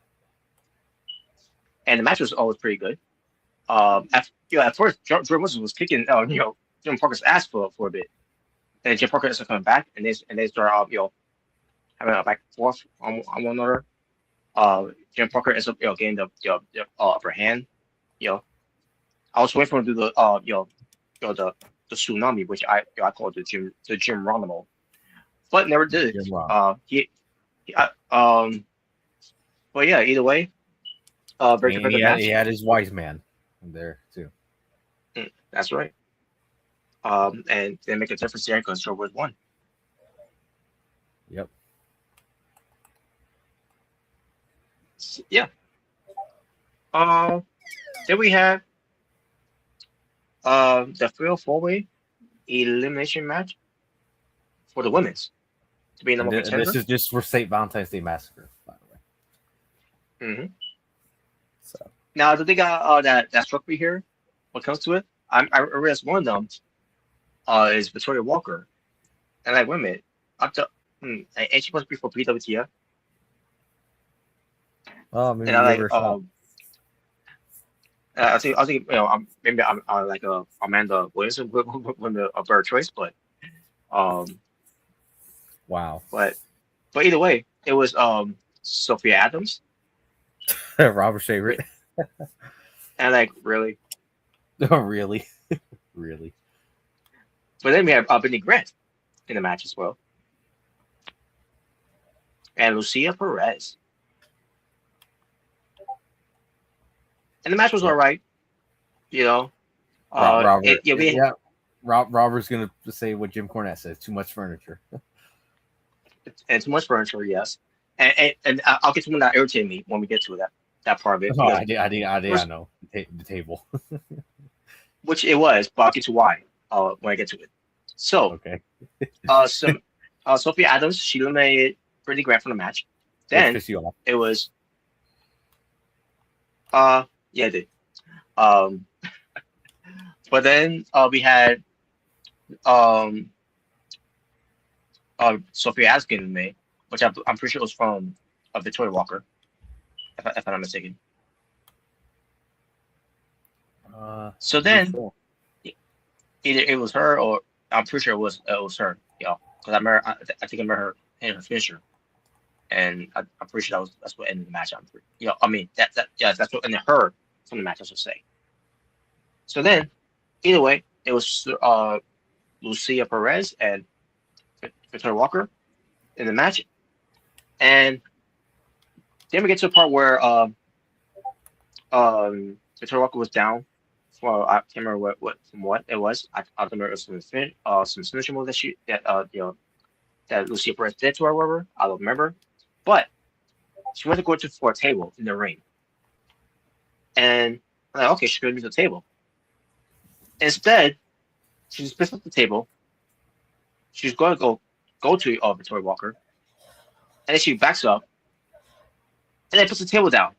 And the match was always pretty good. At first, Jordan Williams was kicking Jim Parker's ass for a bit. and Jim Parker is coming back, and they start having a back and forth on one another. Jim Parker ends up getting the upper hand. You know, I was waiting for him to do the the tsunami, which I call the Jim Ronimo, but never did it. Jim Rob. But yeah, either way, very And competitive match. he had his wise man there too. That's right. And they make a difference there because Star Wars won. Yep. Yeah. Then we have the Fatal 4-Way elimination match for the women's to be number contender. This is just for St. Valentine's Day Massacre, by the way. Mm-hmm. So now, do they got that struck me here? When it comes to it, I realized one of them is Victoria Walker, and like, wait a minute, ain't she supposed to be for PWTF? oh, maybe And I give her like, a shot. I think maybe I'm like Amanda Williamson when the a better choice, but Wow. but either way, it was Sophia Adams, Robert's favorite. and like, really. Oh, really? Really? But then we have Benny Grant in the match as well, and Lucia Perez. And the match was all right, you know. Robert, Yeah, Robert's gonna say what Jim Cornette says: too much furniture. and too much furniture, yes. And I'll get to one that irritated me when we get to that part of it. Oh, because- I know the table. which it was, but I'll get to why when I get to it. So, Okay. Sophia Adams, she eliminated Brittany Grant from the match. Then Piss you off. it was, yeah, it did. But then we had Sophia Adams getting eliminated, which I'm pretty sure it was from Victoria Walker, if I'm not mistaken. So then, either it was her or I'm pretty sure it was her. Because I remember, I think I remember her in her finisher, and I'm pretty sure that's what ended the match. I mean that's what ended her from the match. I should say. So then, either way, it was Lucia Perez and Victoria Walker in the match, and then we get to a part where Victoria Walker was down. Well, I can't remember what it was. I remember it was some finishing move that Lucia Perez did to her, whatever. I don't remember, but she went to go for a table in the ring, and I'm like, okay, she's gonna use the table. Instead, she just picks up the table. She's going to go to Victoria Walker, and then she backs up, and then puts the table down.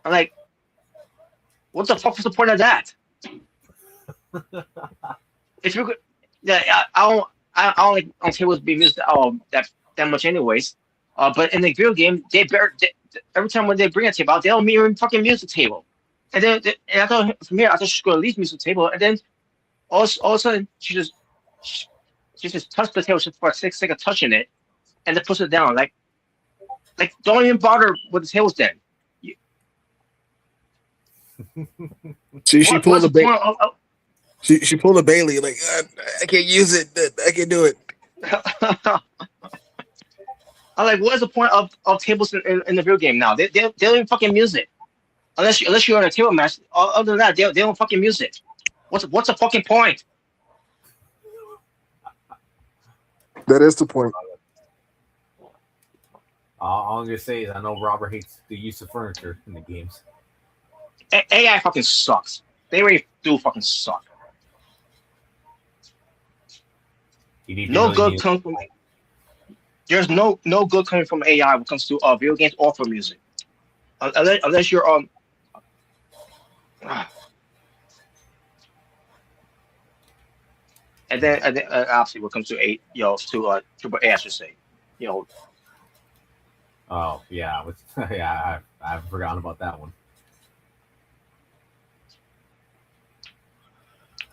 I'm like, what the fuck was the point of that? If you're, yeah, I don't like on tables being used that much, anyways. But in the video game, every time when they bring a table out, they don't even fucking use the table. And then and I thought from here, I thought she was going to at least use the table, and then all of a sudden she just touched the table just for a sake of touching it, and then puts it down. Like don't even bother with the tables then. She pulled she pulled a Bailey, like, I can't use it, I can't do it. I'm like, what is the point of tables in the video game now? They don't even fucking use it. Unless you're on a table match. Other than that, they don't fucking use it. What's the fucking point? That is the point. All I'm gonna say is I know Robert hates the use of furniture in the games. AI fucking sucks. They really do fucking suck. No good comes from. There's no good coming from AI when it comes to video games or for music, unless you're and then obviously when it comes to Triple A, I should say, Oh yeah, yeah, I've forgotten about that one.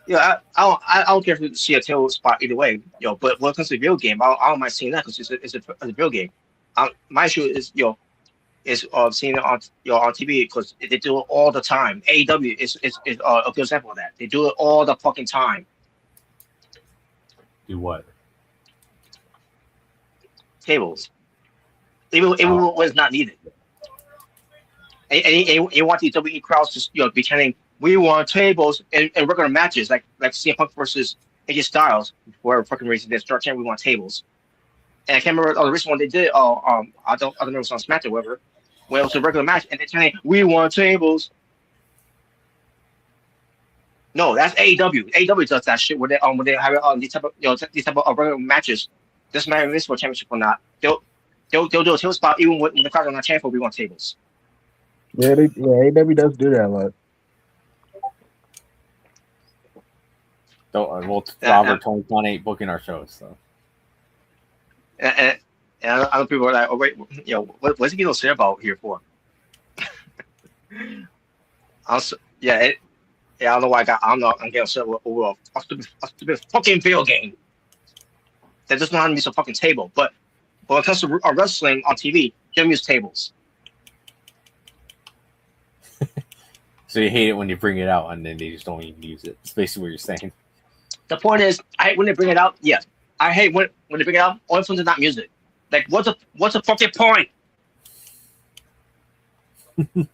Yeah, I don't care if you see a tail spot either way, But when it comes to the video game, I don't mind seeing that because it's a video game. My issue is is seeing it on on TV because they do it all the time. AEW is a good example of that. They do it all the fucking time. Do what? Tables, even when it's not needed. And you want the WWE crowds to be chanting, "We want tables" in regular matches like CM Punk versus AJ Styles, for fucking reason they start chanting, "We want tables." And I can't remember the recent one they did. I don't know if it was on SmackDown or whatever. When it was a regular match and they're chanting, "We want tables." No, that's AEW. AEW does that shit when they have these type of regular matches. Doesn't matter if it's for championship or not. They'll do a table spot even when the crowd are not chanting for "We want tables." Yeah, AW does do that a lot. Well, Robert Tony Khan ain't booking our shows, so. And other people are like, "Oh wait, what's he getting upset about here for?" I don't know why I'm getting upset over a stupid fucking video game that doesn't know how to use a fucking table. But when it comes to wrestling on TV, they use tables. So you hate it when you bring it out and then they just don't even use it. That's basically what you're saying. The point is, I hate when they bring it out. Yes, I hate when they bring it out. Only for not use it. Like, what's the fucking point? I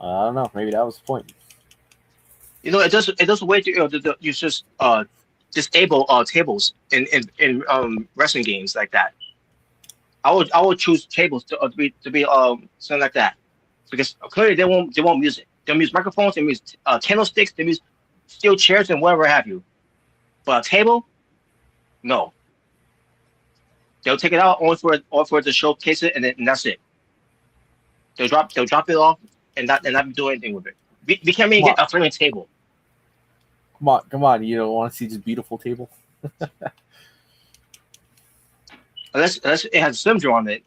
don't know. Maybe that was the point. It does a way to you just disable tables in wrestling games like that. I would choose tables to be something like that because clearly they won't use it. They'll use microphones, they use candlesticks, they use steel chairs and whatever have you. But a table, no. They'll take it out only for it to showcase it, and that's it. They'll drop it off and not do anything with it. We can't even get a flaming table. Come on! You don't want to see this beautiful table? Unless it has a Slim Jim on it,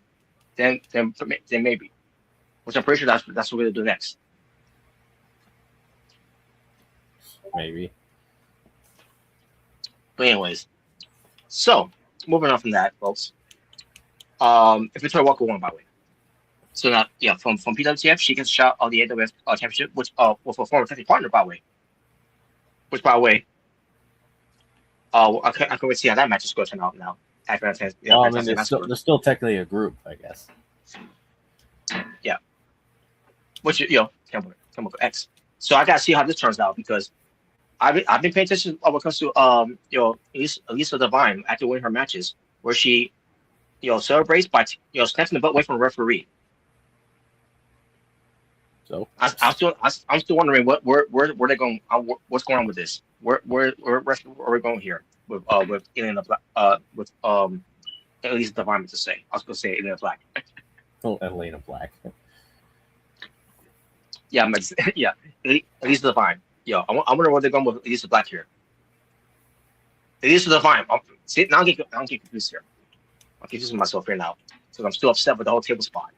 then maybe. Which I'm pretty sure that's what we're gonna do next. Maybe. But anyways, so moving on from that, folks. If Victoria Walker won, by the way. So now, from PWTF, she gets a shot on the AWF championship, which with a former technical partner, by the way. Which, by the way, I can't wait to see how that match is going to turn out now. They're still technically a group, I guess. Yeah. Which come with X. So I gotta see how this turns out because I've been paying attention when it comes to Elisa Divine after winning her matches, where she celebrates by snatching the belt away from the referee. So I'm still wondering where they going. What's going on with this? Where are we going here with Elena Black? With Elisa Divine to say. I was going to say Elena Black. Oh, Elena Black. Yeah, Elisa Divine. I wonder where they're going with Elisa Black here. Elisa Divine. See, now I'm getting confused here. I'm confusing myself here now because I'm still upset with the whole table spot.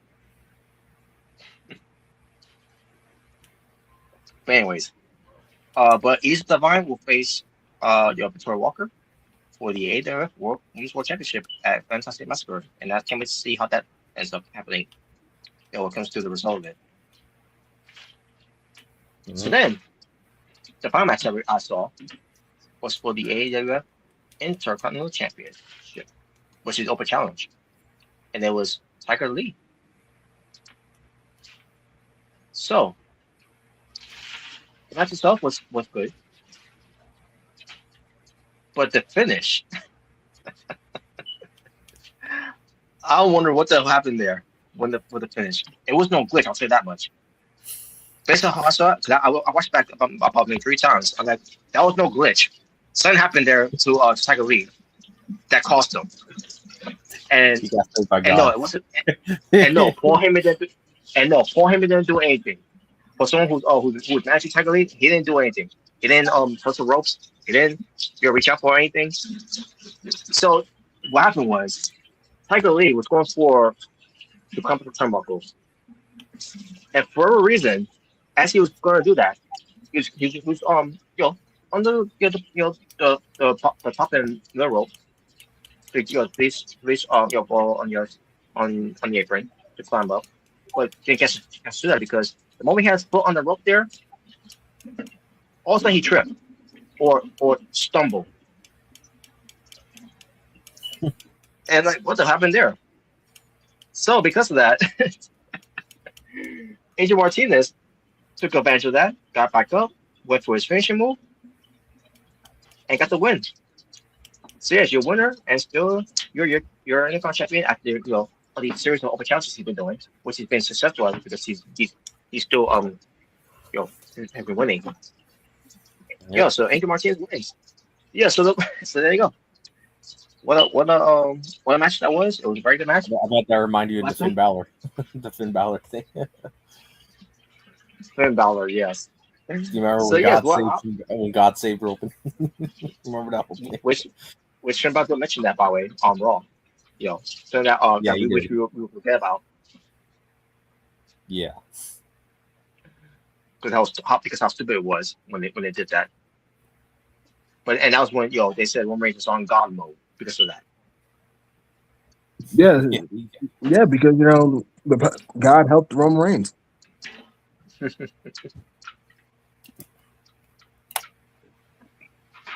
But anyways, but Elisa Divine will face Victoria Walker for the AWF Women's World Championship at Fantastic Massacre, and I can't wait to see how that ends up happening. When it comes to the result of it. Mm-hmm. So then, the final match that I saw was for the AWF Intercontinental Championship, which is open challenge, and it was Tiger Lee. So the match itself was good, but the finish, I wonder what the hell happened there with the finish. It was no glitch, I'll say that much. Based on how I saw it, because I watched back about maybe 3 times, I'm like, that was no glitch. Something happened there to Tiger Lee that cost him. And no, it wasn't. And no, Paul Heyman didn't do anything. For someone who was managing Tiger Lee, he didn't do anything. He didn't touch the ropes. He didn't reach out for anything. So what happened was Tiger Lee was going for the comfortable turnbuckles, and for a reason, as he was going to do that, on the the top and the rope, please ball on the apron to climb up, but didn't get to that because the moment he has foot on the rope there, all of a sudden he tripped or stumbled, and like what the happened there? So because of that, AJ Martinez took advantage of that, got back up, went for his finishing move, and got the win. So yes, you're a winner, and still you're an Intercontinental champion after all the series of open challenges he's been doing, which he's been successful at because he's still has been winning. Yeah, so Angel Martinez wins. Yeah, so so there you go. What a match that was. It was a very good match. I bet that remind you of the Finn Balor, the Finn Balor thing. Finn Balor, yes. Do you remember when God saved Roman? Remember that whole thing? Which Finn Balor mentioned that by the way on Raw. So that Yeah, that he we wish did. we would forget about Yeah. because how stupid it was when they did that. And that was when they said Roman Reigns was on God mode because of that. Yeah, because God helped Roman Reigns.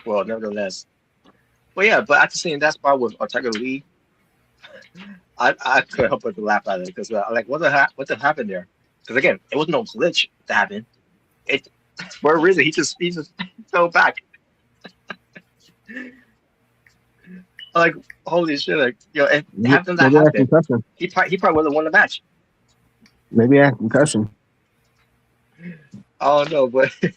Well, nevertheless. Well, yeah, but after seeing that spot with Tiger Lee, I couldn't help but to laugh at it because like what the happened there? Because again, it was no glitch that happened. It for a reason he just fell back. Like holy shit! Like if after that happened, he probably would have won the match. Maybe I had concussion. Oh no, but that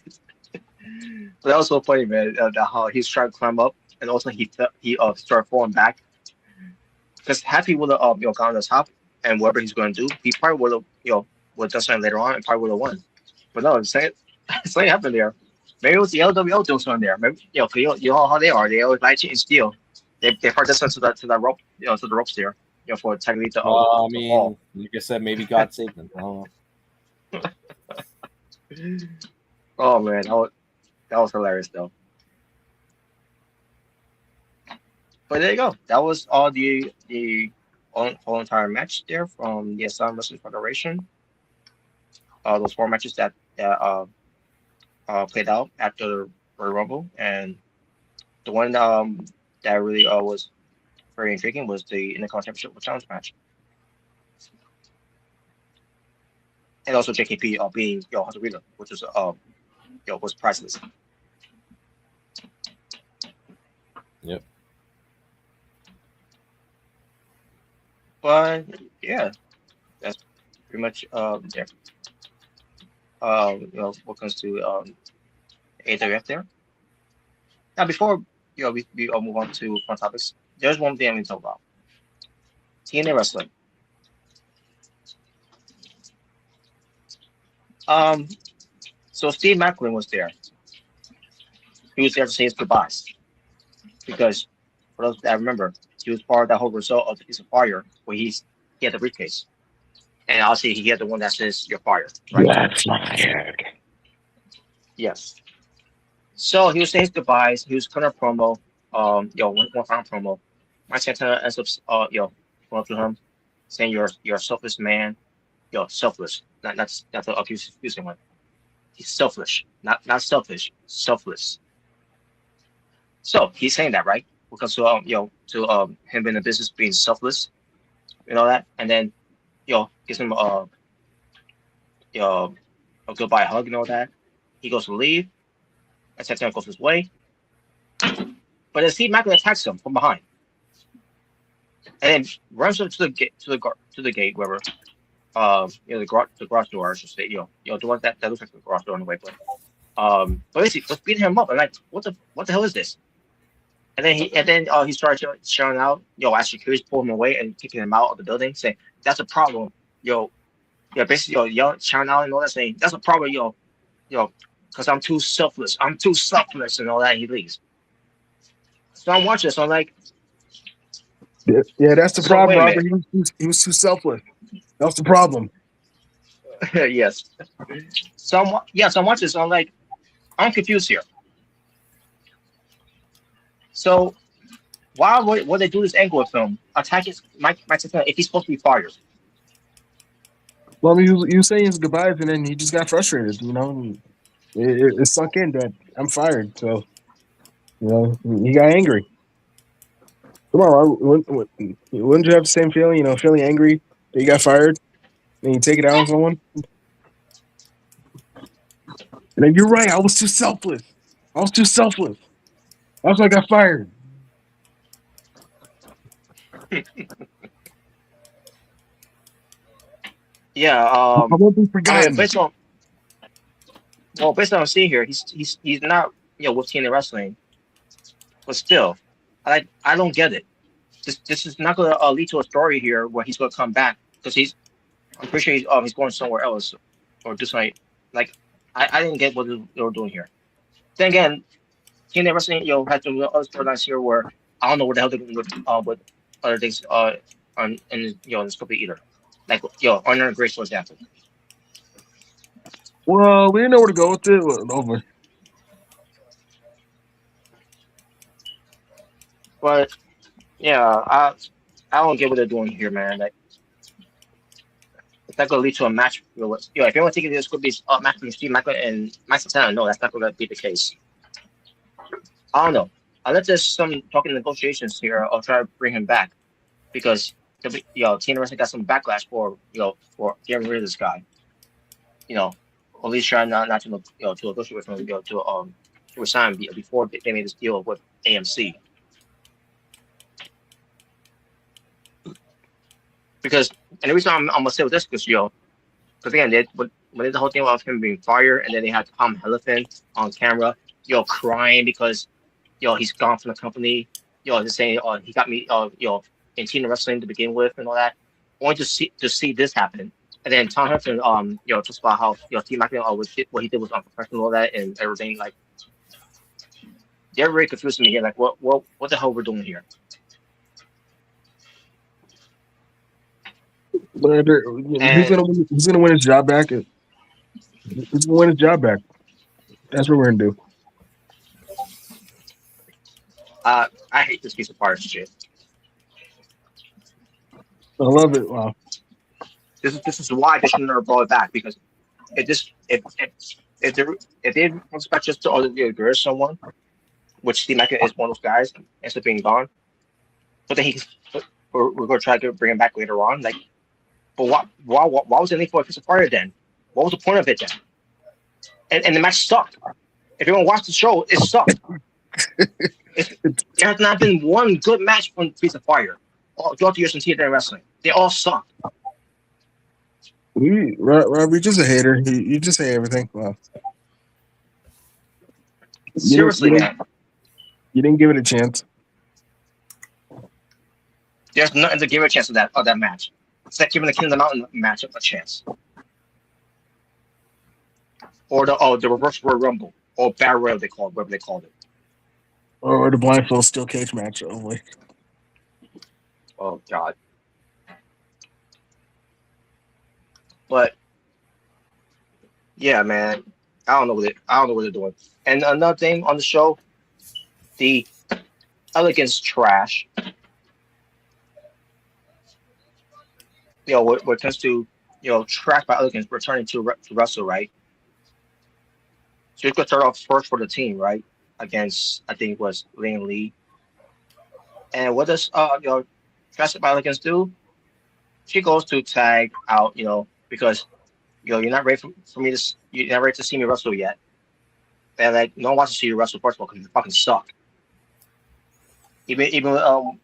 was so funny, man. How he's trying to climb up, and also he started falling back. Because Happy would have gone on the top, and whatever he's going to do, he probably would have would have done something later on, and probably would have won. But no, something happened there. Maybe it was the LWO doing something there. Maybe you know how they are. They always like cheat and steal. They probably did something to that rope, to the ropes there, for technically to I to mean, fall. like I said, maybe God saved him. I don't know. Oh man, that was hilarious though. But there you go. That was all the whole entire match there from the Asylum Wrestling Federation. Those 4 matches that played out after the Royal Rumble, and the one that really was very intriguing was the Intercontinental Championship Challenge match, and also JKP being Hunter Wheeler, which was was priceless. Yep. But yeah, that's pretty much there. What comes to AWF there. Now before we all move on to fun topics, there's one thing I need to talk about. TNA wrestling. So Steve Macklin was there. He was there to say his goodbyes because for those that remember, he was part of that whole result of the piece of fire where he had the briefcase, and obviously he had the one that says "You're fired." Right? That's fired. Yes. So he was saying his goodbyes. He was cutting a promo. One final promo. Mike Santana ends up, going to him, saying you're a selfless man. Selfless. Not the accusing one. He's selfish. Not selfish. Selfless. So he's saying that, right? Because to him in the business being selfless, that, and then gives him a goodbye hug and all that. He goes to leave, and Santana goes his way. But then Steve Macklin attacks him from behind, and then runs up to the gate, wherever. The garage door, I should say. The one that looks like the garage door on the way, but basically, just beating him up. And like, what the hell is this? And then he started shouting out, as security pull him away and kicking him out of the building, saying that's a problem, basically, shouting out and all that, saying that's a problem, because I'm too selfless, and all that. And he leaves. So I'm watching this, so I'm like, yeah, that's the So problem, wait a Robert. He was too selfless. That's the problem. yes. So I'm watching this, so I'm like, I'm confused here. So why would they do this angle with him? Attack his Mike Tyson if he's supposed to be fired. Well, I mean, he was saying his goodbyes, and then he just got frustrated. You know, it sunk in that I'm fired. So you know, he got angry. Come on, wouldn't you have the same feeling? You know, feeling angry that you got fired, and you take it out on someone. And then you're right. I was too selfless. That's why I got fired. Yeah. I won't be I mean, forgotten. based on what I'm seeing here, he's not with TNA wrestling, but still, I don't get it. This is not going to lead to a story here where he's going to come back because I'm pretty sure he's going somewhere else or do something like I didn't get what they were doing here. Then again, TNA wrestling had some other storylines here where I don't know what the hell they're doing with other things in this company either. Like Honor and Grace, for example. Well, we didn't know where to go with it. Well, over. But yeah, I don't get what they're doing here, man. Like, it's not gonna lead to a match. If anyone thinking this could be a match between Steve Michael and Mike Santana, no, that's not gonna be the case. I don't know. Unless there's some talking negotiations here, I'll try to bring him back because TNA Wrestling got some backlash for getting rid of this guy. At least trying not to to negotiate with him, to resign before they made this deal with AMC. Because, and the reason I'm gonna say with this because again, when they did the whole thing about him being fired, and then they had Tom Elephant on camera, crying because he's gone from the company, just saying he got me in TNA Wrestling to begin with and all that. Only to see this happen, and then Tom Elephant just about how Steve McMahon what he did was unprofessional, all that and everything. Like, they're very confusing me here. Like, what the hell we're doing here? But who's gonna win his job back? Who's gonna win his job back? That's what we're gonna do. I hate this piece of fire shit. I love it. Wow. This is why they should never brought it back, because if they expect just to get someone, which Steve McMahon is one of those guys, ends up being gone, but then we're going to try to bring him back later on. Like, but why was there need for a piece of fire then? What was the point of it then? And the match sucked. If anyone watched the show, it sucked. There has not been one good match from Piece of Fire throughout the years in TNA Wrestling. They all sucked. Rob, you're just a hater. You just hate everything. Wow. Seriously, man. You didn't give it a chance. There's nothing to give a chance of that match. It's like giving the King of the Mountain match a chance. Or the Reverse Royal Rumble. Or Battle Royal, whatever they called it. Or the blindfold steel cage match only. Oh God. But yeah, man, I don't know what they're doing. And another thing on the show, the Elegance trash. What tends to trash by Elegance returning to wrestle, right? So you could start off first for the team, right? Against, I think it was Lane Lee. And what does trash by Elegance do? She goes to tag out, because you're not ready you're not ready to see me wrestle yet. And like, no one wants to see you wrestle first of all because you fucking suck. Even while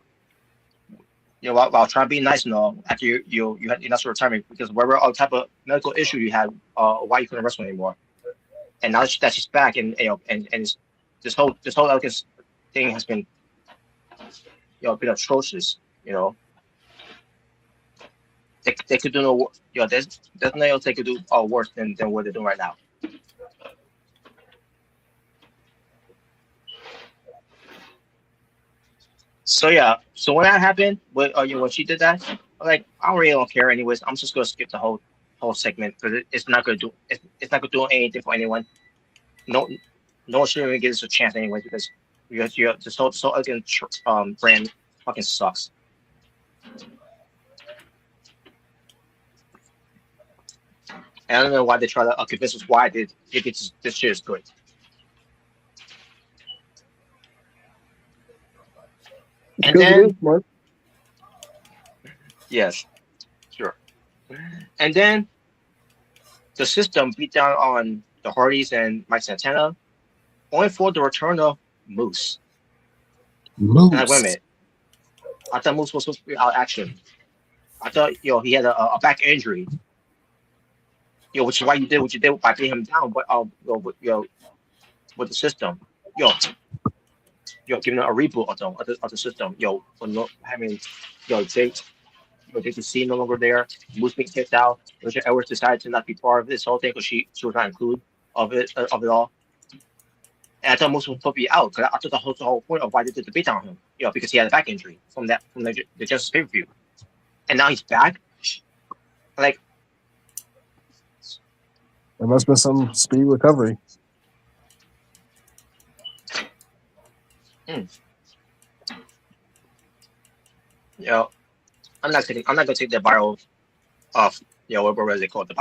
trying to be nice and all, after you're not sure retirement because whatever type of medical issue you had, why you couldn't wrestle anymore. And now that she's back, and it's, this whole Elegance thing has been been atrocious. They could do no. There's nothing else they could do worse than what they're doing right now. So yeah, so when that happened, when she did that, I really don't care anyways. I'm just gonna skip the whole segment because it's not gonna do anything for anyone. No, no one should even give us a chance anyway because you this whole again brand fucking sucks. And I don't know why they try to convince us why if this shit is good. And Because it is, then Mark. yes, sure. And then the system beat down on the Hardys and Mike Santana, only for the return of Moose. And like, wait a Moose. minute, I thought Moose was supposed to be out of action. I thought he had a back injury. Which is why you did what you did by beating him down, but with the system, giving a reboot of the system, for not having, Jake, JTC no longer there, Moose being kicked out, Alicia Edwards decided to not be part of this whole thing because she was not included of it all. And I thought Moose was supposed to be out because I thought the whole point of why they did the beat down on him, because he had a back injury from the Justice pay-per-view, and now he's back. Like, There must be some speedy recovery. I'm not gonna take the viral what is it called, the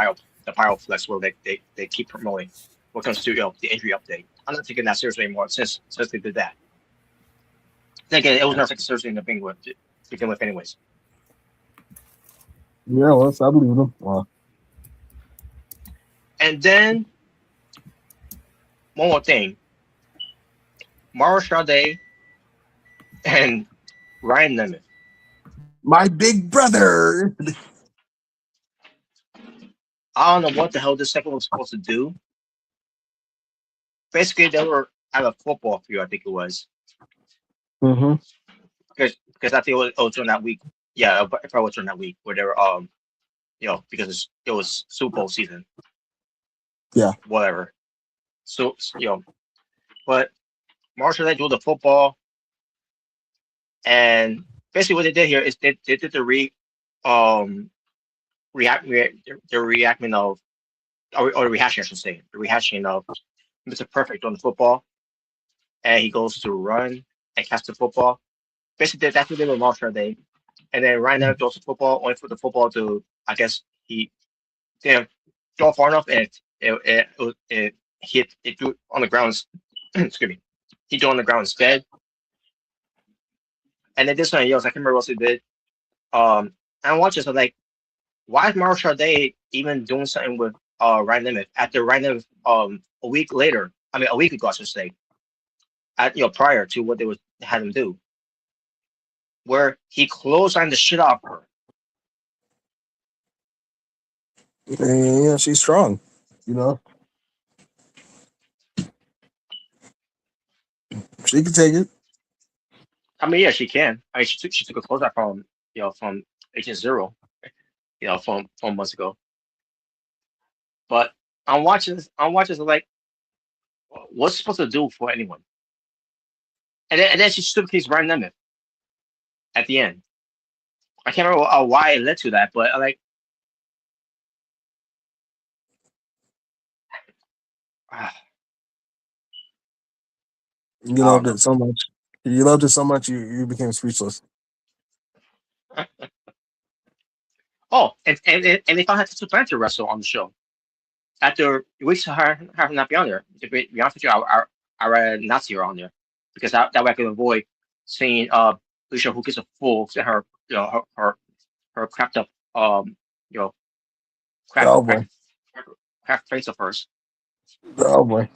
viral flex where they keep promoting what comes to the injury update. I'm not taking that seriously anymore since they did that. Then again, it was never taken seriously in the begin with anyways. Yeah, well, I believe them. Wow. And then one more thing, Mrricanjay and Ryan Nemeth. My big brother. I don't know what the hell this second was supposed to do. Basically, they were at a football field, I think it was. Mm-hmm. Because I think it was during that week. Yeah, if I was during that week where they were because it was Super Bowl season. Yeah. Whatever. So but Mrricanjay do the football, and basically what they did here is they did the reenactment of, or the rehashing, I should say, the rehashing of Mr. Perfect on the football, and he goes to run and catch the football. Basically, that's what they were Mrricanjay. And then Ryan Nemeth throws the football, only for the football to, I guess, he didn't throw far enough, and it hit, it threw on the ground. Excuse me. He threw on the ground instead. And then this one, I can't remember what he did. And I watched this, I'm like, why is Mrricanjay even doing something with Ryan Nemeth after Ryan Nemeth a week later? I mean, a week ago, I should say, prior to what they had him do, where he clotheslined the shit out of her. Yeah, she's strong. She can take it. I mean, yeah, she can. I mean, she took a clothesline from Agent Zero, from months ago. But I'm watching this. Like, what's it supposed to do for anyone? And then she still keeps Ryan Nemeth at the end. I can't remember why it led to that, but like, You loved it so much. You loved it so much, you became speechless. Oh, and they found out to plan to wrestle on the show after weeks of her not be on there. To be honest with you, I rather not see her on there because that way I can avoid seeing Alicia who gets a full her her cracked up cracked face of hers. Oh boy.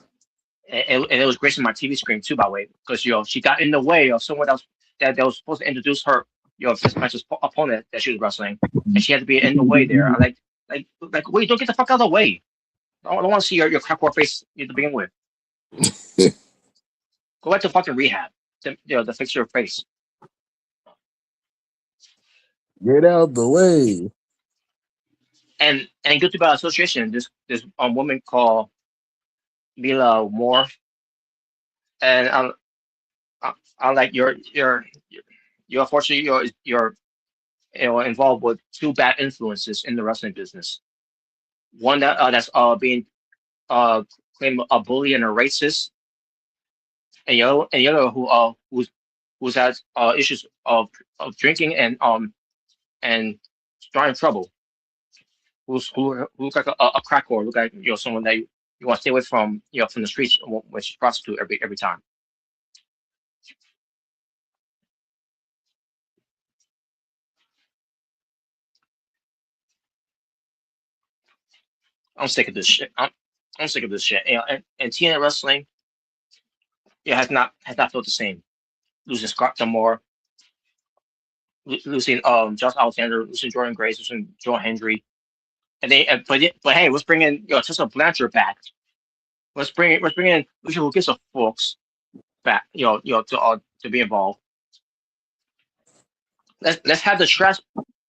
And it was gracing my TV screen too, by the way, because she got in the way of someone else that was supposed to introduce her, this match's opponent that she was wrestling, and she had to be in the way there. I wait, don't get the fuck out of the way. I don't want to see your cracked face to begin with. Go back to fucking rehab to fix your face. Get out the way. And good to by association, this woman called Mila Moore, and I'm like you're unfortunately you're involved with two bad influences in the wrestling business. One that's being claimed a bully and a racist, and the other who's had issues of drinking and starting trouble. Who looks like a crack whore, look like someone that you want to stay away from from the streets when she's prostitute every time. I'm sick of this shit. I'm sick of this shit. And TNA wrestling, has not felt the same. Losing Scott D'Amore, losing Josh Alexander, losing Jordan Grace, losing Joe Hendry, and but hey, let's bring in Tessa Blanchard back. Let's bring in Lucia who gives a fucks back. To be involved. Let's have the trash.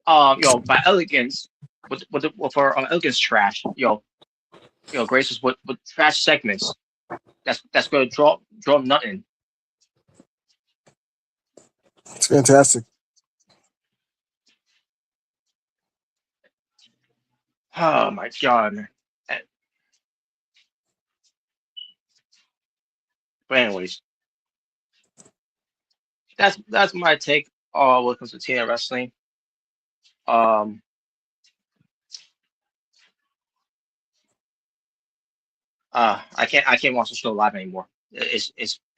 By Elegance for Elegance trash. Grace's with trash segments. That's going to draw nothing. It's fantastic. Oh my god, man. But anyways, that's my take when it comes to TNA wrestling. I can't watch the show live anymore. It's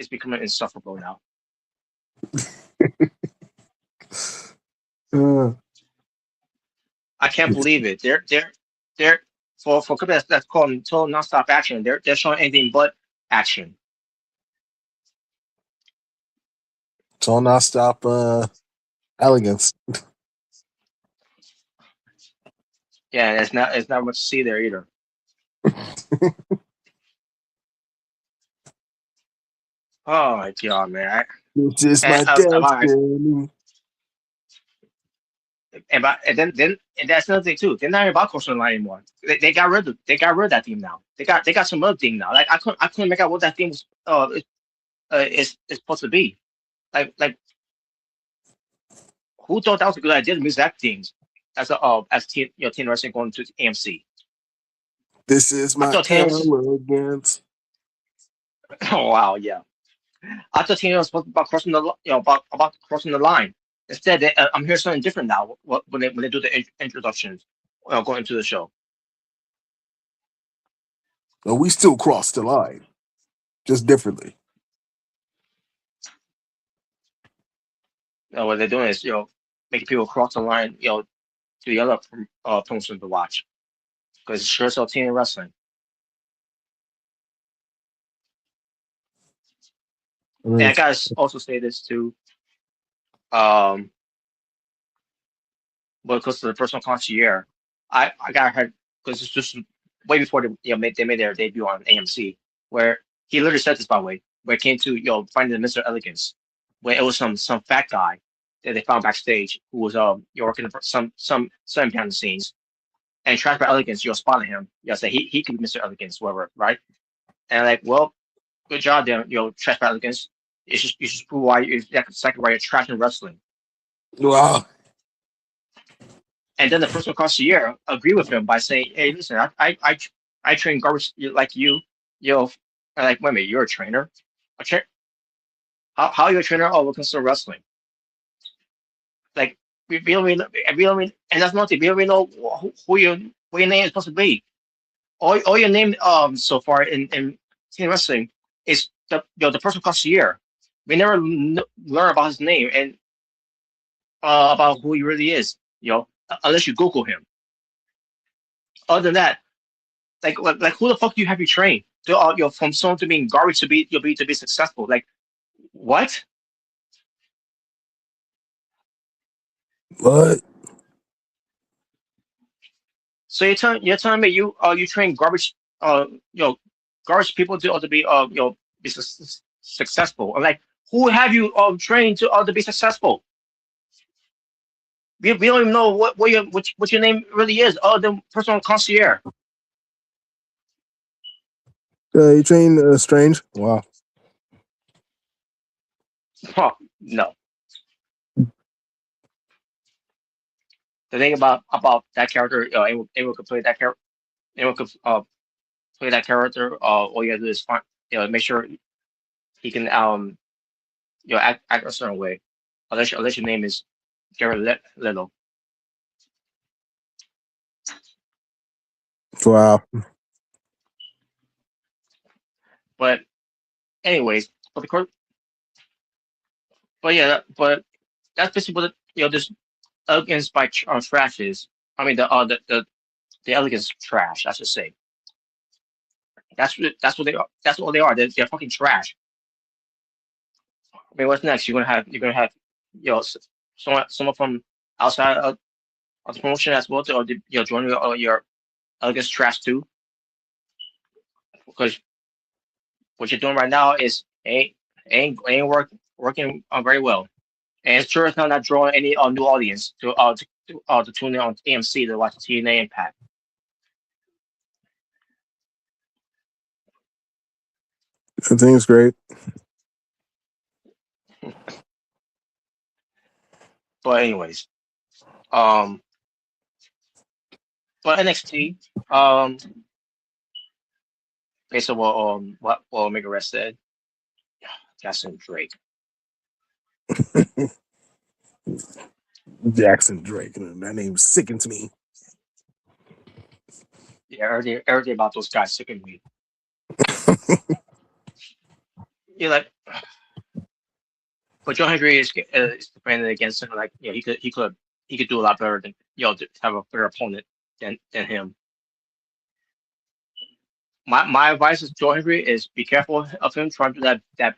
becoming insufferable now. I can't believe it. They're for a company that's called total nonstop action. They're showing anything but action. Total nonstop elegance. Yeah, it's not much to see there either. Oh my god, man! This is my destiny. And that's another thing too. They're not even about crossing the line anymore. They got rid of that theme now. They got some other theme now. Like I couldn't make out what that theme was is supposed to be. Like who thought that was a good idea to mix that themes as teen wrestling going to AMC. This is my elegance. Oh wow, yeah. I thought TNA was supposed to be about crossing the about crossing the line. Instead, I'm hearing something different now. When they do the introductions, going into the show. No, we still cross the line, just differently. What they're doing is making people cross the line to the other promotion to watch because it's sure so TNA wrestling. And I gotta also say this too. Because of the personal concierge, I got heard because it's just way before they made their debut on AMC, where he literally said this by the way, where it came to finding Mr. Elegance, where it was some fat guy that they found backstage who was working for some behind the scenes, and Trash by Elegance spotted him, say he could be Mr. Elegance, whatever, right? And like, well, good job then, Trash by Elegance. You should prove why that's exactly why you're trash in wrestling. Wow. And then the personal concierge agree with him by saying, "Hey, listen, I train garbage like you. Like, wait a minute, you're a trainer. How are you a trainer? Oh, we're concerned wrestling. Like, we don't really, and that's nothing. We don't really know who your name is supposed to be. All your name so far in teen wrestling is the personal concierge. We never learn about his name and about who he really is. Unless you Google him. Other than that, like who the fuck do you have you train? From someone to being garbage to be successful. Like what? What? So you're telling me you train garbage garbage people to be be successful. I'm like, who have you trained to be successful? We don't even know what your name really is other than personal concierge. You train Strange? Wow. Oh, no. The thing about that character, anyone could play that character. Anyone could play that character. All you gotta do is find, make sure he can act a certain way, unless your name is Jared Little. Wow. But anyways, but yeah, but that's basically what this elegance by trash is. I mean the elegance trash, I should say. That's what they are. That's what they are. They're fucking trash. I mean, what's next? You're gonna have someone from outside of the promotion as well to join your elegance trash too. Because what you're doing right now is ain't working very well. And sure it's not drawing any new audience to tune in on AMC to watch TNA Impact. I think it's great. But anyways, um, but NXT, based on what Omega Red said, Jackson Drake. Jackson Drake. That name sickens me. Yeah, everything about those guys sickened me. You're like, but Joe Hendry is defending against him. Like, yeah, he could do a lot better than to have a better opponent than him. My advice is Joe Hendry is be careful of him trying to do that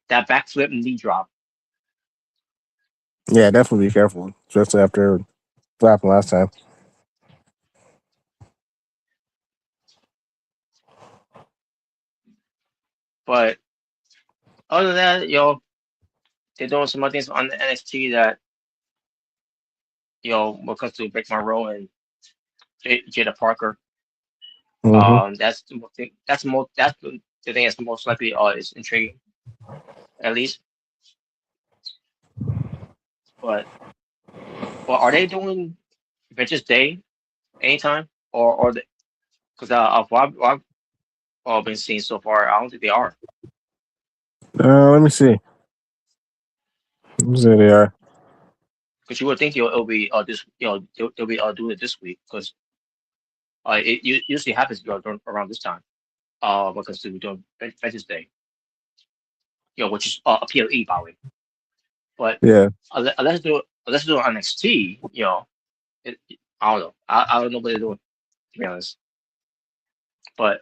backflip knee drop. Yeah, definitely be careful, especially after what happened last time. But other than that, they're doing some other things on the NXT that when it comes to Vic Monroe and Jada Parker. Mm-hmm. That's the thing. That's the thing that's the most likely is intriguing, at least. But are they doing Vengeance Day anytime or because of what I've been seeing so far, I don't think they are. Let me see. There they are. Because you would think it'll be this they'll be doing it this week because it usually happens around this time because we're doing Vengeance Day, which is a PLE by the way. But Yeah. unless do it on NXT, I don't know. I don't know what they're doing, to be honest. But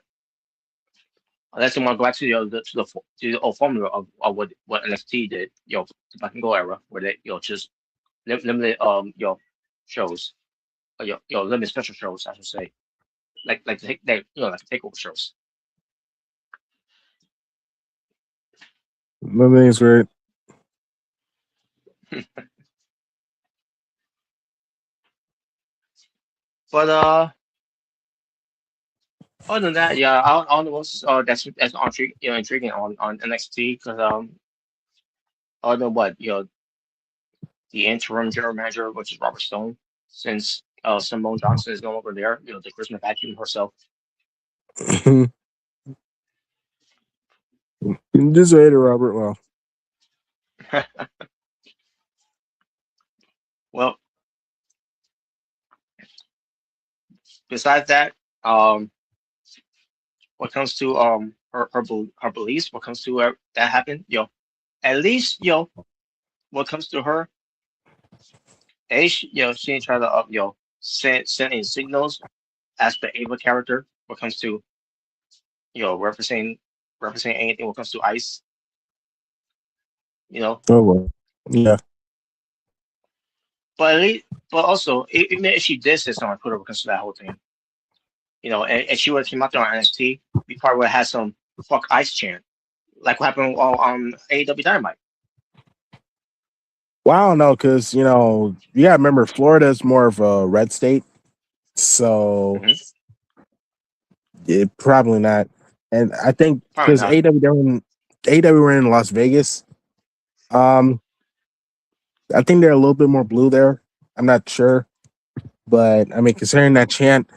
unless they want to go back to the old formula of what NXT did, the back and go era, where they just limited shows, limited special shows, I should say, like like takeover shows. I think it's great. But other than that, yeah, I don't know what's that's intriguing on NXT because I don't know what the interim general manager, which is Robert Stone, since Simone Johnson is no longer there, the Charisma vacuum herself. Just hate it, Robert. Well, Well, besides that, when it comes to her beliefs, when it comes to that happened, at least when it comes to her, at least she didn't try to send in signals as the Ava character when it comes to referencing anything when it comes to ice. oh well. Yeah. But at least, but also, even if she did say something on Twitter when it comes to that whole thing, and she would have came out there on NXT, we probably would have had some fuck ice chant, like what happened on AEW Dynamite. Well, I don't know, because you gotta remember Florida's more of a red state, so it probably not. And I think because AW were in Las Vegas, I think they're a little bit more blue there. I'm not sure, but I mean, considering that chant,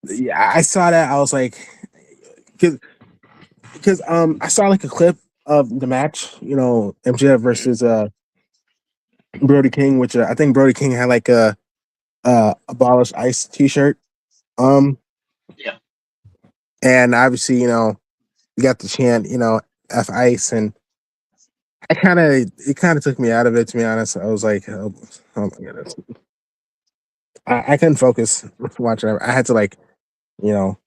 yeah, I saw that. I was like, because I saw like a clip of the match. MJF versus Brody King, which I think Brody King had like a abolish ice T-shirt. Um, Yeah. and obviously, you got the chant, F ice, and it kind of took me out of it. To be honest, I was like, oh my goodness, I couldn't focus watching it. I had to like, you know,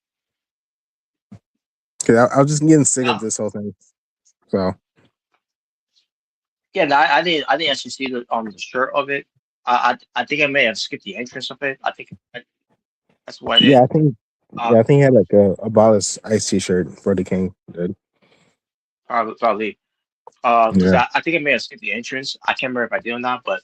because I was just getting sick of Yeah. this whole thing. So Yeah, no, I didn't actually see the shirt of it. I think I may have skipped the entrance of it. I think that's what I did. yeah, I think Uh, yeah, I think he had like a abolish ice T-shirt for the King. Did probably. Because yeah, I think I may have skipped the entrance. I can't remember if I did or not, but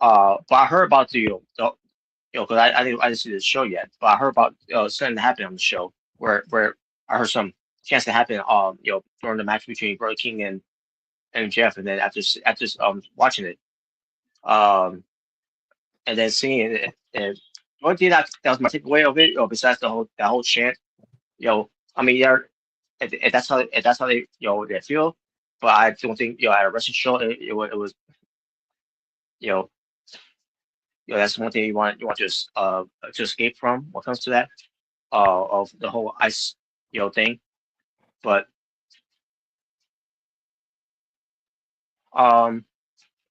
I heard about because I didn't see the show yet, but I heard about something that happened on the show where I heard some chance to happen during the match between Brody King and Jeff, and then after watching it, um and then seeing it, and the only thing that was my takeaway of it, besides that whole chant, I mean, if that's how they feel, but I don't think at a wrestling show it was you know that's one thing you want to escape from when it comes to that of the whole ice thing. But um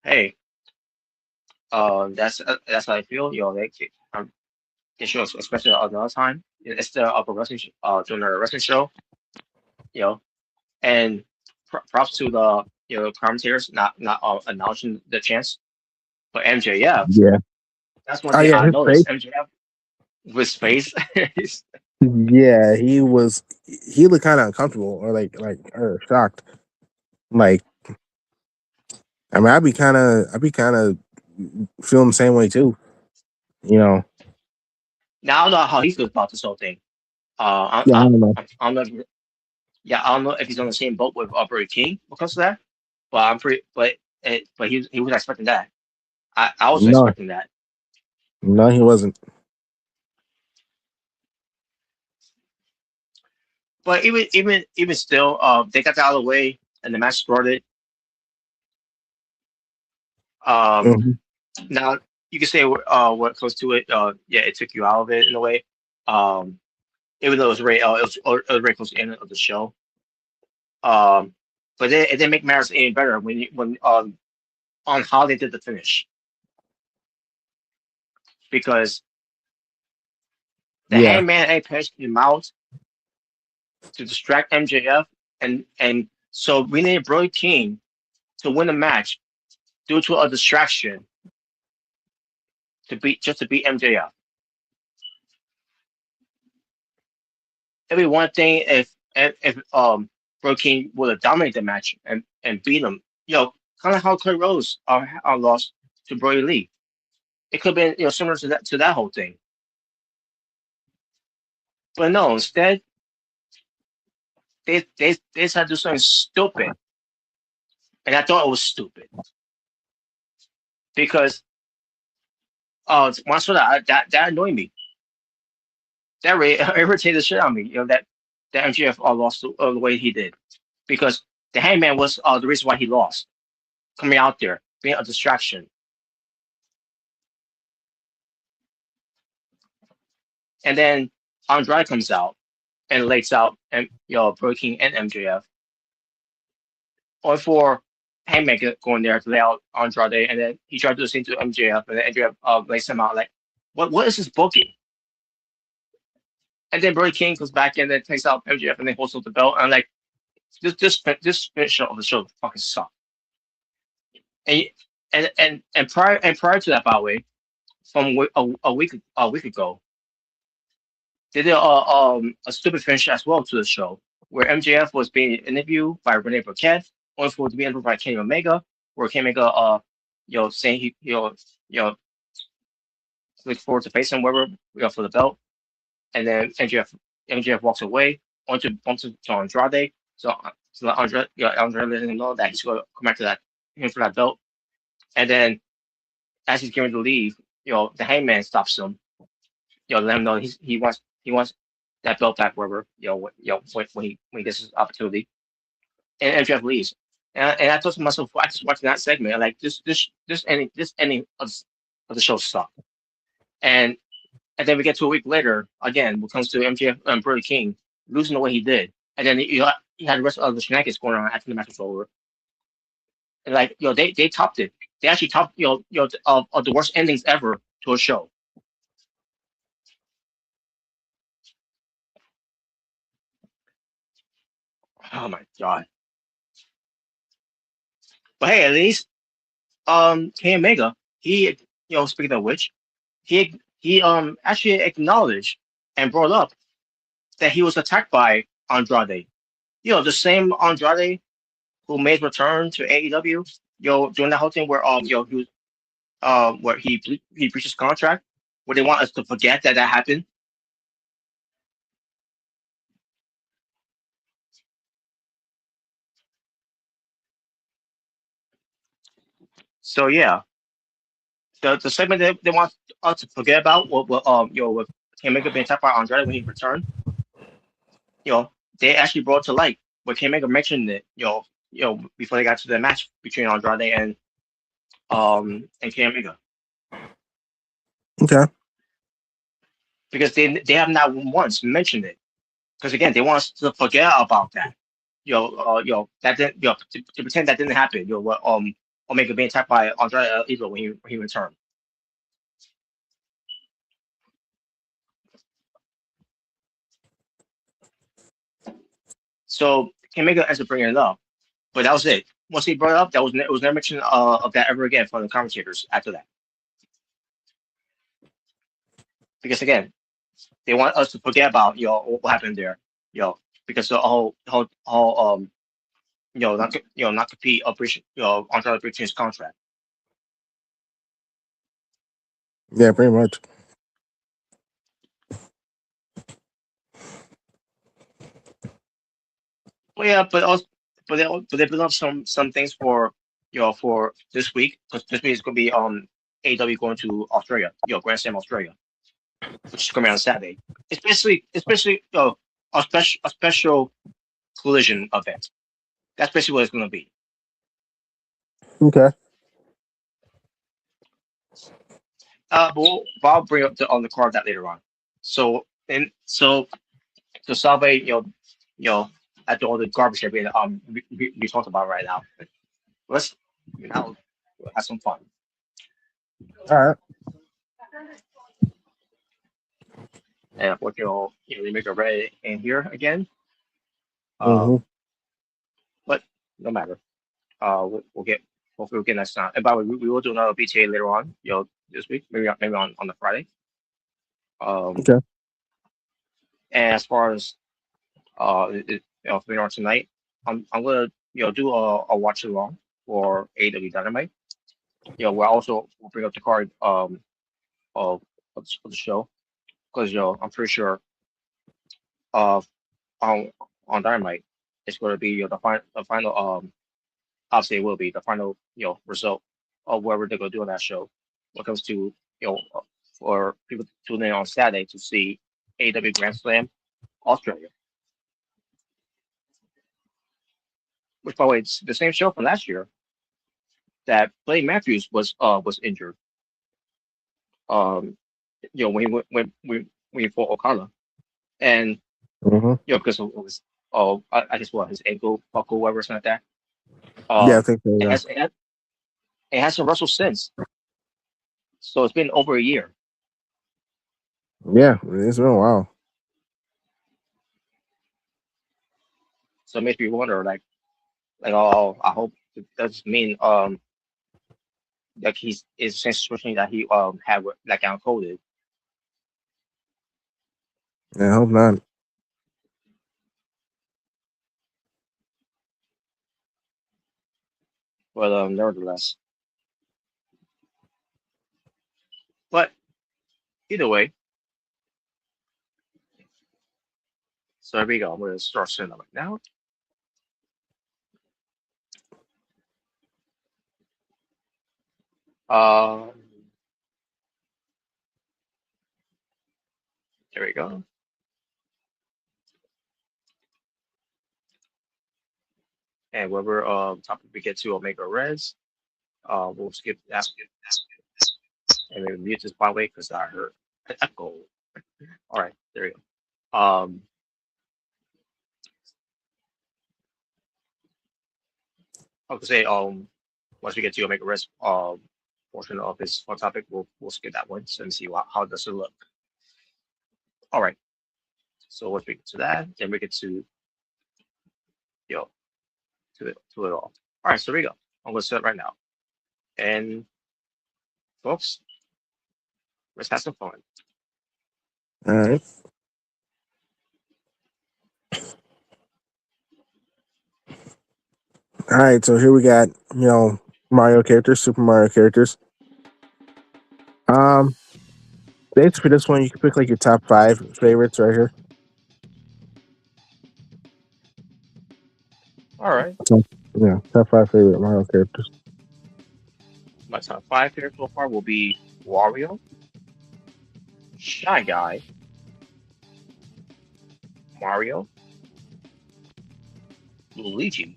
hey, that's how I feel. They show especially another time. It's the upper wrestling during the wrestling show, you know, and props to the commentators not announcing the chance. But MJF, yeah. that's one Oh thing yeah, I his face. noticed. MJF with his face, Yeah, he looked kind of uncomfortable or or shocked. Like, I mean, I'd be kind of feeling the same way too. You know, now I don't know how he feels about this whole thing. yeah, I don't know. I don't know. I don't know if he's on the same boat with Brody King because of that. But I'm pretty. But he was expecting that. I was No, expecting that. no, he wasn't. But even still, they got that out of the way and the match started. Um, Mhm. Now you can say what close to it. Yeah, it took you out of it in a way. Um, Even though it was very close to the end of the show. Um, but it didn't make matters any better when on how they did the finish, because the Yeah, Hangman A pitched him out to distract MJF, and so we needed Brody King to win the match due to a distraction to beat MJF. It'd be one thing if Brody King would have dominated the match and beat him, kind of how Cody Rhodes lost to Brody Lee. It could have been similar to that whole thing. But no, instead they decided to do something stupid, and I thought it was stupid because when I saw that annoyed me. That irritated the shit out of me. That MGF lost the way he did, because the Hangman was the reason why he lost, coming out there being a distraction, and then Andrade comes out and lays out and Brody King and MJF, or for Hangman going there to lay out Andrade, and then he tried to do the same to MJF, and then MJF lays him out like, what is this booking? And then Brody King comes back and then takes out MJF and then holds up the belt, and I'm like, this finish of the show fucking sucked. And prior to that, by the way, from a week ago, they did a stupid finish as well to the show, where MJF was being interviewed by Renee Burkett, only for it to be interviewed by Kenny Omega, where Kenny Omega saying he looks forward to facing whoever for the belt, and then MJF walks away, onto bumps into Andrade, so Andrade letting him know that he's going to come back to him for that belt, and then as he's getting to leave, the Hangman stops him, let him know he wants that belt back wherever, when he gets his opportunity, and MJF leaves. And I thought to myself, I just watching that segment, like this ending of the show sucked. And then we get to a week later, again, when it comes to MJF and Brody King losing the way he did, and then you had the rest of the shenanigans going on after the match was over. And like they topped it. They actually topped of the worst endings ever to a show. Oh my god! But hey, at least Kenny Omega, he speaking of which, he actually acknowledged and brought up that he was attacked by Andrade. The same Andrade who made return to AEW. During that whole thing where he was where he breached his contract, where they want us to forget that happened. So yeah, the segment they want us to forget about with Kenny Omega being attacked by Andrade when he returned. They actually brought to light where Kenny Omega mentioned it. Before they got to the match between Andrade and Kenny Omega. Okay. Because they have not once mentioned it. Because again, they want us to forget about that. That didn't, to pretend that didn't happen. Omega being attacked by Andrade Evil when he returned. So Omega ends up bringing it up, but that was it. Once he brought it up, it was never mentioned of that ever again from the commentators after that. Because again, they want us to forget about what happened there. Because the whole not compete operation Andrade breaching his contract. Yeah, pretty much. Well, yeah, but also, they put up some things for for this week, because this week is going to be AW going to Australia, Grand Slam Australia, which is going to be on Saturday. Especially a special collision event. That's basically what it's going to be. Okay. But I'll bring up on the card that later on. So Salve, after all the garbage that we talked about right now, let's now have some fun. All right. And what they make a red in here again. Mm-hmm. But no matter. We'll get hopefully we'll get next time. And by the way, we will do another BTA later on, this week, maybe on the Friday. Okay. And as far as later on tonight, I'm gonna do a watch along for AW Dynamite. We'll bring up the card of the show, because I'm pretty sure uh on Dynamite it's going to be the final obviously it will be the final result of whatever they're going to do on that show. When it comes to for people to tune in on Saturday to see AW Grand Slam Australia, which by the way it's the same show from last year that Blake Matthews was injured. Um, when he fought Okada, and Mm-hmm. because it was I guess what his ankle buckle, whatever, something like that. Yeah, I think so. It Yeah. hasn't wrestled since, so it's been over a year. Yeah, it's been a while. So it makes me wonder, oh, I hope it doesn't mean like he's is the same situation that he had with like uncoded. Yeah, I hope not. But nevertheless, but either way, so there we go. I'm gonna start setting up right now. Um, there we go. And whatever topic we get to Omega Reds, we'll skip that and maybe mute this by the way because I heard an echo. All right, there you go. I was say once we get to Omega Reds portion of this one topic, we'll skip that one so and see how does it look. All right. So once we get to that, then we get to to it all. All right, so here we go. I'm gonna start right now. And folks, let's have some fun. All right. All right, so here we got, Mario characters, Super Mario characters. Basically for this one, you can pick like your top 5 favorites right here. All right. Yeah, top 5 favorite Mario characters. My top 5 here so far will be Wario, Shy Guy, Mario, Luigi,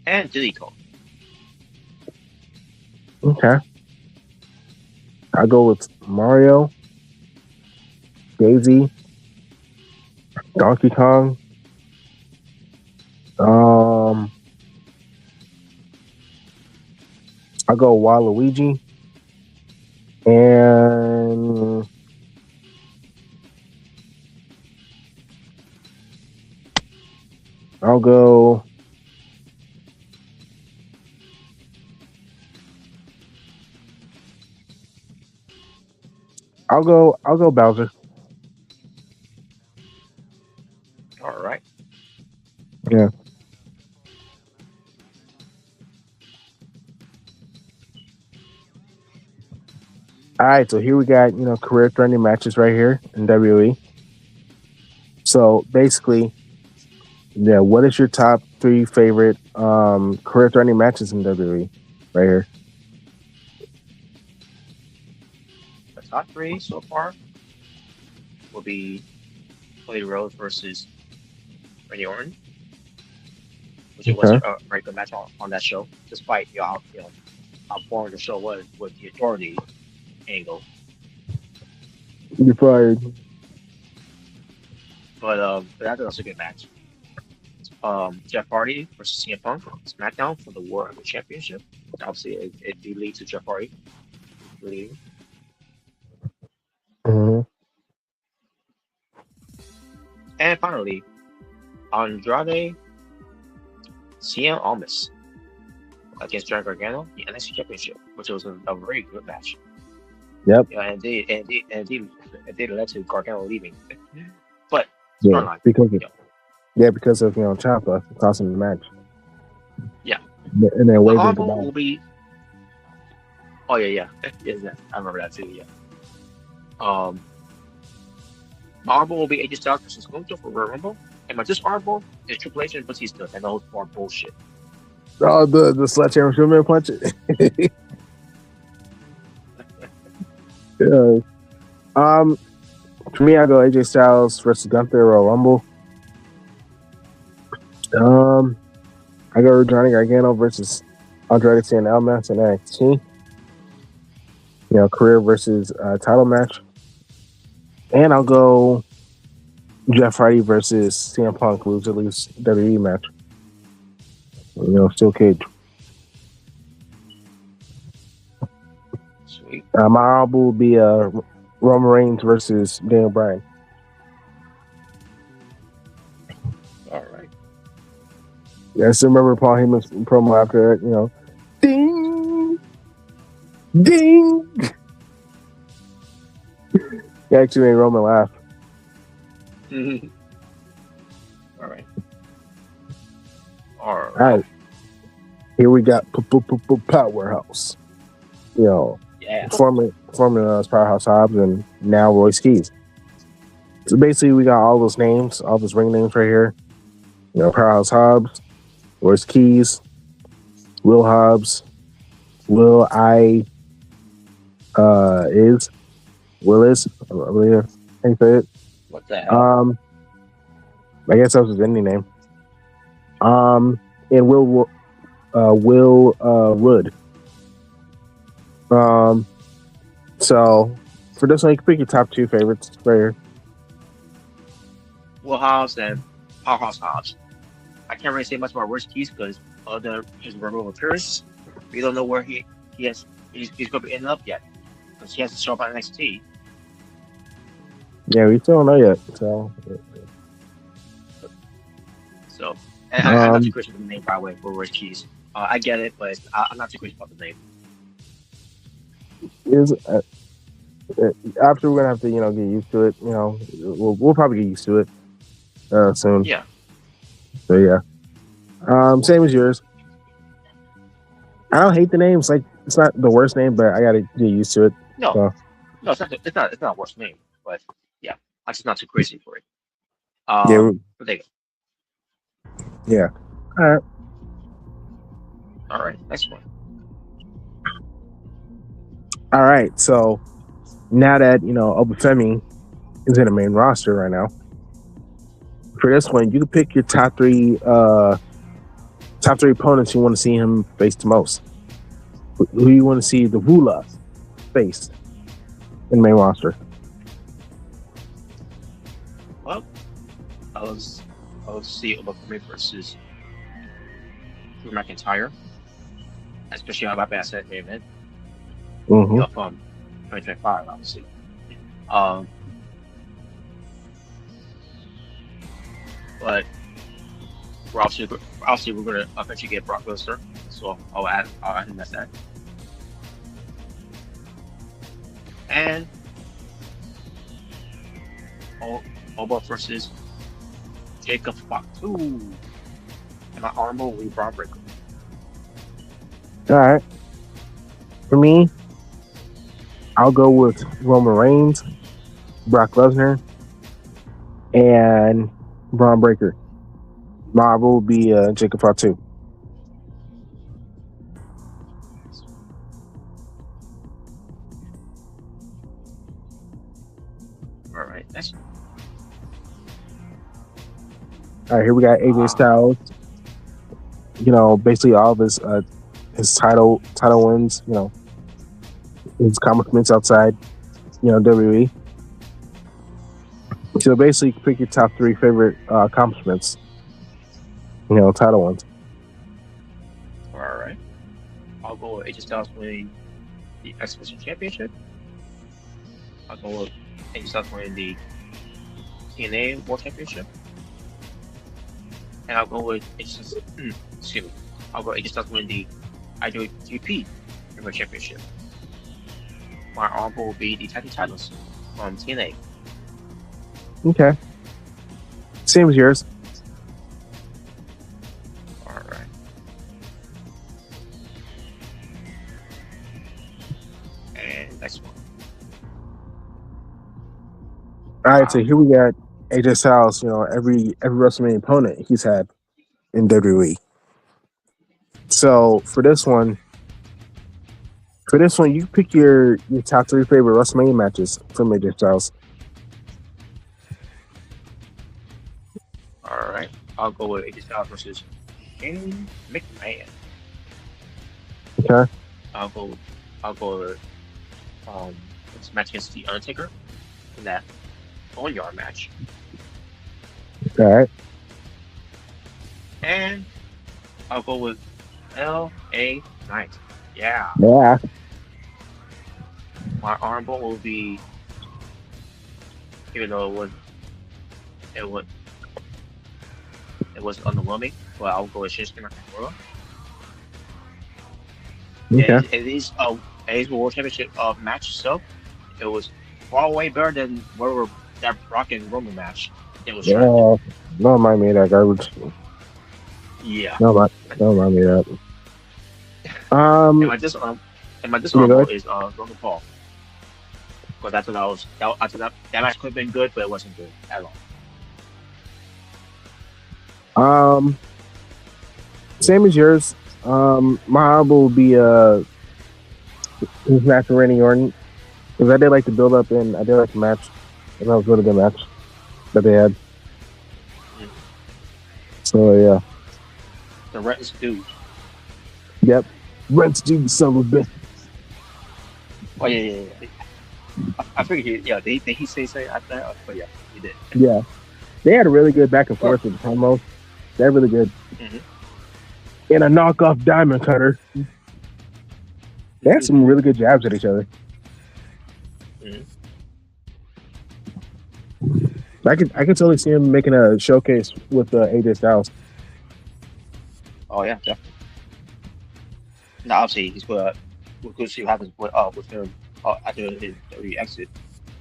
and Diddy Kong. Okay. I'll go with Mario, Daisy, Donkey Kong, I'll go Waluigi, and I'll go Bowser. All right. Yeah. All right, so here we got, career threatening matches right here in WWE. So basically, yeah, what is your top 3 favorite career threatening matches in WWE right here? The top 3 so far will be Cody Rhodes versus Randy Orton, which it was a very good match on that show, despite how boring the show was with the authority angle. You're fired. But that was a good match. Jeff Hardy versus CM Punk SmackDown for the World Championship. Obviously, it did lead to Jeff Hardy leading. Mm-hmm. And finally, Andrade CM Almas against Johnny Gargano, the NXT Championship, which was a very good match. Yep. Yeah, and they led to Gargano leaving. But yeah, because of Ciampa costing the match. Yeah. And then waving Honorable goodbye. will be. Oh yeah. Yes, I remember that too. Yeah. Honorable will be AJ Styles versus Gunther for Royal Rumble, and my dishonorable is Triple H and Batista, and those are bullshit. Oh, the sledgehammer Superman punch. Yeah. For me, I go AJ Styles versus Gunther Royal Rumble. I go Johnny Gargano versus Andrade Cien Almas in NXT. Career versus title match. And I'll go Jeff Hardy versus CM Punk, lose at least WWE match. Steel cage. Sweet. My honorable will be Roman Reigns versus Daniel Bryan. All right. Yeah, I still remember Paul Heyman's promo after that, ding, ding. He actually made Roman laugh. All right. All right. Here we got Powerhouse. Yeah. Formerly known as Powerhouse Hobbs and now Royce Keys. So basically, we got all those names, all those ring names right here. Powerhouse Hobbs, Royce Keys, Will Hobbs, Will I is, Willis, I believe how you say it. What the hell? I guess that was his indie name. And Will Wood. So for this one, you can pick your top 2 favorites right here. Will Hobbs and Powerhouse Hobbs. I can't really say much about Rich Keys because of his Rumble appearance. We don't know where he's going to be ending up yet because he has to show up on NXT. Yeah, we still don't know yet. So, and I'm not too crazy about the name, by the way, for Rich Keys. I get it, but I'm not too crazy about the name. After we're gonna have to, get used to it. We'll probably get used to it soon. Yeah. So yeah. Same as yours. I don't hate the name. It's not the worst name, but I gotta get used to it. No, so. No, it's not a worst name, but yeah, I'm just not too crazy for it. Yeah. But there you go. Yeah. All right. Next one. All right. So now that Obafemi is in the main roster right now, for this one, you can pick your top three opponents you want to see him face the most. Who you want to see the Vula face in the main roster? Well, I'll see Obafemi versus Mrricanjay, especially on my best at event. Mm-hmm. From 2025, obviously. But we're gonna eventually get Brock Lesnar, so I'll add him as that. And Oba versus Jacob Fatu, and my Arnold will be Bron Breakker. All right. For me, I'll go with Roman Reigns, Brock Lesnar, and Bron Breakker. Marvel will be Jacob Fatu. All right, that's. All right, here we got AJ Styles. Basically all of his title wins. His accomplishments outside, WWE. So basically, pick your top 3 favorite accomplishments. Title ones. All right. I'll go with AJ Styles winning the X Division Championship. I'll go with AJ Styles winning the TNA World Championship. And I'll go with I'll go AJ Styles winning the IWGP World Championship. My honorable will be the tag team titles from TNA. Okay. Same as yours. All right. And next one. All right, so here we got AJ Styles. Every WrestleMania opponent he's had in WWE. So for this one, you pick your top 3 favorite WrestleMania matches from AJ Styles. All right. I'll go with AJ Styles versus Shane McMahon. Okay. I'll go with this match against The Undertaker in that Boneyard match. All right. And I'll go with LA Knight. Yeah. Yeah. My armball will be, even though it was underwhelming, but I'll go with Shinsuke Nakamura. Okay. It is World Championship match itself. It was far way better than that Brock and Roman match. It was. Yeah. Don't remind me of that garbage. Yeah. Don't remind me of that. And my dishonorable is Logan Paul. Because I thought that match could have been good, but it wasn't good at all. Same as yours. My honorable will be his match with Randy Orton, because I did like the build up and I did like the match, and that was a really good match that they had. So yeah. the Rent's dude. Yep. Rent's due, son of a bitch. Oh yeah. I figured did he say something after that? But yeah, he did. Yeah. They had a really good back and Well, forth with the promos. They're really good. mhm. And a knockoff diamond cutter. They had some really good jabs at each other. Mhm. I could totally see him making a showcase with AJ Styles. Oh yeah, definitely. Now obviously he's we're going to see what happens with him after his WWE exit.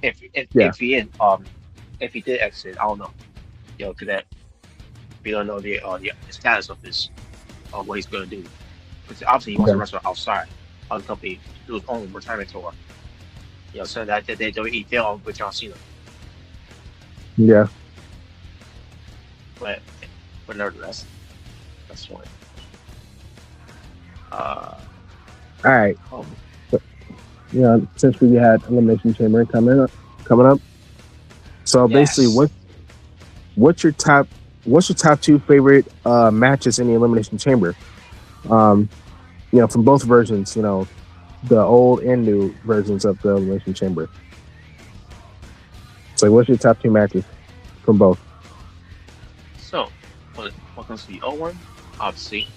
Yeah. If he did exit, I don't know. Cause that we don't know the status of this what he's going to do. Because obviously he wants to wrestle outside of the company to do his own retirement tour. So that they don't eat there with John Cena. Yeah. But nevertheless, that's fine. All right. Oh, Since we had Elimination Chamber coming up. So basically, what's your top two favorite matches in the Elimination Chamber? From both versions, the old and new versions of the Elimination Chamber. So what's your top two matches from both? so when it comes to the old one, obviously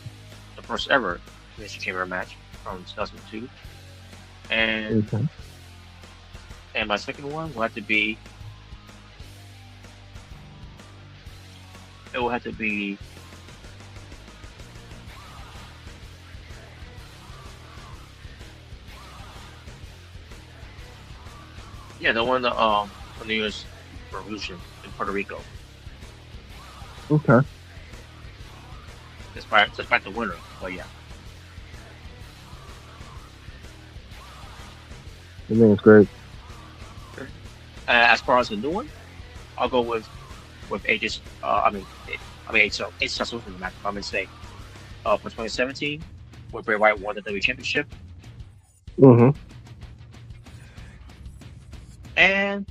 the first ever Elimination Chamber match from 2002, and Okay. and my second one will have to be the one the New Year's Revolution in Puerto Rico. Okay. Despite the winner, but yeah. I think it's great. As far as the new one, I'll go with ages. It's just something match. I'm gonna say for 2017, where Bray Wyatt won the WWE Championship, Mm-hmm. and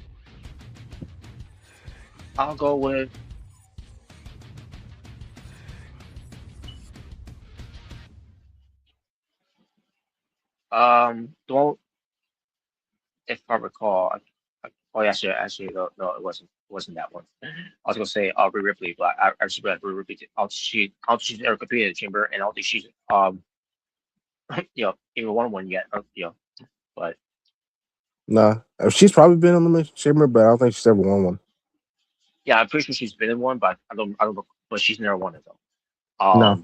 I'll go with the one, if I recall. Oh, yeah, actually, no, it wasn't that one. I was gonna say Rhea Ripley, but I actually read Rhea Ripley. I don't think she's ever competed in the chamber, and I don't think she's even won one yet. But Nah, she's probably been on the Chamber, but I don't think she's ever won one. yeah, I'm pretty sure she's been in one, but I don't, but she's never won it though. No.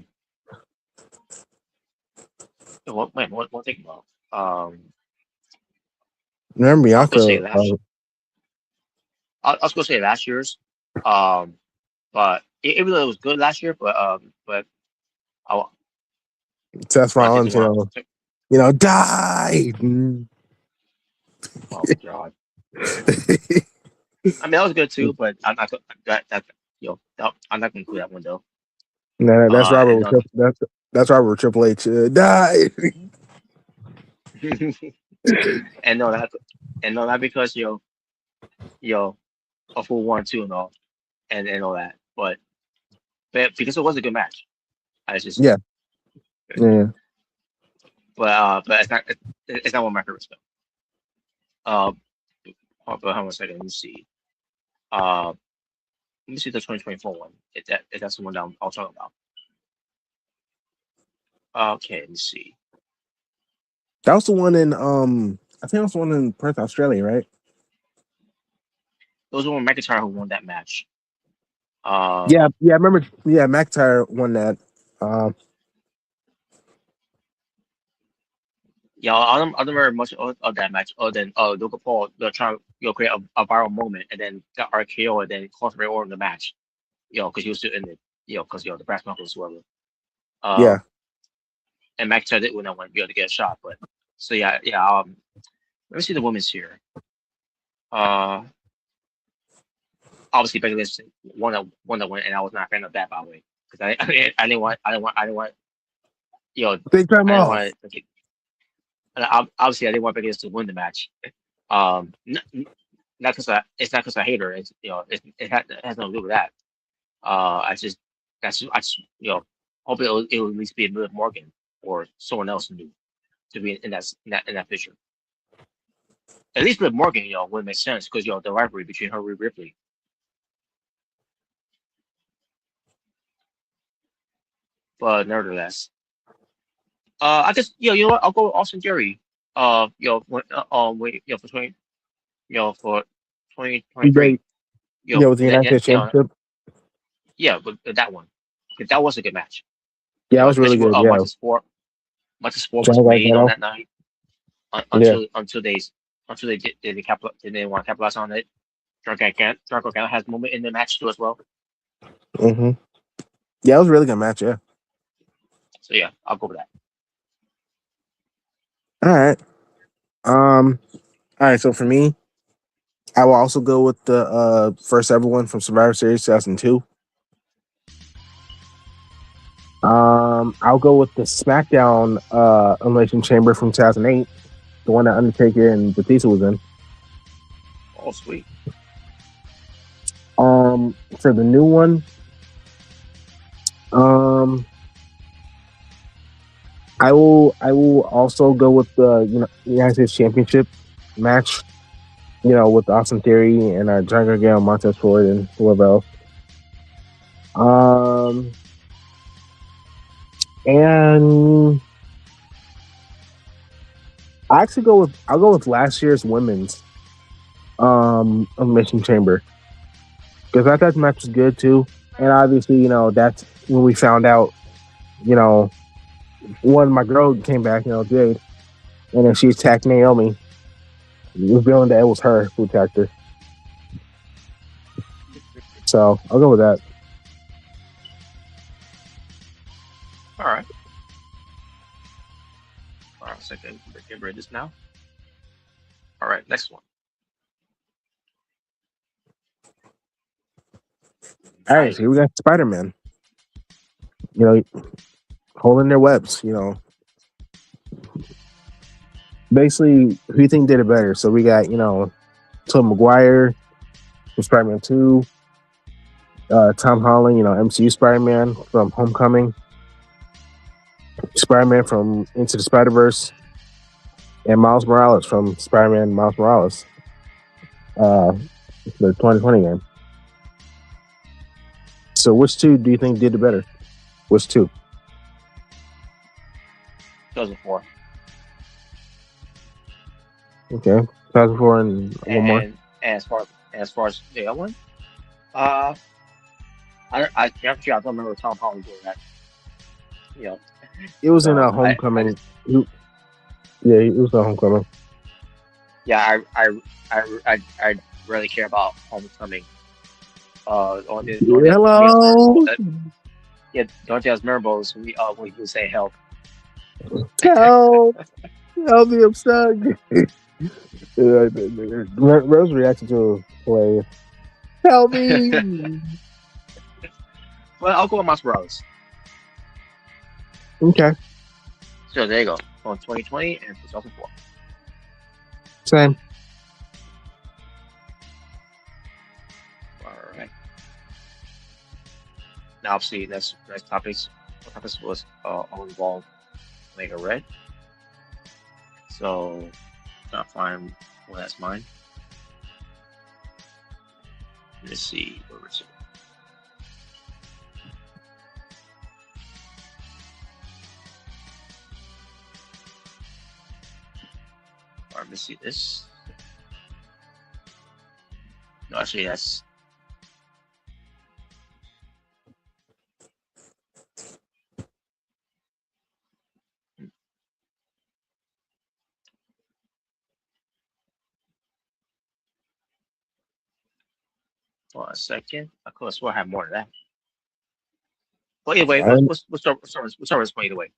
One thing about Remember I was gonna say Bianca? I was gonna say last year's, but it really was good last year, but I, Seth but I think Rollins, the one, died. oh god, I mean that was good too, but I'm not I'm not gonna include that one though. Nah, that's Robert. And That's Robert with Triple H. Died. and not because a full 1-2 and all and all that, but because it was a good match. I just Yeah. but it's not one my favorite stuff. Hold on a second. Let me see. Let me see the 2024 one. If that's the one that I'll talk about. Okay, let me see. That was the one in I think that was the one in Perth, Australia, right? It was the one McIntyre who won that match. Yeah, I remember. Yeah, McIntyre won that. Yeah, I don't remember much of that match other than Logan Paul trying to create a viral moment and then got RKO and then cost Ray Orton the match. Because he was still in it. Because the brass knuckles whatever. Yeah. And McIntyre did win that one, to get a shot. But so yeah. Let me see the women's here. Obviously Becky Lynch won that win, and I was not a fan of that, by the way, because I didn't want Big time I didn't off. want obviously I didn't want Becky Lynch to win the match. Not because it's not because I hate her. It's it has nothing to do with that. I just Hopefully, it'll at least be Liv Morgan or someone else new to be in that picture. At least Liv Morgan, would make sense because the rivalry between her and Ripley. But nevertheless, I guess you know what? I'll go with Austin Theory. For 2023. Great. Yeah, with the United States Championship. Yeah, but that one, 'cause that was a good match. Yeah, that was really especially good. with, Yeah, much sport was Johnny made on Gargano. that night Yeah. until they didn't want to capitalize on it. John Gargano has a moment in the match too as well. Mm-hmm. Yeah, it was a really good match. Yeah. So yeah, I'll go with that. All right. All right. So for me, I will also go with the first ever one from Survivor Series 2002. I'll go with the SmackDown Elimination Chamber from 2008, the one that Undertaker and Batista was in. Oh sweet. For the new one, I will also go with the United States Championship match, with Austin Theory and John Gargano, Montez Ford, and whoever else. And I'll go with last year's women's Elimination Chamber, because I thought the match was good too. And obviously, that's when we found out, when my girl came back, Jade, and then she attacked Naomi, revealing that it was her who attacked her. So I'll go with that. All right. All right, second. Get rid of this now. All right, next one. All right, so here we got Spider-Man. Holding their webs. Basically, who do you think did it better? So we got Tobey Maguire from Spider-Man 2, Tom Holland, MCU Spider-Man from Homecoming, Spider-Man from Into the Spider-Verse, and Miles Morales from Spider-Man Miles Morales, the 2020 game. So which two do you think did it better? Which two? 2004. Okay, 2004 and one more. And as far as the other one, I don't remember Tom Holland doing that. It was in a Homecoming. Yeah, it was a Homecoming. Yeah, I really care about Homecoming. Hello. Yeah, don't you as memorable is when he was saying help. Help me, I'm stuck. Rose reaction to play. Help me. Well, I'll go with Miles Morales. Okay. So there you go. On 2020 and 2004. Same. All right. Now, obviously, next topics. What topics was all involved Omega Red. So, trying to find one that's mine. Let's see where it's at. All right, let me see this. No, actually, that's. Hold on a second. I could have swore I had more than that. But anyway, we'll start with this one either way.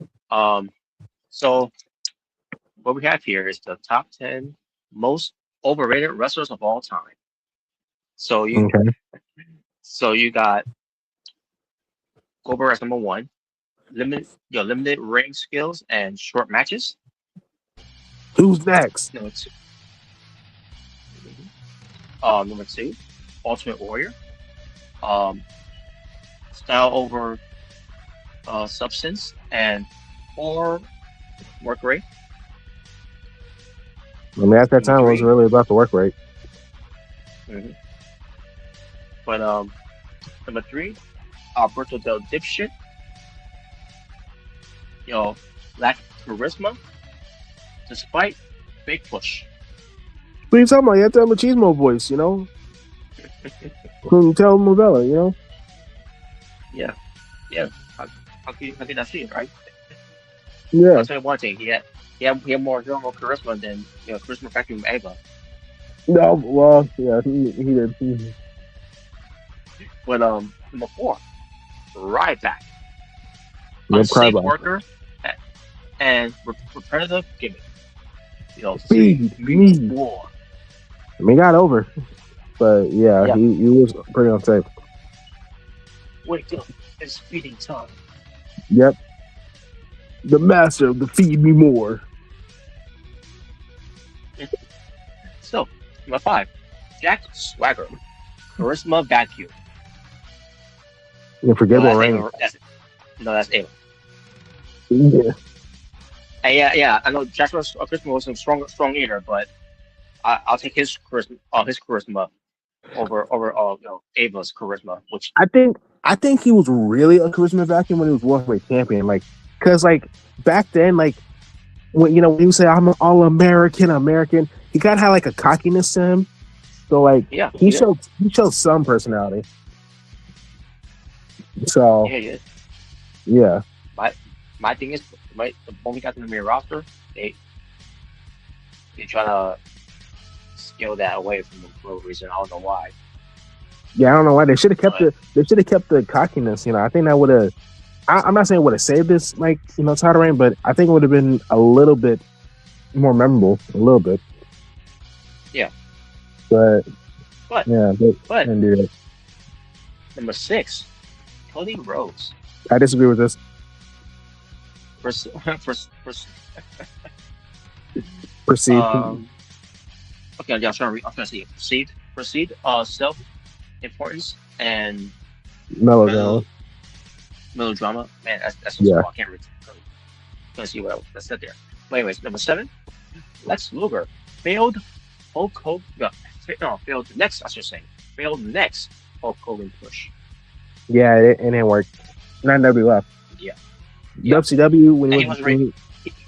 So what we have here is the top 10 most overrated wrestlers of all time. So you got Goldberg as number 1, limited ring skills and short matches. Who's next? Number 2. Number 2, Ultimate Warrior. Style over substance, and 4 work rate. I mean, at that Number time, it 3, wasn't really about the work rate. mhm. But number 3, Alberto Del Dipshit, lack charisma despite big push. What are you talking about? You have to have a machismo voice, you know? From telenovela, you know? Yeah. How can I see it, right? Yeah. I'll tell you one thing. He had more charisma than charisma factor from Ava. No, well, yeah, he did. But number 4, Ryback, No cry unsafe about it. worker, and repetitive gimmick. Feed me. War. I mean, he got over. But yeah, Yeah. he was pretty unsafe. Wake up, it's feeding time. Yep. The master of the feed me more. So, number 5, Jack Swagger, charisma vacuum. Unforgettable that's reign. Ava. That's Ava. Yeah. And yeah, I know Jack Charisma was a strong eater, but I'll take his charisma over Ava's charisma, which I think he was really a charisma vacuum when he was World Heavyweight Champion. Like, cause like back then, like when when you say I'm an all American, he kind of had like a cockiness to him. So like he showed some personality. So yeah. My thing is, when we got to the main roster, they try to scale that away from him for a reason. I don't know why. Yeah, I don't know why they should have kept They should have kept the cockiness. I think that would have. I'm not saying it would have saved this title reign, but I think it would have been a little bit more memorable. A little bit. Yeah. But yeah, but didn't do that. Number 6, Cody Rhodes. I disagree with this. Proceed. Okay, yeah, I'm trying to see it. Proceed. Self-importance and melodrama. Man, that's so small. I can't read. Let's see what I said there. But anyways, number 7, Lex Luger failed Hulk Hogan. Failed next. I should say failed next Hulk Hogan push. Yeah, it didn't work. Not WF. Yeah. WCW when he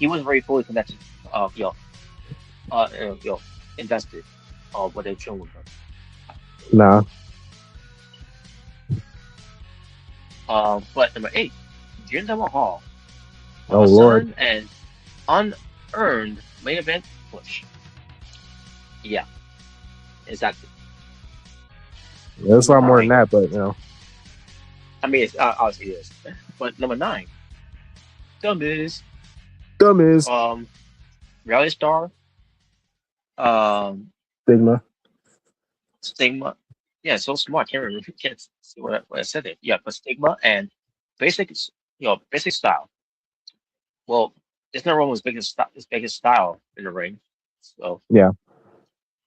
was very fully connected. Invested. What they're showing with him. Nah. But number 8, Jinder Mahal. Oh Lord. And unearned main event push. Yeah. Exactly. Yeah, there's a lot more than that, but I mean, it's obviously it is. But number 9, The Miz. Reality star. Stigma. Yeah, so smart. Can't see what I said there. Yeah, but Stigma and basic style. Well, there's no wrong with his biggest style in the ring. So yeah.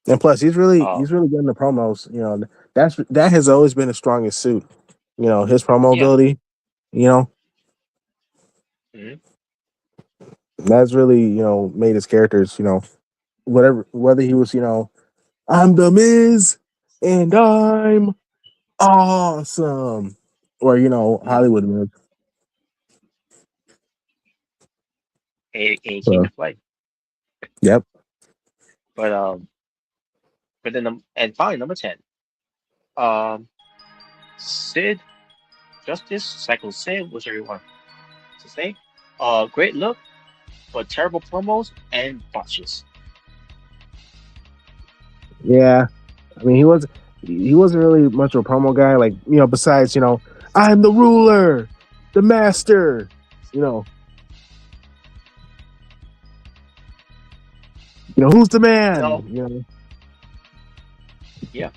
And plus, he's really getting the promos. That has always been his strongest suit. His promo ability. Mm-hmm. That's really made his characters. Whether he was I'm the Miz and I'm awesome, or Hollywood Miz. He came to play. Yep. But then and finally number 10, Sid, Justice, Cycle Sid, whichever you want to say. Great look, but terrible promos and botches. Yeah, I mean he wasn't really much of a promo guy. Like besides I'm the ruler, the master. Who's the man? No. Yeah.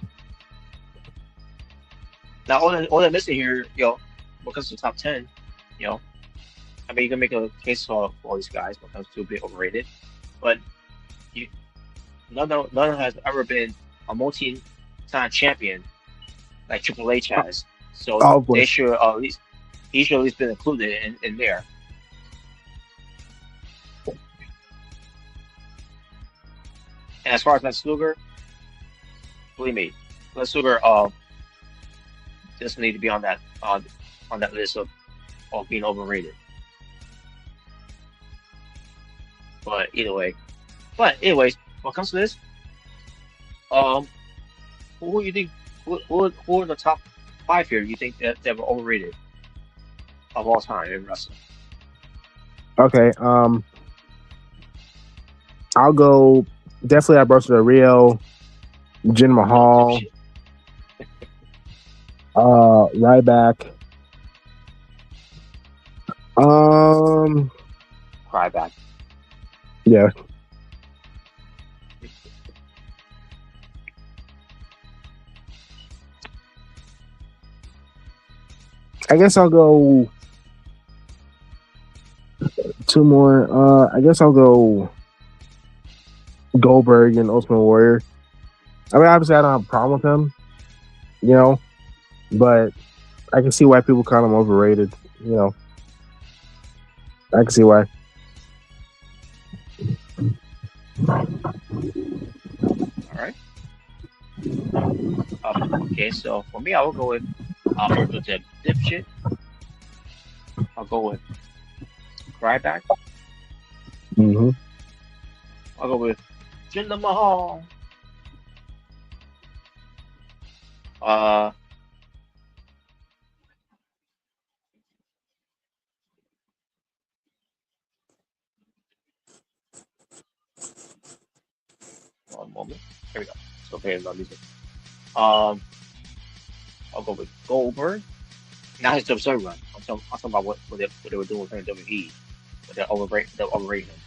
Now all that missing here, because of the top 10, I mean you can make a case for all these guys because they're a bit overrated, but none has ever been a multi-time champion like Triple H has. So they should at least he should at least been included in there. And as far as Lex Luger, believe me, Lex Luger doesn't need to be on that list of being overrated. But either way, anyways, when it comes to this, um, who you think who are the top five here? You think that were overrated of all time in wrestling? Okay. I'll go definitely Alberto Del Rio, Jinder Mahal, Dipshit. Ryback. Cry back. Yeah. I guess I'll go two more. I guess I'll go Goldberg and Ultimate Warrior. I mean, obviously, I don't have a problem with him, you know, but I can see why people call him overrated. You know, I can see why. All right. Okay, so for me, I will go with Alberto Del Dipshit. I'll go with Ryback. Mm-hmm. I'll go with Jinder Mahal. Uh, one moment. Here we go. So here's my music. I'll go with Goldberg. Not his WWE run. I'm talking about what they were doing with him in WWE. But they're overrating him.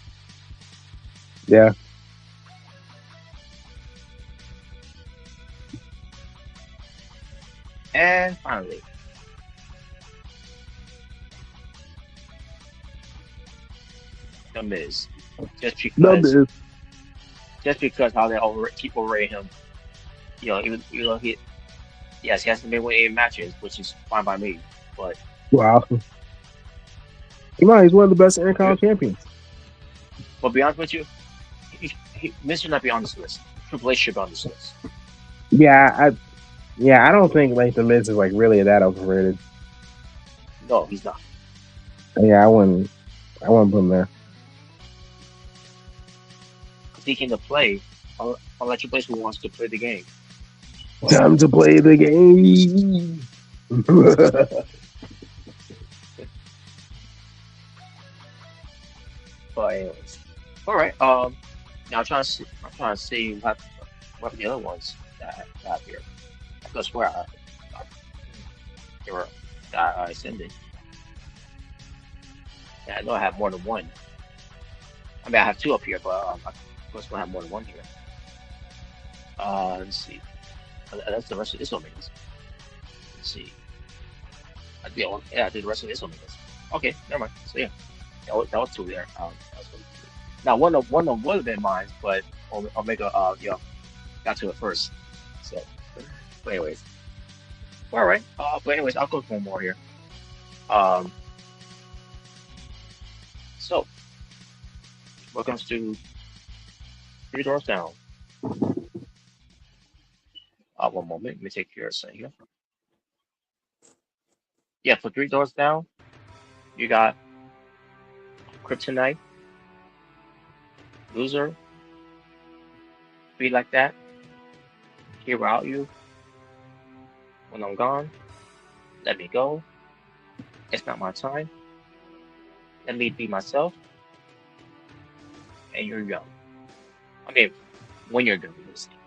Yeah. And finally, The Miz. Just No, because, dude. how they keep overrating him. You know, yes, he hasn't been winning any matches, which is fine by me. But Wow. Come on, he's one of the best Intercontinental champions. be honest with you, Miz should not be on this list. Triple H should be on this list. Yeah, I don't think like the Miz is like really that overrated. No, he's not. Yeah, I wouldn't put him there. He came to play. I'll let you play who wants to play the game. Time to play the game. But anyways, all right. Now I'm trying to see what the other ones that I have here. I could swear they were that I ascended. Yeah, I know I have more than one. I mean, I have two up here, but I could swear I have more than one here. Let's see. That's the rest of this Omegas. Let's see. I did the rest of this Omegas. Okay, never mind. So yeah, that was two there. That was one. Now one of would have been mine, but Omega got to it first. So, but anyways, all right. But anyways, I'll go for one more here. Um, so what comes to Three Doors Down? One moment. Let me take care of something here. Yeah, for Three Doors Down, you got Kryptonite, Loser, Be Like That, Here Without You, When I'm Gone, Let Me Go, It's Not My Time, Let Me Be Myself, and You're Young. I mean, when you're young,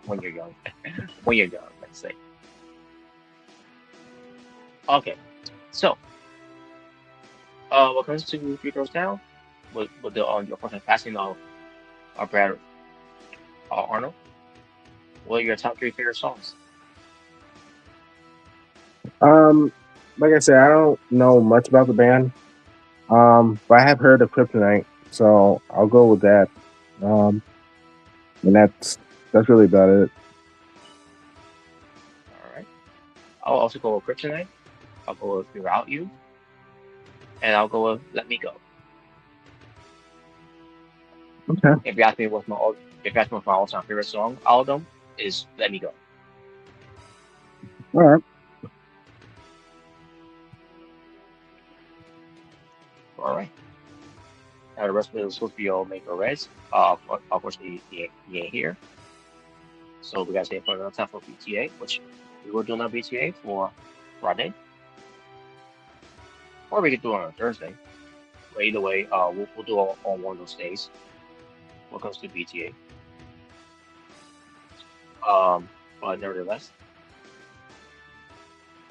when you're young, when you're young, let's say. Okay, so what comes to Three Girls Down, with the your person passing of Brad Arnold, what are your top three favorite songs? Like I said, I don't know much about the band. But I have heard of Kryptonite, so I'll go with that. And that's really about it. All right, I'll also go with Kryptonite. I'll go with Without You, and I'll go with Let Me Go. Okay. If you ask me what's my all-time favorite song album is Let Me Go. All right. All right. Now the rest of it was supposed to be all Make or Reds. Of course he ain't here. So we gotta stay for another time for BTA, which we were doing our BTA for Friday. Or we could do it on Thursday. But either way, we'll do it on one of those days when it comes to BTA. But nevertheless,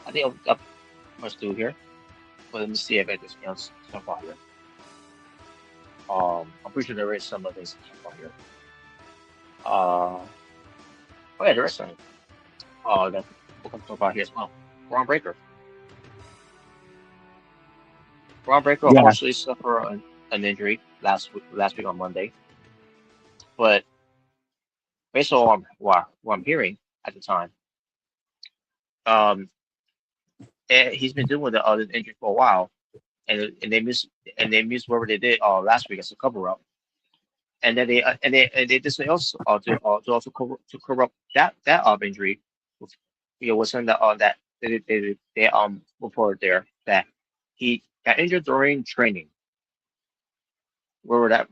I think I've got much to do here. But let me see if I just stuff out here. I'm pretty sure there is some of this stuff out here. Oh yeah, there is some. That we'll talk about here as well. Bron Breakker. Bron Breakker Yeah. unfortunately suffered an injury last week on Monday. But based on what I'm hearing at the time, um, he's been dealing with the other injury for a while, and they missed whatever they did last week as a cover up, and then they just also to also cover up that injury, was something that they reported there that he got injured during training. Wherever that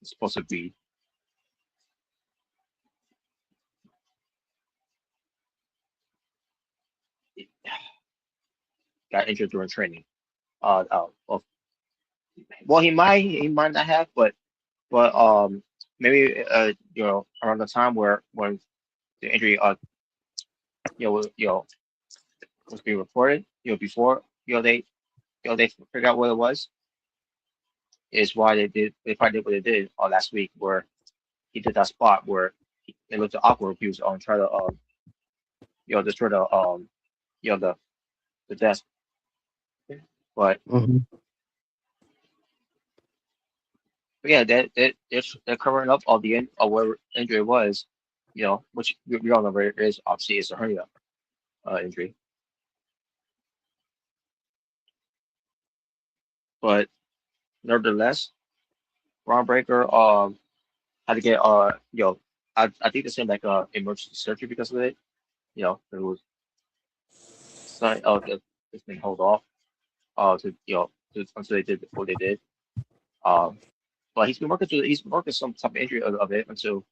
is supposed to be. Got injured during training. Well, he might not have, but maybe around the time when the injury was being reported, before they figured out what it was, is why they probably did what they did last week, where he did that spot where it looked awkward. He was try to destroy the desk, but Mm-hmm. yeah, they're covering up all the where injury was, which we all know where it is. Obviously, it's a hernia injury, but nevertheless, Bron Breakker had to get I think the same like emergency surgery because of it. It was something it's been held off to until they did what they did. Um, but he's been working some type of injury of it until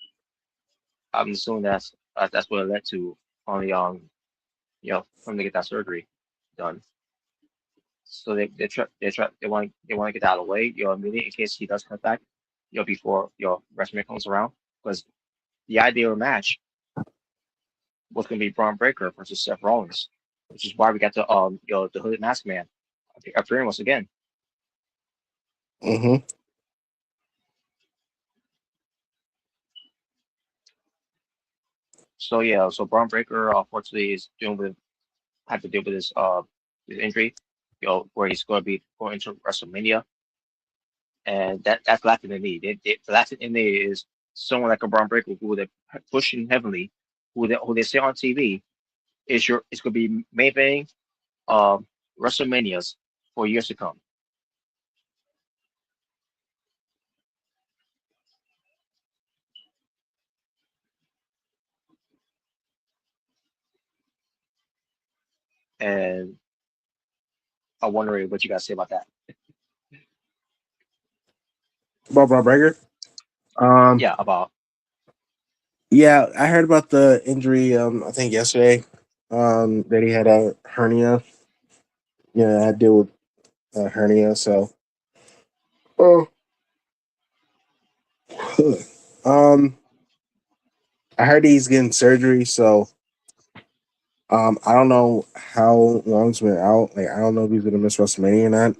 I'm assuming that's what it led to finally for him to get that surgery done. So they want to get that out of the way, immediately in case he does come back, before WrestleMania comes around, because the ideal match was going to be Bron Breakker versus Seth Rollins, which is why we got the Hooded Mask Man appearing once again. Mm-hmm. So yeah, so Bron Breakker unfortunately is had to deal with his injury, where he's going to be going into WrestleMania, and that's lacking in need. The lacking in need is someone like a Bron Breakker who they're pushing heavily, who they say on TV it's going to be main thing WrestleManias for years to come. And I'm wondering what you guys say about that. Bron Breakker. Um, Yeah, about yeah, I heard about the injury. I think yesterday. That he had a hernia. Yeah, I had to deal with a hernia. So, oh, um, I heard he's getting surgery. So, I don't know how long's been out. Like, I don't know if he's gonna miss WrestleMania or not.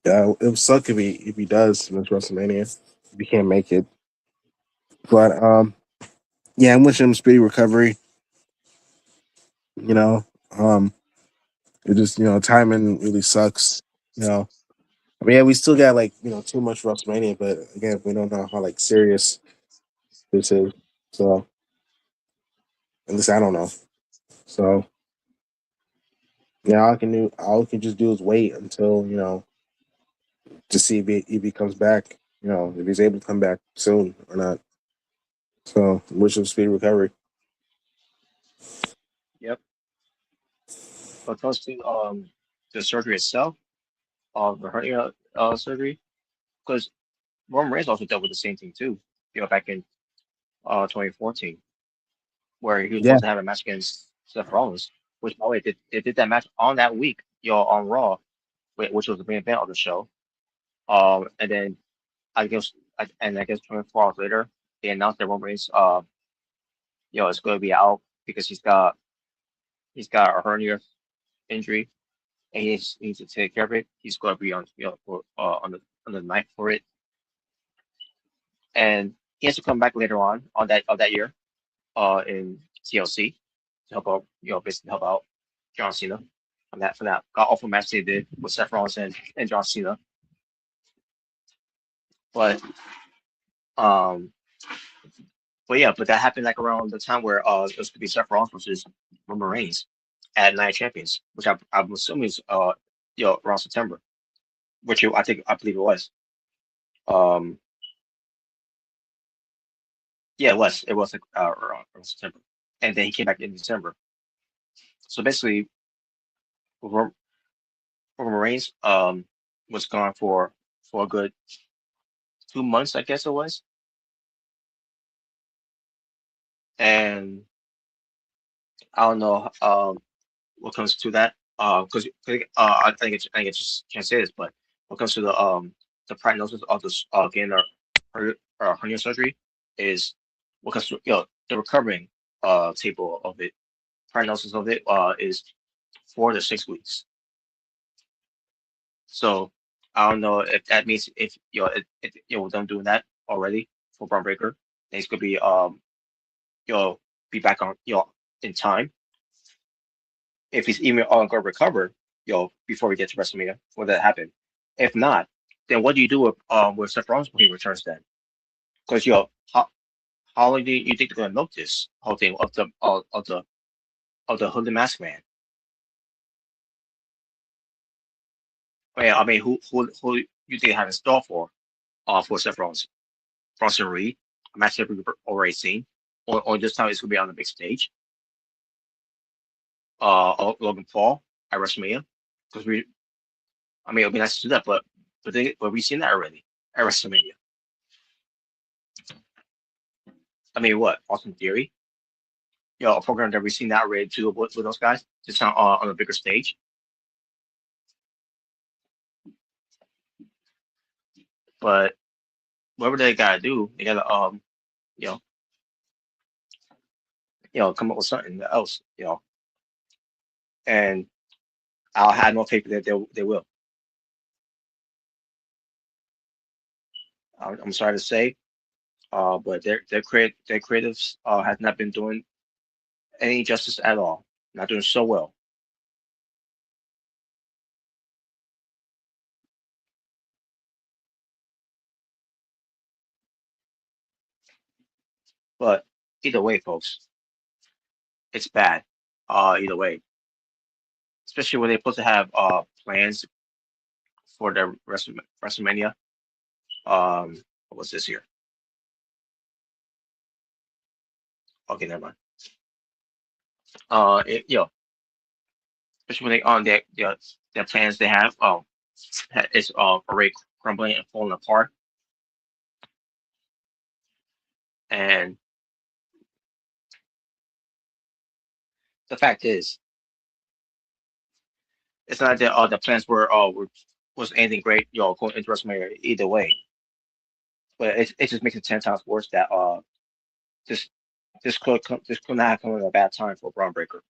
It would suck if he does miss WrestleMania if he can't make it. But yeah, I'm wishing him speedy recovery. You know, um, it just timing really sucks. You know, I mean, yeah, we still got like too much WrestleMania, but again, we don't know how like serious this is. So at least I don't know. So Now all I can just do is wait until to see if he comes back. If he's able to come back soon or not. So wish him speedy recovery. Yep. But close to the surgery itself, the hernia surgery, because Roman Reigns also dealt with the same thing too. Back in 2014, where he was Yeah, supposed to have a match against Seth Rollins, which by the way they did that match on that week, on Raw, which was the main event of the show. And then I guess 24 hours later, they announced that Roman Reigns, is going to be out because he's got a hernia injury and he needs to take care of it. He's going to be on the night for it, and he has to come back later on that year, in TLC to help out, basically help out John Cena from that god awful match they did with Seth Rollins and John Cena. But um, but that happened like around the time where it was to be Seth Rollins versus Roman Reigns at Night of Champions, which I'm assuming is around September, which I believe it was. Um, yeah, it was like around September, and then he came back in December. So basically, Roman Reigns was gone for a good 2 months, I guess it was, and I don't know what comes to that. Because I think I just can't say this, but what comes to the prognosis of this getting hernia surgery is what comes to the recovering table of it. Prognosis of it is 4 to 6 weeks. So I don't know if that means if with them doing that already for Bron Breakker, then he's gonna be be back on in time. If he's even going to recover, before we get to WrestleMania, will that happen? If not, then what do you do with Seth Rollins when he returns then? Because how long do you think they're going to milk this whole thing of the Hooded Mask Man? I mean, who you think they have in store for Seth Rollins? Bronson Reed, a match that we've already seen, or this time it's going to be on the big stage. Logan Paul at WrestleMania, because I mean, it'll be nice to do that, but we've seen that already at WrestleMania. I mean, what Austin Theory? A program that we've seen that already too with those guys, just on a bigger stage. But whatever they gotta do, they gotta you know, come up with something else, and I'll have no faith that they will. I'm sorry to say, but their creatives has not been doing any justice at all. Not doing so well. But either way, folks, it's bad. Either way, especially when they're supposed to have plans for their WrestleMania. What was this year? Okay, never mind. Especially when they on their plans they have. It's already crumbling and falling apart. And the fact is, it's not that the plans was anything great, going into WrestleMania either way. But it just makes it 10 times worse that this this could not have come at a bad time for Bron Breakker.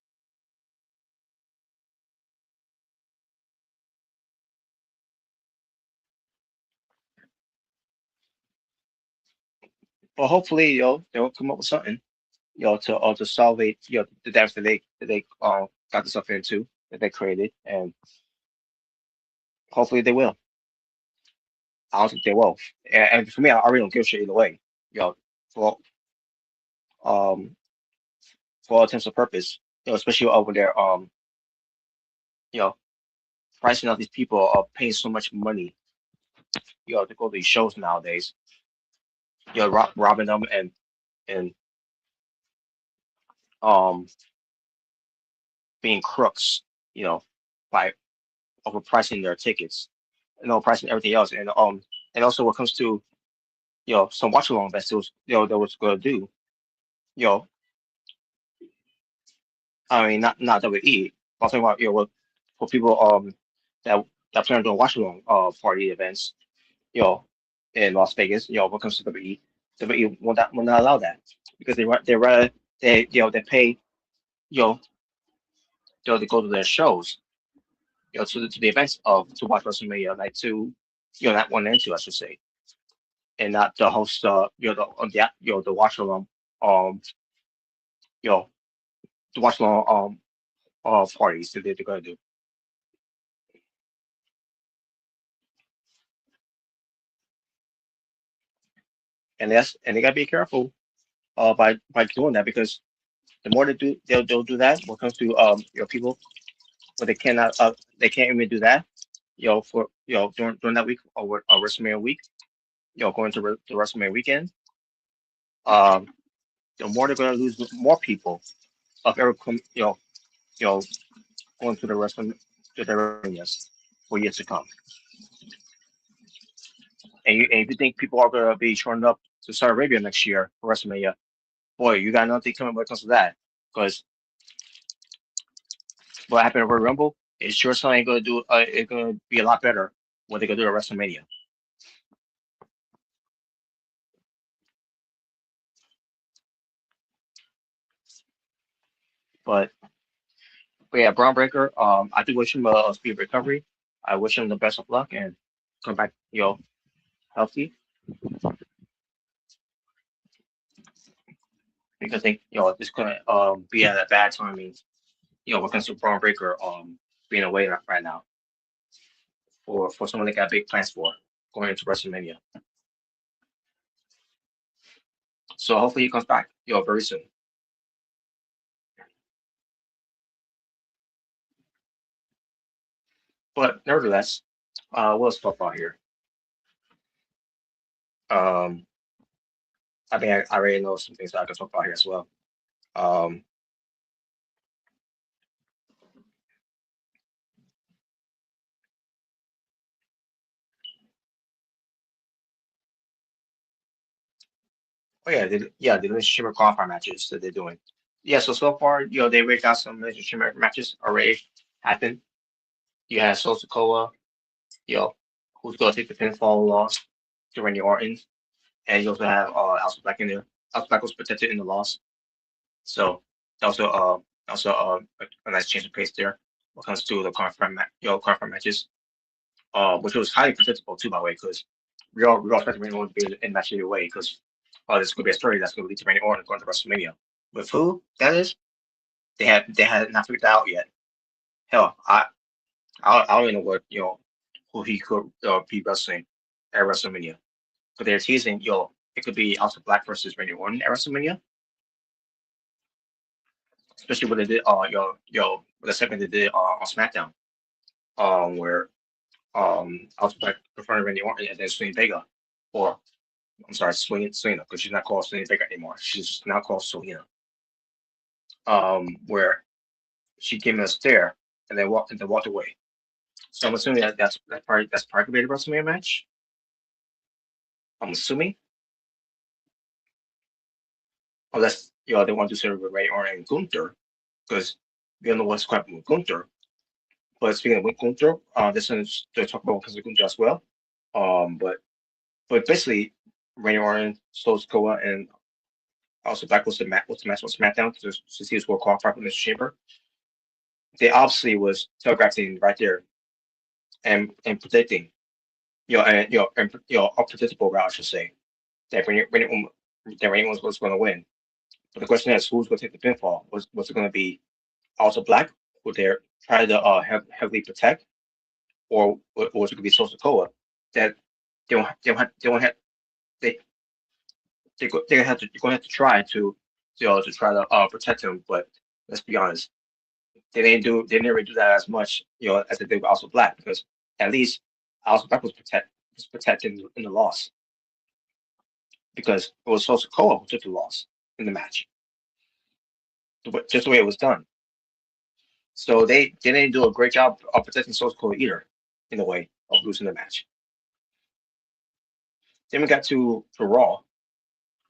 But hopefully, they'll come up with something, to salvage, the damage that they got themselves into, that they created, and hopefully they will. I don't think they will. And for me, I really don't give a shit either way. For um for all intents and purpose, especially over there you know, pricing out these people are paying so much money, to go to these shows nowadays, robbing them and um being crooks, by overpricing their tickets and overpricing everything else, and also when it comes to some watch along that still that was gonna do, you know, I mean not WWE, but I'm talking about for people that plan on doing watch along party events, you know, in Las Vegas, when it comes to WWE will not allow that because they rather they pay you know to go to their shows, to the events of to watch WrestleMania like two, not one and two I should say, and not the host the watch along um you know the watch along parties that they're gonna do. And they gotta be careful by doing that because the more they do they'll do that when it comes to people, but they can't even do that for during that week or WrestleMania week, going to the WrestleMania weekend. um the more they're going to lose more people of ever you know going to the WrestleManias for years to come. And if you think people are going to be showing up to Saudi Arabia next year for WrestleMania, boy, you got nothing coming when it comes to that. Because what happened at Royal Rumble is sure something going to do. It's going to be a lot better when they go to WrestleMania. But yeah, Bron Breakker. I do wish him a speedy recovery. I wish him the best of luck and come back, healthy because they, this could be at a bad timing. When it comes to Bron Breakker being away right now for someone that got big plans for going into WrestleMania. So hopefully he comes back, very soon. But nevertheless, what else to talk about here? Um, I mean, I already know some things that I can talk about here as well. Um, oh the Elimination Chamber qualifying matches that they're doing. Yeah, so far, they already got some Elimination Chamber matches already happened. You had Sosakoa, who's gonna take the pinfall loss to Randy Orton, and you also have Alistair Black in there. Alistair Black was protected in the loss, so also a nice change of pace there when it comes to the qualifying matches. Which was highly predictable too, by the way, because we all expected Randy Orton to be in match either way, because there's going to be a story that's going to lead to Randy Orton going to WrestleMania. With who that is, they had not figured that out yet. Hell, I don't even know what who he could be wrestling at WrestleMania. But they're teasing, it could be Alistair Black versus Randy Orton at WrestleMania, especially what they did, the segment they did on SmackDown, where Alistair Black confronted Randy Orton and then Swing Vega, or I'm sorry, Selena, because she's not called Selena Vega anymore. She's now called Selena. Where she came in a stare and then walked away. So I'm assuming that's probably gonna be the WrestleMania match. I'm assuming, unless they want to serve with Ray Orton and Gunther, because we don't know what's going to happen with Gunther. But speaking of Gunther, this is to talk about because of Gunther as well. But basically, Ray Orton, Sokoa, and also Black was the match on SmackDown to see who's going to qualify for this chamber. They obviously was telegraphing right there and predicting, a predictable route, I should say, that Randy was going to win. But the question is, who's going to take the pinfall? Was it going to be also Black, who they're trying to heavily protect, or was it going to be Sokoa that they won't have they they're going to have to try to try to protect him? But let's be honest, they didn't really do that as much, as they did with House Black, because at least House Black was protected in the loss, because it was Sosa Koa who took the loss in the match, just the way it was done. So they didn't do a great job of protecting Sosa Koa either, in a way of losing the match. Then we got to Raw,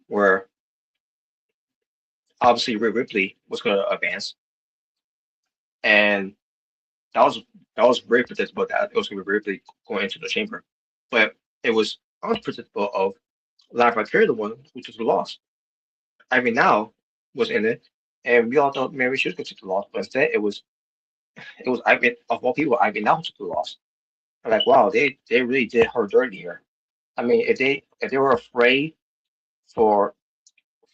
where obviously Rhea Ripley was going to advance, and that was very predictable that it was going to be Rhea Ripley going into the chamber, but it was unpredictable of Lara Valkyria, the one who took the loss. I mean, now was in it, and we all thought maybe she was going to take the loss, but instead it was Ivan, of all people, Ivan now who took the loss. I'm like, wow, they really did her dirty here. I mean, if they were afraid for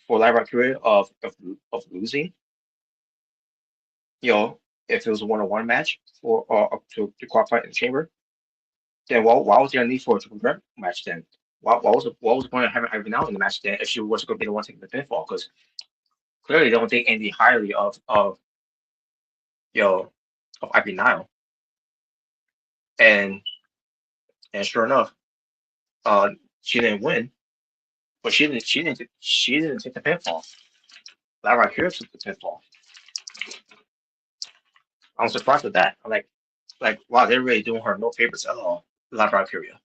Lara Valkyria of losing, you know, if it was a one-on-one match for up to qualify in the chamber, then why was there a need for a triple threat match then? What was the point of having Ivy now in the match then if she was going to be the one taking the pinfall? Because clearly they don't think anything highly of you know of Ivy Nile, and sure enough, she didn't win, but she didn't take the pinfall. Lara here took the pinfall. I'm surprised with that. I'm like wow, they're really doing her no favors at all. Lara Curia.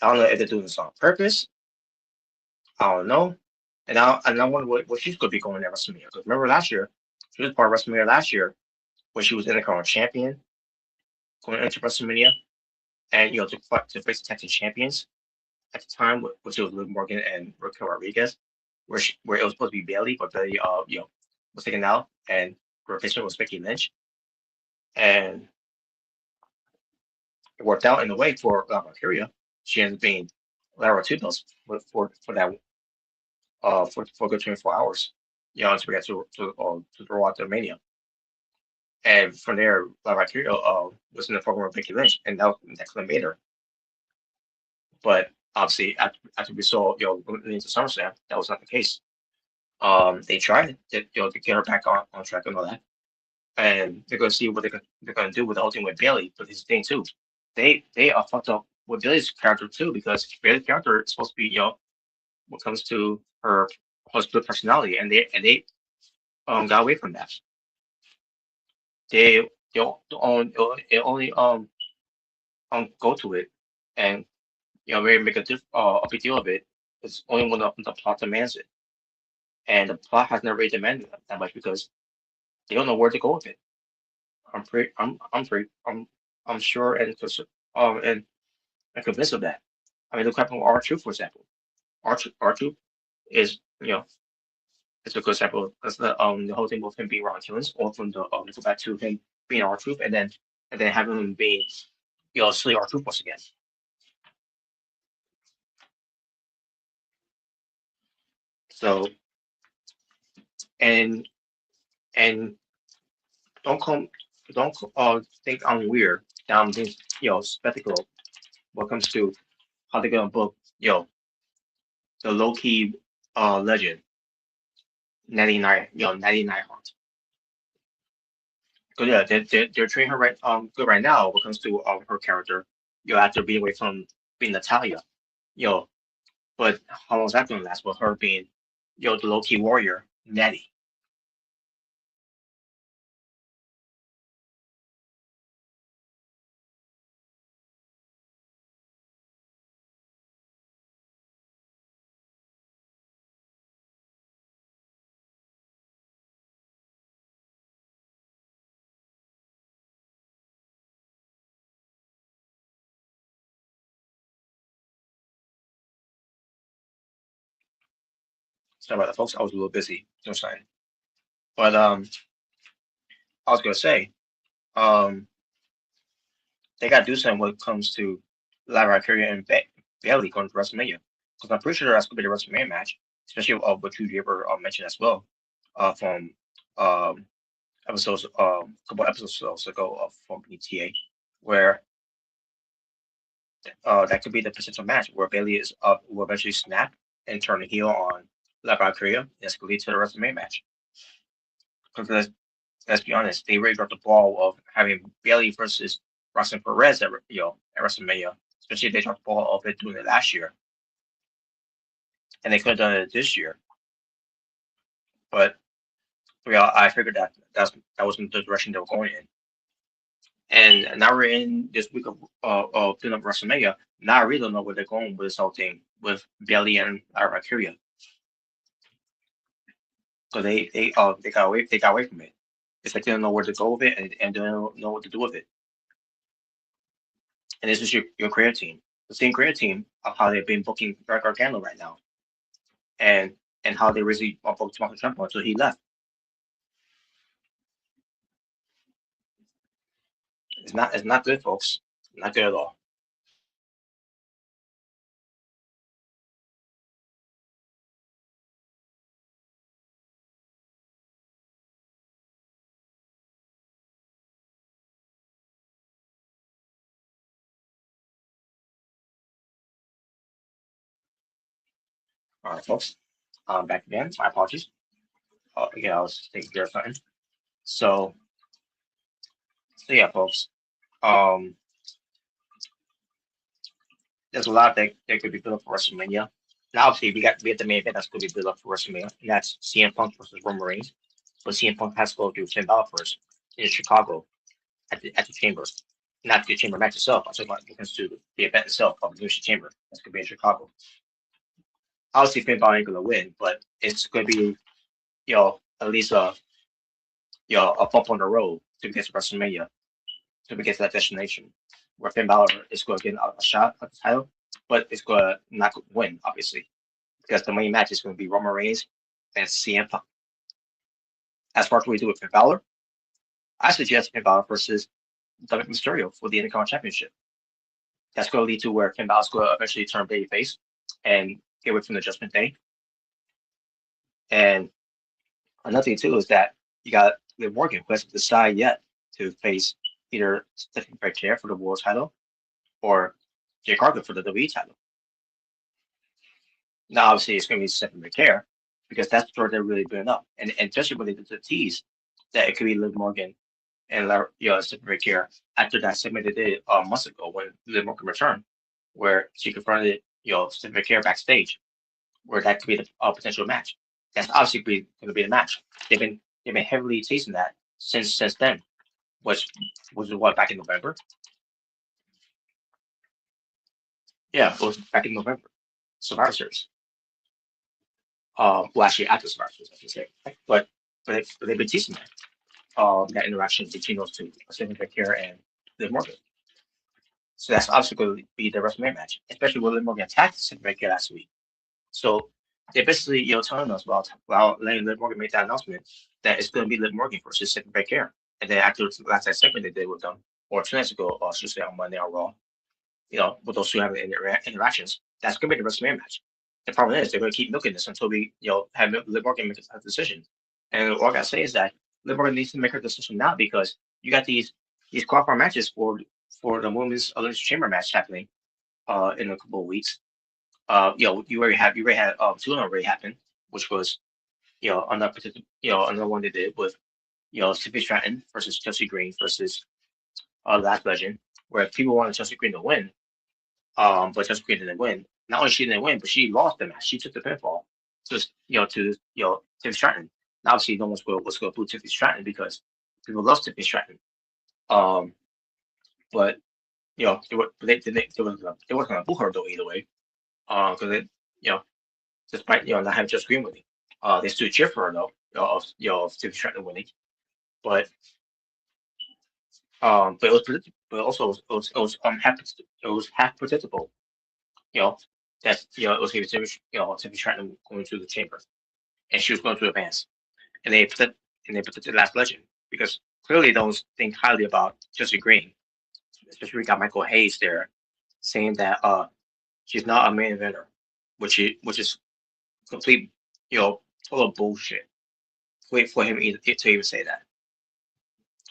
I don't know if they're doing this on purpose. I don't know. And I wonder what she's going to be going at WrestleMania. Because remember last year, she was part of WrestleMania last year, where she was in the current champion going into WrestleMania, and to face the Texas champions at the time, which was Liv Morgan and Raquel Rodriguez, where it was supposed to be Bailey, but Bailey was taken out, and her replacement was Becky Lynch, and it worked out in a way for Lara Valkyria. She ends up being Lara Two Belts for that for a good 24 hours, until we got to throw out the Mania. And from there, Lara Valkyria was in the program with Becky Lynch, and that kind of made her. But obviously, after we saw going into SummerSlam, that was not the case. They tried to get her back on track and all that, and they're going to see what they're going to do with the whole thing with Bailey. But this is the thing too, they are fucked up with Bailey's character too, because Bailey's character is supposed to be what comes to her split personality, and they got away from that. They only go to it, and really make a big deal of it. It's only when the plot demands it, and the plot has never really demanded that much because they don't know where to go with it. I'm sure and convinced of that. I mean, look at R2, for example. R2 is it's a good example. That's the whole thing with him being Ron Killings, or from the go back to him being R-Truth, and then having him being silly R-Truth once again. So and and don't think I'm weird. That I'm being spectacle when it comes to how they're gonna book the low key legend Natty Nightheart. Because they're treating her good right now when it comes to her character. After being away from being Natalia, but how long is that gonna last with her being the low key warrior Natty? Sorry about that, folks. I was a little busy. No sign. But I was gonna say, um, they gotta do something when it comes to Lara Kyria and Bailey going to WrestleMania, because I'm pretty sure that's gonna be the WrestleMania match, especially what you ever mentioned as well, from episodes, couple episodes ago from PTA, where that could be the potential match where Bailey will eventually snap and turn the heel on Lara Kyria. That's gonna lead to the WrestleMania match. Because let's be honest, they really dropped the ball of having Bailey versus Roxanne Perez at at WrestleMania. Especially if they dropped the ball of it doing it last year, and they could have done it this year. But I figured that wasn't the direction they were going in. And now we're in this week of cleanup WrestleMania. Now I really don't know where they're going with this whole thing with Bailey and Valkyria. So they got away from it. It's like they don't know where to go with it and they don't know what to do with it. And this is your creative team, the same creative team of how they've been booking Johnny Gargano right now, and how they originally booked Tommaso Ciampa until he left. It's not good, folks. Not good at all. All right, folks. Back again. My apologies. Again, I was taking care of something. So yeah, folks. Um, there's a lot that could be built up for WrestleMania. Now, obviously, we have the main event that's going to be built up for WrestleMania, and that's CM Punk versus Roman Reigns. But CM Punk has to go through Finn Balor first in Chicago at the Chamber, not the Chamber match itself. I'm talking about when it comes to the event itself of the Elimination Chamber. That's going to be in Chicago. Obviously, Finn Balor ain't going to win, but it's going to be at least a bump on the road to get to WrestleMania, to get to that destination where Finn Balor is going to get a shot at the title, but it's going to not win, obviously, because the main match is going to be Roman Reigns and CM Punk. As far as what we do with Finn Balor, I suggest Finn Balor versus Dominic Mysterio for the Intercontinental Championship. That's going to lead to where Finn Balor's going to eventually turn babyface and get away from the Judgment Day. And another thing too is that you got Liv Morgan, who hasn't decided yet to face either Stephanie Flair for the world title or Jake Cargill for the WWE title. Now, obviously, it's going to be Stephanie Flair because that's where they're really building up, and especially when they did the tease that it could be Liv Morgan and Stephanie Flair after that segment they did months ago when Liv Morgan returned, where she confronted Stephanie Flair backstage, where that could be the potential match. That's obviously going to be the match. They've been heavily teasing that since then, which was what, back in November. Yeah, it was back in November. Survivor Series. Well, actually, after Survivor Series, I should say. But they've been teasing that interaction between those two, Stephanie Flair and Liv Morgan. So that's obviously going to be the WrestleMania match, especially when Liv Morgan attacked Stephanie Flair last week. So they're basically telling us while letting Liv Morgan make that announcement that it's going to be Liv Morgan versus Stephanie Flair. And then after the last segment they did with them, or 2 nights ago, or I should say on Monday on Raw, with those two having interactions, that's going to be the WrestleMania match. The problem is they're going to keep milking this until we, have Liv Morgan make a decision. And all I gotta say is that Liv Morgan needs to make her decision now because you got these qualifier matches for the Women's Elimination Chamber match happening in a couple of weeks. You already had 2 of them already happened, which was another one they did with Tiffany Stratton versus Chelsea Green versus Last Legend, where people wanted Chelsea Green to win, but Chelsea Green didn't win. Not only she didn't win, but she lost the match. She took the pinfall to Tiffany Stratton. Now, obviously, no one's going to boo Tiffany Stratton because people love Tiffany Stratton. But they weren't going to boo her though either way, because despite not having Chelsea Green winning, they still cheer for her though. Of Tiffany Stratton winning, but it was predictable. But also it was half predictable. That it was going to be Tiffany Stratton going through the chamber, and she was going to advance, and they predicted Last Legend because clearly they don't think highly about Chelsea Green. Especially we got Michael Hayes there saying that she's not a main eventer, which is complete total bullshit. Wait for him to even say that.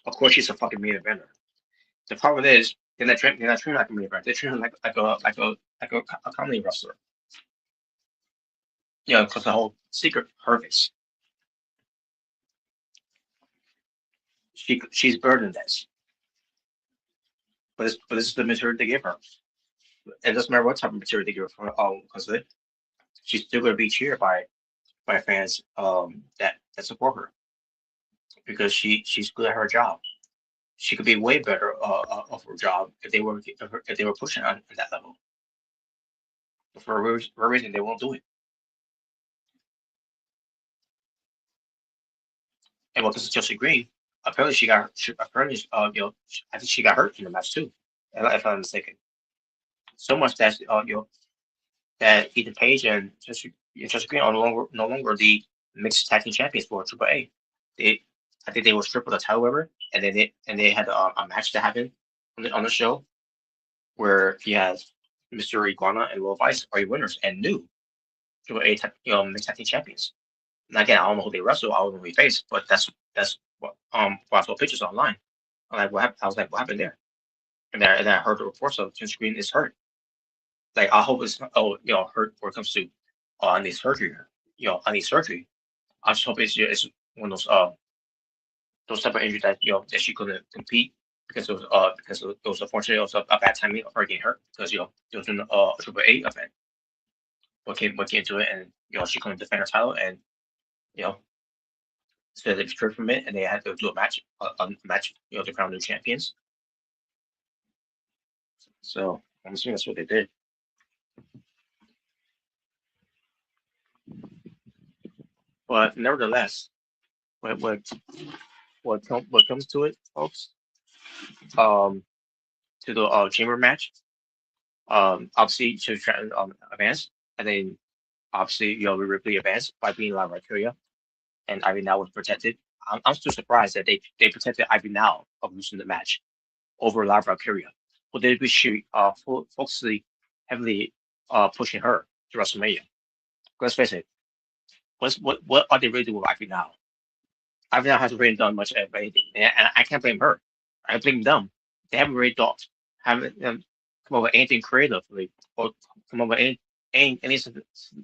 Of course, she's a fucking main eventer. The problem is they're not training like a main eventer. They're training like a comedy wrestler. Because the whole secret purpose. she's better than this. But this is the material they give her. It doesn't matter what type of material they give her, because she's still gonna be cheered by fans that support her because she's good at her job. She could be way better of her job if they were pushing on that level. But for a reason, they won't do it. And what this is Chelsea Green, apparently apparently I think she got hurt in the match too, if I'm not mistaken. So much that that Ethan Page and Chelsea Green are no longer the mixed tag team champions for Triple A. I think they were stripped of the title ever, and they had a match that happened on the show where he has Mr. Iguana and Will Vice are winners and new Triple A mixed tag team champions. And again, I don't know who they wrestle, I don't know who they face, but that's what I saw pictures online. I was like, what happened there? And then I heard the reports of Chelsea Green is hurt. Like I hope it's hurt when it comes to I need surgery. I need surgery. I just hope it's one of those type of injuries that that she couldn't compete because it was unfortunately also a bad timing of her getting hurt because it was in a Triple A event. What came into it and she couldn't defend her title and so they withdrew from it and they had to do a match to crown new champions. So I'm assuming that's what they did. But nevertheless, what comes to it, folks, to the chamber match, obviously to try advance, and then obviously Ripley advanced by being La Valkyria, and Ivy Now was protected. I'm still surprised that they protected Ivy Now of losing the match over La Valkyria, but they be focusing heavily pushing her to WrestleMania. Let's face it, what are they really doing with Ivy Now? Ivy Now hasn't really done much of anything, and I can't blame her. I blame them. They haven't really haven't come up with anything creatively or come up with any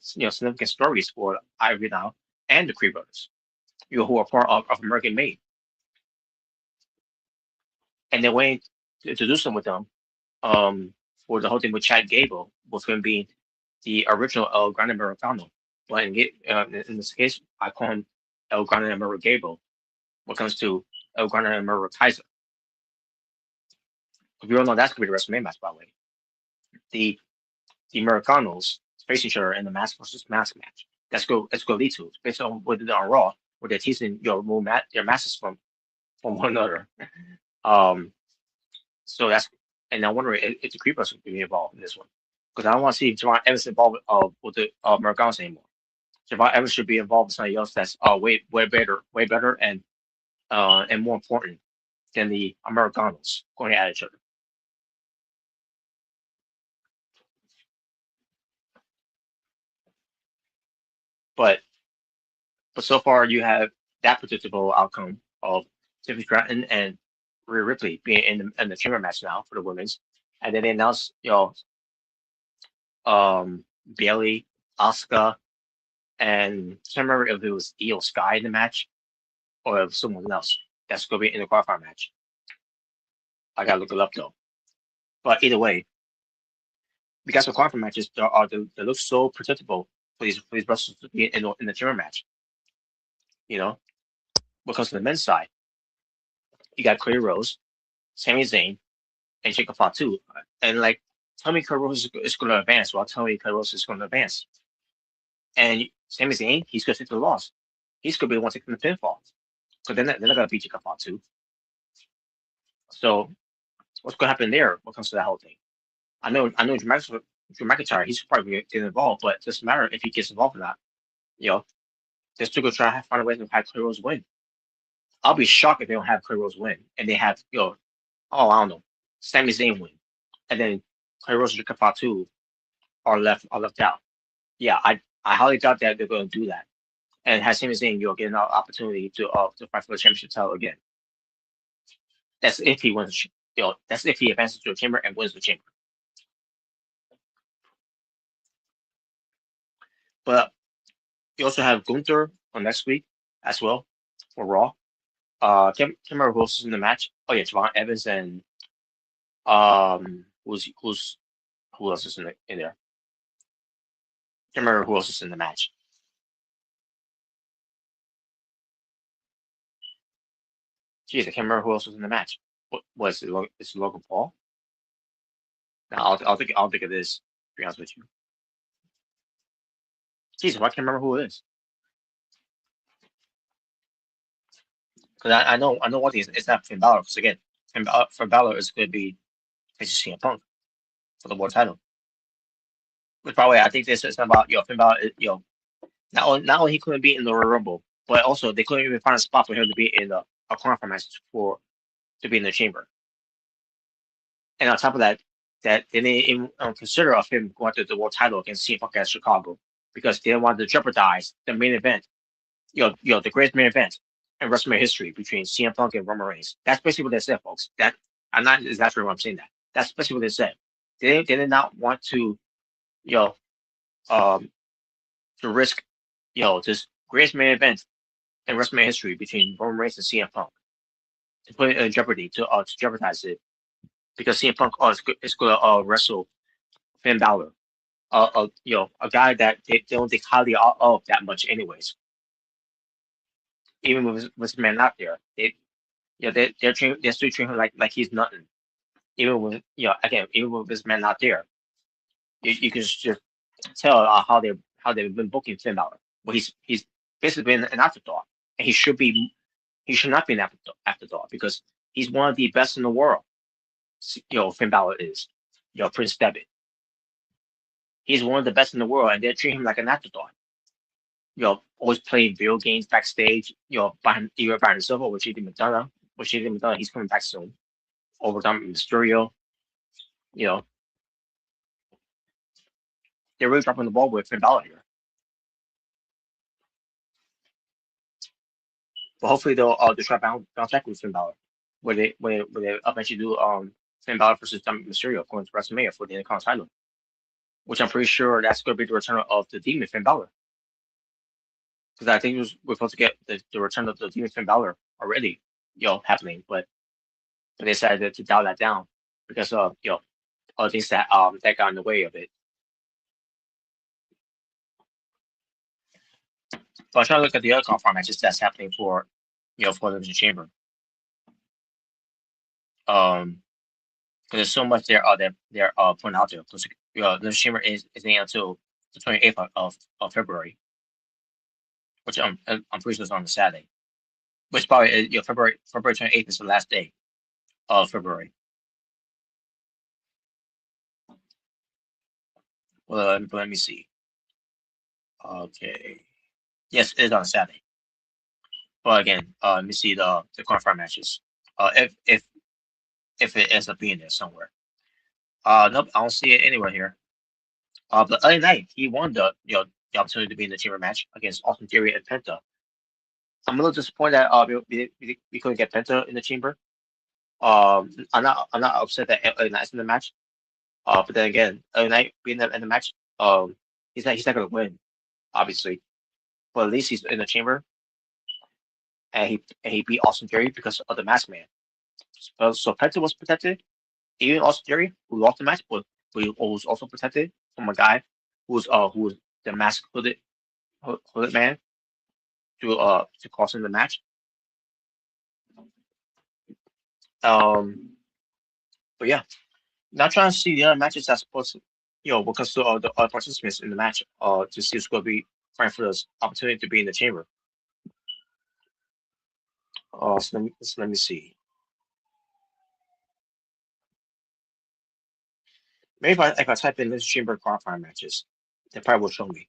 significant stories for Ivy Now and the Creed brothers, who are part of American Made. And the way to do something with them, for the whole thing with Chad Gable was going to be the original El Grande Americano. But in this case, I call him El Grande Americano Gable. When it comes to El Grande Americano Kaiser. We all know that's going to be the WrestleMania match, by the way. The Americanos face each other in the mask versus mask match. That's go lead to. It's based on what they did on Raw, where they're teasing remove their masks from one another. So that's, and I'm wondering if the Creepers will be involved in this one because I don't want to see Javon Evans involved with the Americanos anymore. Javon Evans should be involved with somebody else that's way better and more important than the Americanos going at each other. But so far you have that predictable outcome of Tiffany Stratton and Rhea Ripley being in the chamber match now for the women's, and then they announced Bailey, Asuka, and I can't remember if it was Io Sky in the match or if someone else that's going to be in the qualifying match. I gotta look it up though. But either way, because the qualifying matches they look so predictable for these wrestlers to be in the chamber match. Because on the men's side, you got Cody Rhodes, Sami Zayn, and Jacob Fatu. And like, tell me Cody Rhodes is going to advance. Well, tell me Cody Rhodes is going to advance. And Sami Zayn, he's going to take the loss. He's going to be the one taking the pinfall. So they're not going to beat Jacob Fatu. So what's going to happen there when it comes to that whole thing? I know Drew McIntyre, he's probably going to get involved, but it doesn't matter if he gets involved or not. They're still going to try to find a way to have Cody Rhodes win. I'll be shocked if they don't have Cody Rhodes win and they have, I don't know, Sami Zayn win. And then Cody Rhodes and Jacob Fatu are left out. Yeah, I highly doubt that they're going to do that. And have Sami Zayn, get an opportunity to fight for the championship title again. That's if he wins. That's if he advances to the chamber and wins the chamber. But you also have Gunther on next week as well for Raw. Can't remember who else is in the match. Oh yeah, Javon Evans and who else is in there? Can't remember who else is in the match. Jeez, I can't remember who else was in the match. What was it? It's Logan Paul. No, I'll think of this. To be honest with you. Jeez, I can't remember who it is. Because I know one thing is it's not Finn Balor. Because again, Finn Balor is going to be facing CM Punk for the world title. Which, by the way, I think this is about Finn Balor. Not only he couldn't be in the Royal Rumble, but also they couldn't even find a spot for him to be in a qualifying match to be in the chamber. And on top of that, they didn't even consider of him going to the world title against CM Punk at Chicago because they didn't want to jeopardize the main event, the greatest main event in WrestleMania history between CM Punk and Roman Reigns. That's basically what they said, folks. That I'm not exaggerating when I'm saying that. That's basically what they said. They did not want to, to risk, this greatest main event in WrestleMania history between Roman Reigns and CM Punk to put it in jeopardy to jeopardize it because CM Punk is going to wrestle Finn Balor, a guy that they don't think highly of that much, anyways. Even with this man not there, they're still treating him like he's nothing. Even with even with this man not there, you can just tell how they've been booking Finn Balor. Well, he's basically been an afterthought, and he should not be an afterthought because he's one of the best in the world. Finn Balor is, Prince Devitt. He's one of the best in the world, and they're treating him like an afterthought. Always playing video games backstage, either by himself or with JD McDonough. With JD McDonough, he's coming back soon. Overtime with Mysterio. They're really dropping the ball with Finn Balor here. But hopefully they'll try bounce back with Finn Balor. Where they eventually do Finn Balor versus Dominic Mysterio going to WrestleMania for the Intercontinental title. Which I'm pretty sure that's going to be the return of the Demon Finn Balor. Because I think we're supposed to get the return of the Demon Finn Balor already, happening, but they decided to dial that down because of other things that got in the way of it. But I'm trying to look at the other qualifying matches that's happening for for Elimination Chamber. Because there's so much they're putting out there. Because the Chamber is until the 28th of February, which I'm pretty sure is on the Saturday. Which probably is, February 28th is the last day of February. Well, let me see. Okay. Yes, it is on Saturday. But again, let me see the qualifying matches. If it ends up being there somewhere. Nope, I don't see it anywhere here. But other night he won the opportunity to be in the chamber match against Austin Theory and Penta. I'm a little disappointed that we couldn't get Penta in the chamber. I'm not upset that LA Knight's in the match. But then again, LA Knight being in the match, he's not gonna win, obviously. But at least he's in the chamber, and he beat Austin Theory because of the Mask Man. So Penta was protected. Even Austin Theory, who lost the match, but was also protected from a guy who was the mask hooded man to cost him the match. But yeah, not trying to see the other matches that's supposed to, what comes to the other participants in the match, to see who's going to be fighting for this opportunity to be in the chamber. So let me see. Maybe if I type in this chamber qualifying matches, they probably will show me.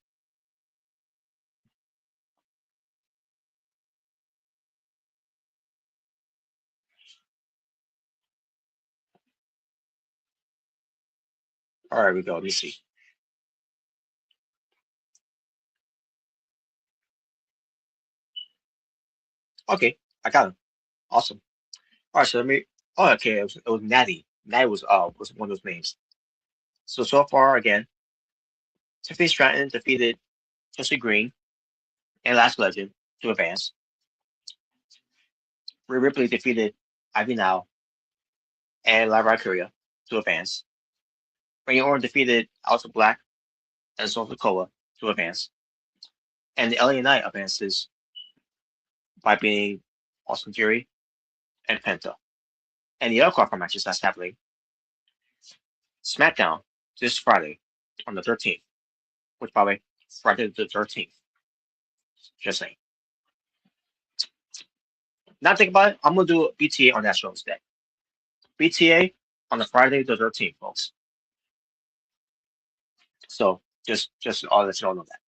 All right, we go. Let me see. Okay, I got him. Awesome. All right, so let me. Oh, okay. It was Natty. Natty was one of those names. So far again, Tiffany Stratton defeated Chelsea Green and Last Legend to advance. Rhea Ripley defeated Ivy Now and Lyra Valkyria to advance. Randy Orton defeated Aleister Black and Solo Sikoa to advance. And the LA Knight advances by beating Austin Theory and Penta. And the other qualifying matches that's happening, SmackDown this Friday on the 13th, which probably Friday the 13th. Just saying. Now think about it, I'm gonna do BTA on that show instead. BTA on the Friday the 13th, folks. So just I'll let you all know that.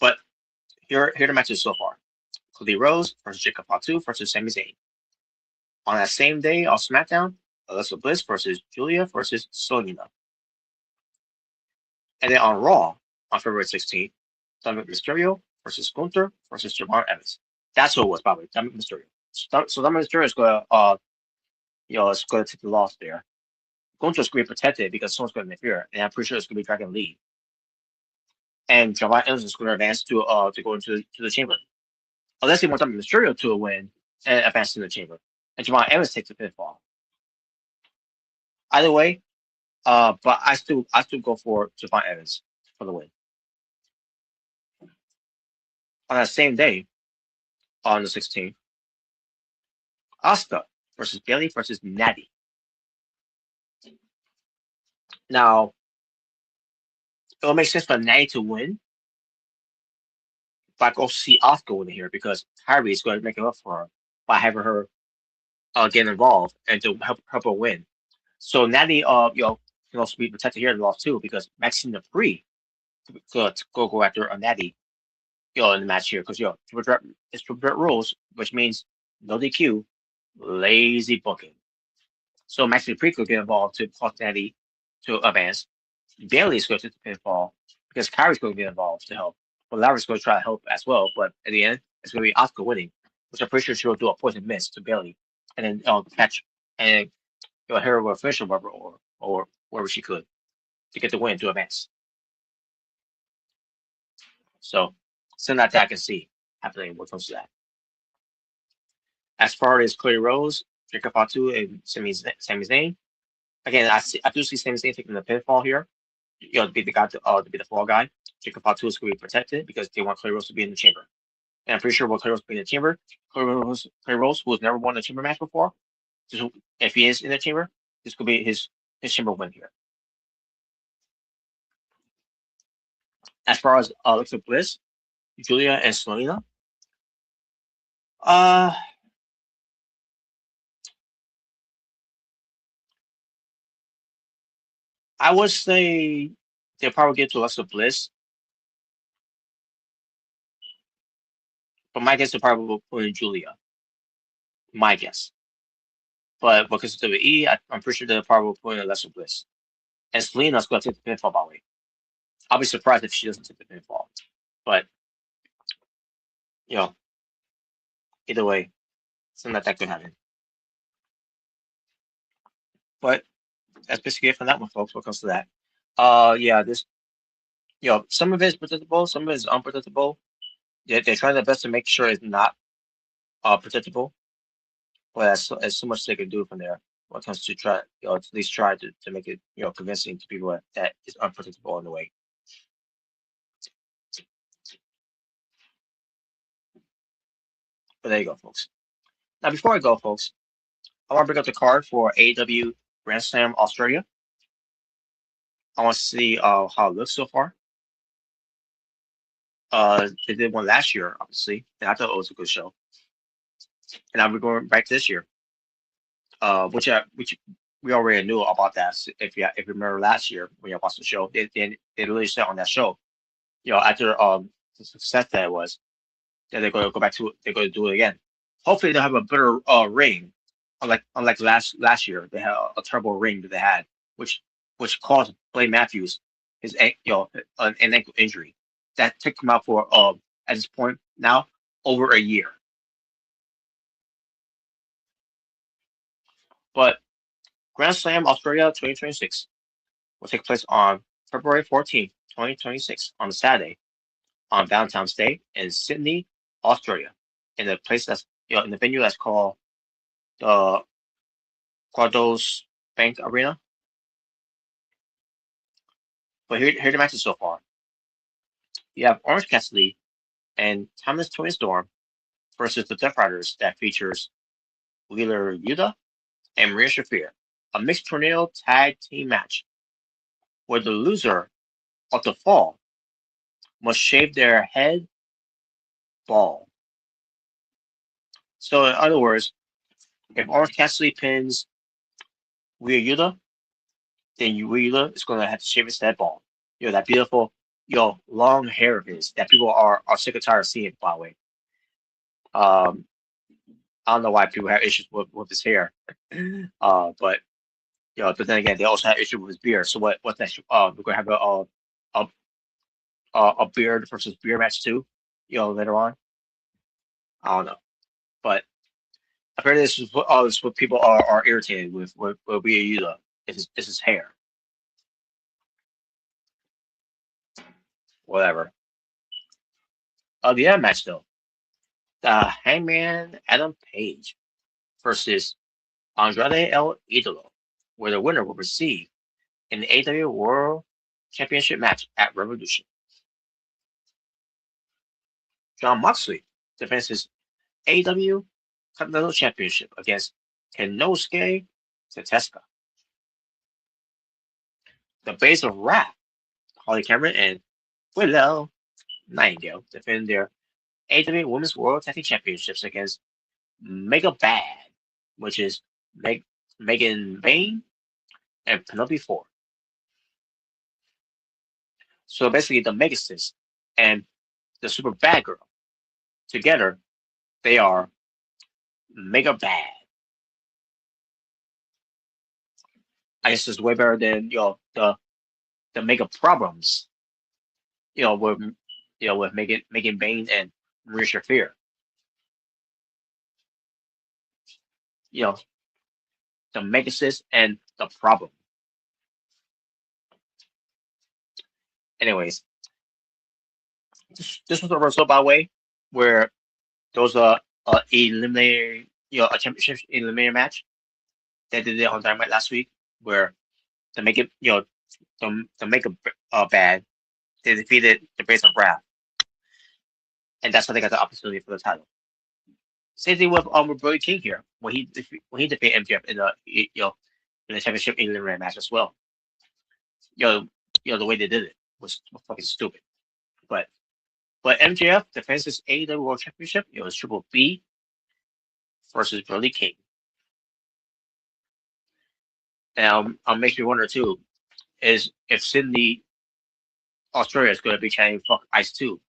But here are the matches so far. Cody Rhodes versus Jacob Fatu versus Sami Zayn. On that same day on SmackDown, Alexa Bliss versus Julia versus Selena. And then on Raw on February 16th, Dominic Mysterio versus Gunther versus Javon Evans. That's what it was probably, Dominic Mysterio. So Dominic Mysterio is gonna it's gonna take the loss there. Gunther's gonna be protected because someone's gonna interfere, and I'm pretty sure it's gonna be Dragon Lee. And Javon Evans is gonna advance to go into the chamber. Unless they want Dominic Mysterio to win and advance to the chamber. And Javon Evans takes the pinfall. Either way, but I still go for Javon Evans for the win. On that same day, on the 16th, Asuka versus Bayley versus Natty. Now, it'll make sense for Natty to win, but I go see Asuka winning here because Kyrie is going to make it up for her by having her get involved and to help her win. So Natty, can also be protected here in the loss too because Maxine Dupree could go after Natty, in the match here because it's triple threat rules, which means no DQ, lazy booking. So Maxine Dupree could get involved to cause Natty to advance. Bayley's going to take the pinfall because Kyrie's going to get involved to help. But Lara's going to try to help as well, but at the end, it's going to be Asuka winning, which I'm pretty sure she'll do a poison miss to Bayley and then catch and hit her with a finisher or wherever she could to get the win to advance. So, something like that I can see happening when it comes to that. As far as Cody Rhodes, Jacob Fatu, and Sami Zayn, again, I do see Sami Zayn taking the pinfall here. To be the guy to be the fall guy. Jacob Fatu is going to be protected because they want Cody Rhodes to be in the chamber. And I'm pretty sure Cody Rhodes will be in the chamber. Cody Rhodes, who has never won a chamber match before, if he is in the chamber, this could be his chamber win here. As far as Alexa Bliss, Julia, and Selena, I would say they'll probably get to Alexa Bliss. But my guess is probably will put in Julia. My guess. But because of WWE, I'm pretty sure they'll probably put in Alexa Bliss. And Selena's going to take the pinfall, by the way. I'll be surprised if she doesn't take the pinfall. But, either way, something like that could happen. But that's basically it for that one, folks, when it comes to that. This, some of it is predictable, some of it is unpredictable. They're trying their best to make sure it's not predictable. But as so much they can do from there when it comes to try, at least try to make it, convincing to people that it's unpredictable in a way. But there you go, folks. Now, before I go, folks, I want to bring up the card for AW Grand Slam Australia. I want to see how it looks so far. They did one last year, obviously, and I thought it was a good show. And I'll be going back this year, which we already knew about that. If you remember last year when you watched the show, they really said on that show, after the success that it was, that they're going to go back to it. They're going to do it again. Hopefully, they'll have a better ring. Unlike last year, they had a terrible ring that they had, which caused Blake Matthews his an ankle injury that took him out for at this point now over a year. But Grand Slam Australia 2026 will take place on February 14th, 2026, on a Saturday, on Valentine's Day in Sydney, Australia, in the place that's in the venue that's called the Quados Bank Arena. But here are the matches so far. You have Orange Cassidy and Timeless Tony Storm versus the Death Riders that features Wheeler Yuta and Maria Shafir, a mixed tornado tag team match where the loser of the fall must shave their head bald. So in other words, if Orange Cassidy pins Wheeler Yuta, then Wheeler is going to have to shave his head bald. That beautiful, long hair of his that people are sick and tired of seeing, by the way. I don't know why people have issues with his hair. But but then again, they also have issues with his beard. So what's next? We're gonna have a a beard versus beard match too. Later on. I don't know, but apparently this is what people are irritated with Yuta is his hair. Whatever. The other match though, the Hangman Adam Page versus Andrade El Idolo, where the winner will receive an AWF World Championship match at Revolution. John Moxley defends his AW Continental Championship against Kenosuke Tateska. The base of Wrath, Holly Cameron and Willow Nightingale defend their AW Women's World Tag Team Championships against Mega Bad, which is Megan Bain and Penelope Ford. So basically, the Megasis and the Super Bad Girl together, they are Mega Bad. I guess it's way better than the Mega Problems. With Megan Bain and Maria Shafir. The Megasis and the Problem. Anyways, this was a result, by the way, where there was a eliminator, a championship eliminator match that they did on Dynamite last week, where to make it, to make it bad, they defeated the Base of Wrath, and that's how they got the opportunity for the title. Same thing with Brody King here when he defeated MJF in the championship eliminator match as well. The way they did it was fucking stupid, but MJF defends his AEW World Championship. It was Triple B versus Brody King. And I'll make you wonder too, is if Sydney, Australia is going to be chanting "fuck Ice 2,"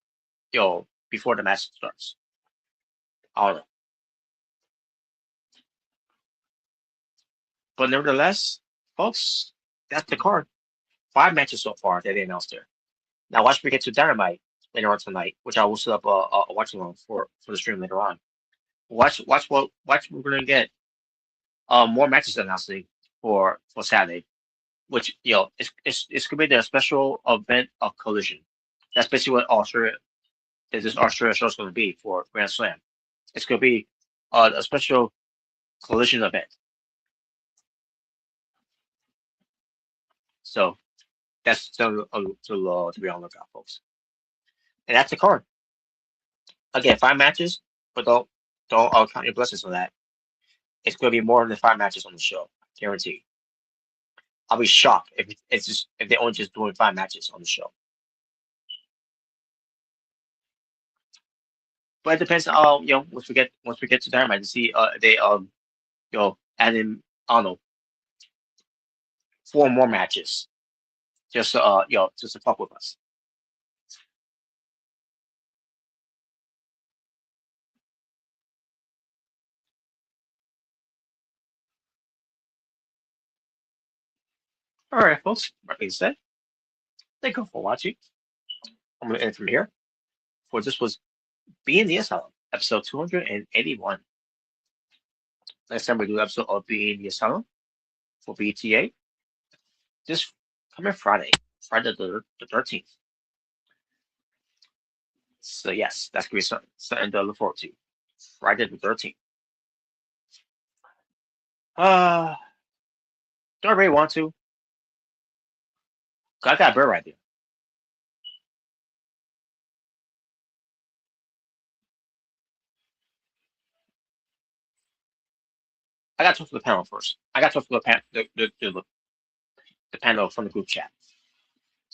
before the match starts. I don't know. But nevertheless, folks, that's the card. 5 matches so far that they announced there. Now watch me get to Dynamite later on tonight, which I will set up a watch along for the stream later on. Watch what we're gonna get. More matches announcing for Saturday, which it's gonna be their special event of Collision. That's basically what this Australia show is gonna be for Grand Slam. It's gonna be a special Collision event. So that's to be on the lookout, folks. And that's the card. Again, 5 matches, but don't count your blessings on that. It's going to be more than 5 matches on the show, guaranteed. I'll be shocked if they're only just doing 5 matches on the show. But it depends on once we get to Dynamite to see they add in Arnold 4 more matches just to fuck with us. All right, folks. That being said, thank you for watching. I'm going to end from here. For this was Being the Asylum, episode 281. Next time we do an episode of Being the Asylum for BTA. This coming Friday the 13th. So yes, that's gonna be something to look forward to. Friday the 13th. Uh, do I really want to? 'Cause I got a bird right there. I got to talk to the panel first. I got to talk to the panel from the group chat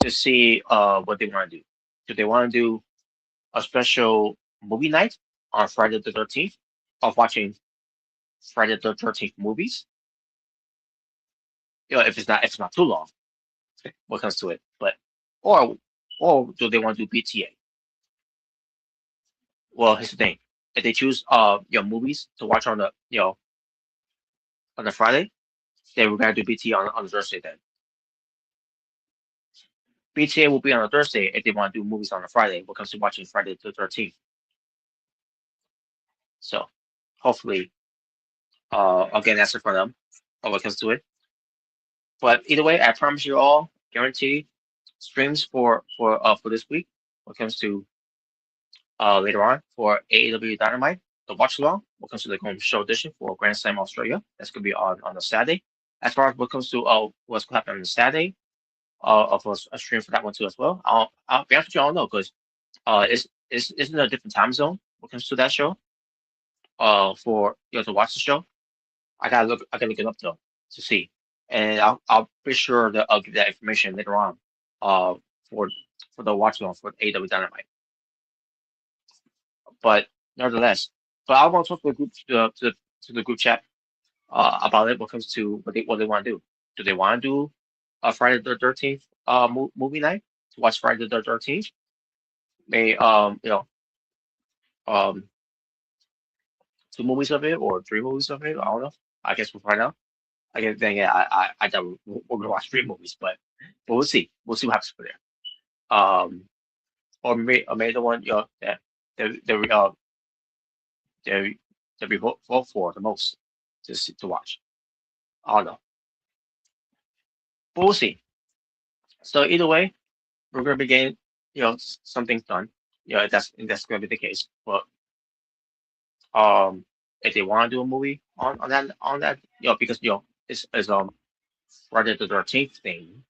to see what they want to do. Do they want to do a special movie night on Friday the 13th of watching Friday the 13th movies? If it's not too long when it comes to it, but or or do they want to do BTA? Well, here's the thing: if they choose your movies to watch on the on the Friday, then we're gonna do BTA on the Thursday. Then BTA will be on a Thursday if they want to do movies on a Friday when it comes to watching Friday the 13th. So hopefully, I'll get an answer from them when it comes to it. But either way, I promise you all, guarantee streams for this week when it comes to later on for AEW Dynamite, the watch along, when it comes to the home show edition for Grand Slam Australia. That's gonna be on a Saturday. As far as what comes to what's gonna happen on the Saturday, of course a stream for that one too as well. I'll be honest with you, I don't know because it's in a different time zone when it comes to that show. For to watch the show, I gotta look it up though to see, and I'll be sure that I'll give that information later on. Uh, for the watch along for AEW Dynamite. But nevertheless, but I want to talk to the group to the group chat about it when it comes to what they want to do. Do they want to do a Friday the 13th movie night to watch Friday the 13th? May um 2 movies of it or 3 movies of it. I don't know. I guess we'll find out. I guess then yeah, I doubt we're gonna watch 3 movies, but we'll see. We'll see what happens for there. Or maybe the one that that they that we vote for the most to watch. I don't know, but we'll see. So either way, we're gonna be getting something done. If that's gonna be the case. But if they want to do a movie on that because it's Friday the 13th thing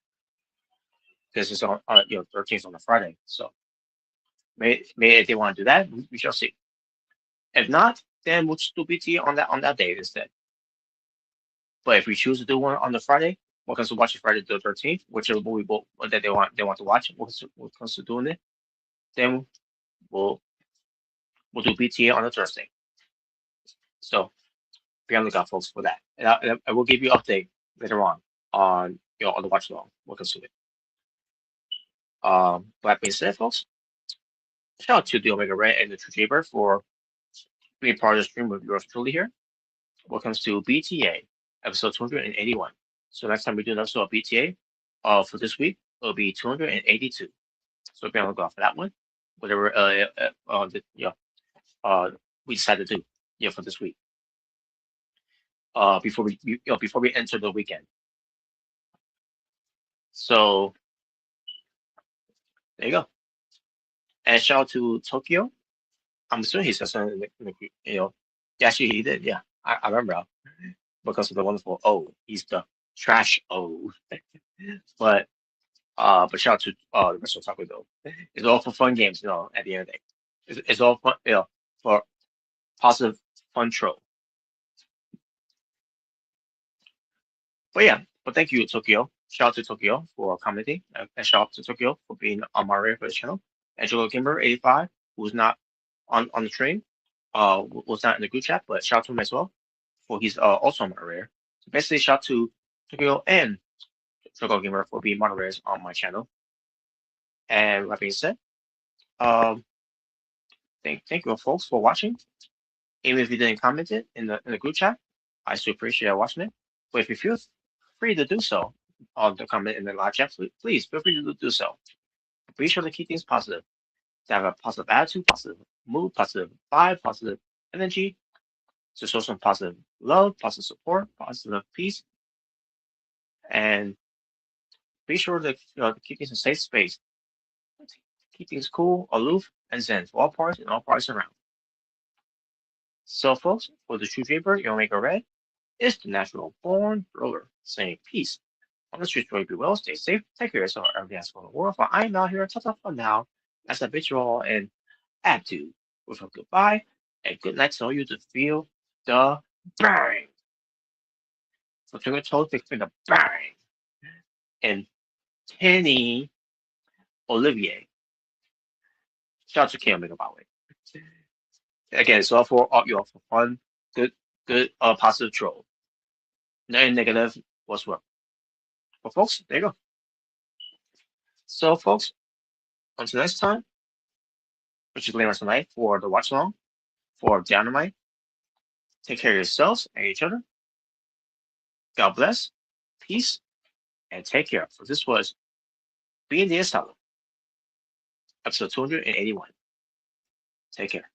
because it's on 13th on a Friday. So maybe if they want to do that, we shall see. If not, then we'll just do BT on that day instead. But if we choose to do one on the Friday, when it comes to watching Friday the 13th, whichever movie that they want to watch, when it comes to doing it, then we'll we'll do BTA on a Thursday. So be on the lookout, folks, for that. And I will give you an update later on on the watch along when it comes to it. That being said, folks, shout out to the Omega Red and the True Jaber for being part of the stream with yours truly here. When it comes to BTA episode 281. So next time we do an episode of BTA, for this week it'll be 282. So be on the lookout for that one. Whatever we decide to do for this week. Before we enter the weekend. So there you go. And shout out to Tokyo. I'm assuming he said something in the yeah, actually he did. Yeah, I remember now because of the wonderful he's the trash but shout out to the rest of Taco though. It's all for fun games, at the end of the day. It's all fun, for positive fun troll. But yeah, but thank you, Tokyo. Shout out to Tokyo for commenting, and shout out to Tokyo for being on my radar for the channel. And Joel Kimber 85, who's not on the train, was not in the group chat, but shout out to him as well, for he's also on my radar. So basically, shout out to Tokyo and Joel Kimber for being moderators on my channel. And that being said, thank you folks for watching. Even if you didn't comment it in the group chat, I still appreciate watching it. But if you feel free to do so on the comment in the live chat, please feel free to do so. Be sure to keep things positive. To have a positive attitude, positive mood, positive vibe, positive energy, to show some positive love, positive support, positive peace, and be sure to keep things in a safe space. Keep things cool, aloof, and zen for all parties and all parties around. So, folks, for the True Jaber, you'll make a red. It's the natural born ruler saying peace. On the streets where you be well, stay safe, take care of yourself, everything that's going to world. For I am out here, ta for now. As I bid you all an attitude with a goodbye and good night to all you to feel the bang. So finger toes, big finger bang. And Penny Olivier. Shout out to Kim Omega, by the way. Again, it's all for for fun, good, positive troll. Nothing negative whatsoever. But folks, there you go. So, folks, until next time, which is later tonight for the watch along for Dynamite. Take care of yourselves and each other. God bless, peace, and take care. So this was Being the Asylum, episode 281. Take care.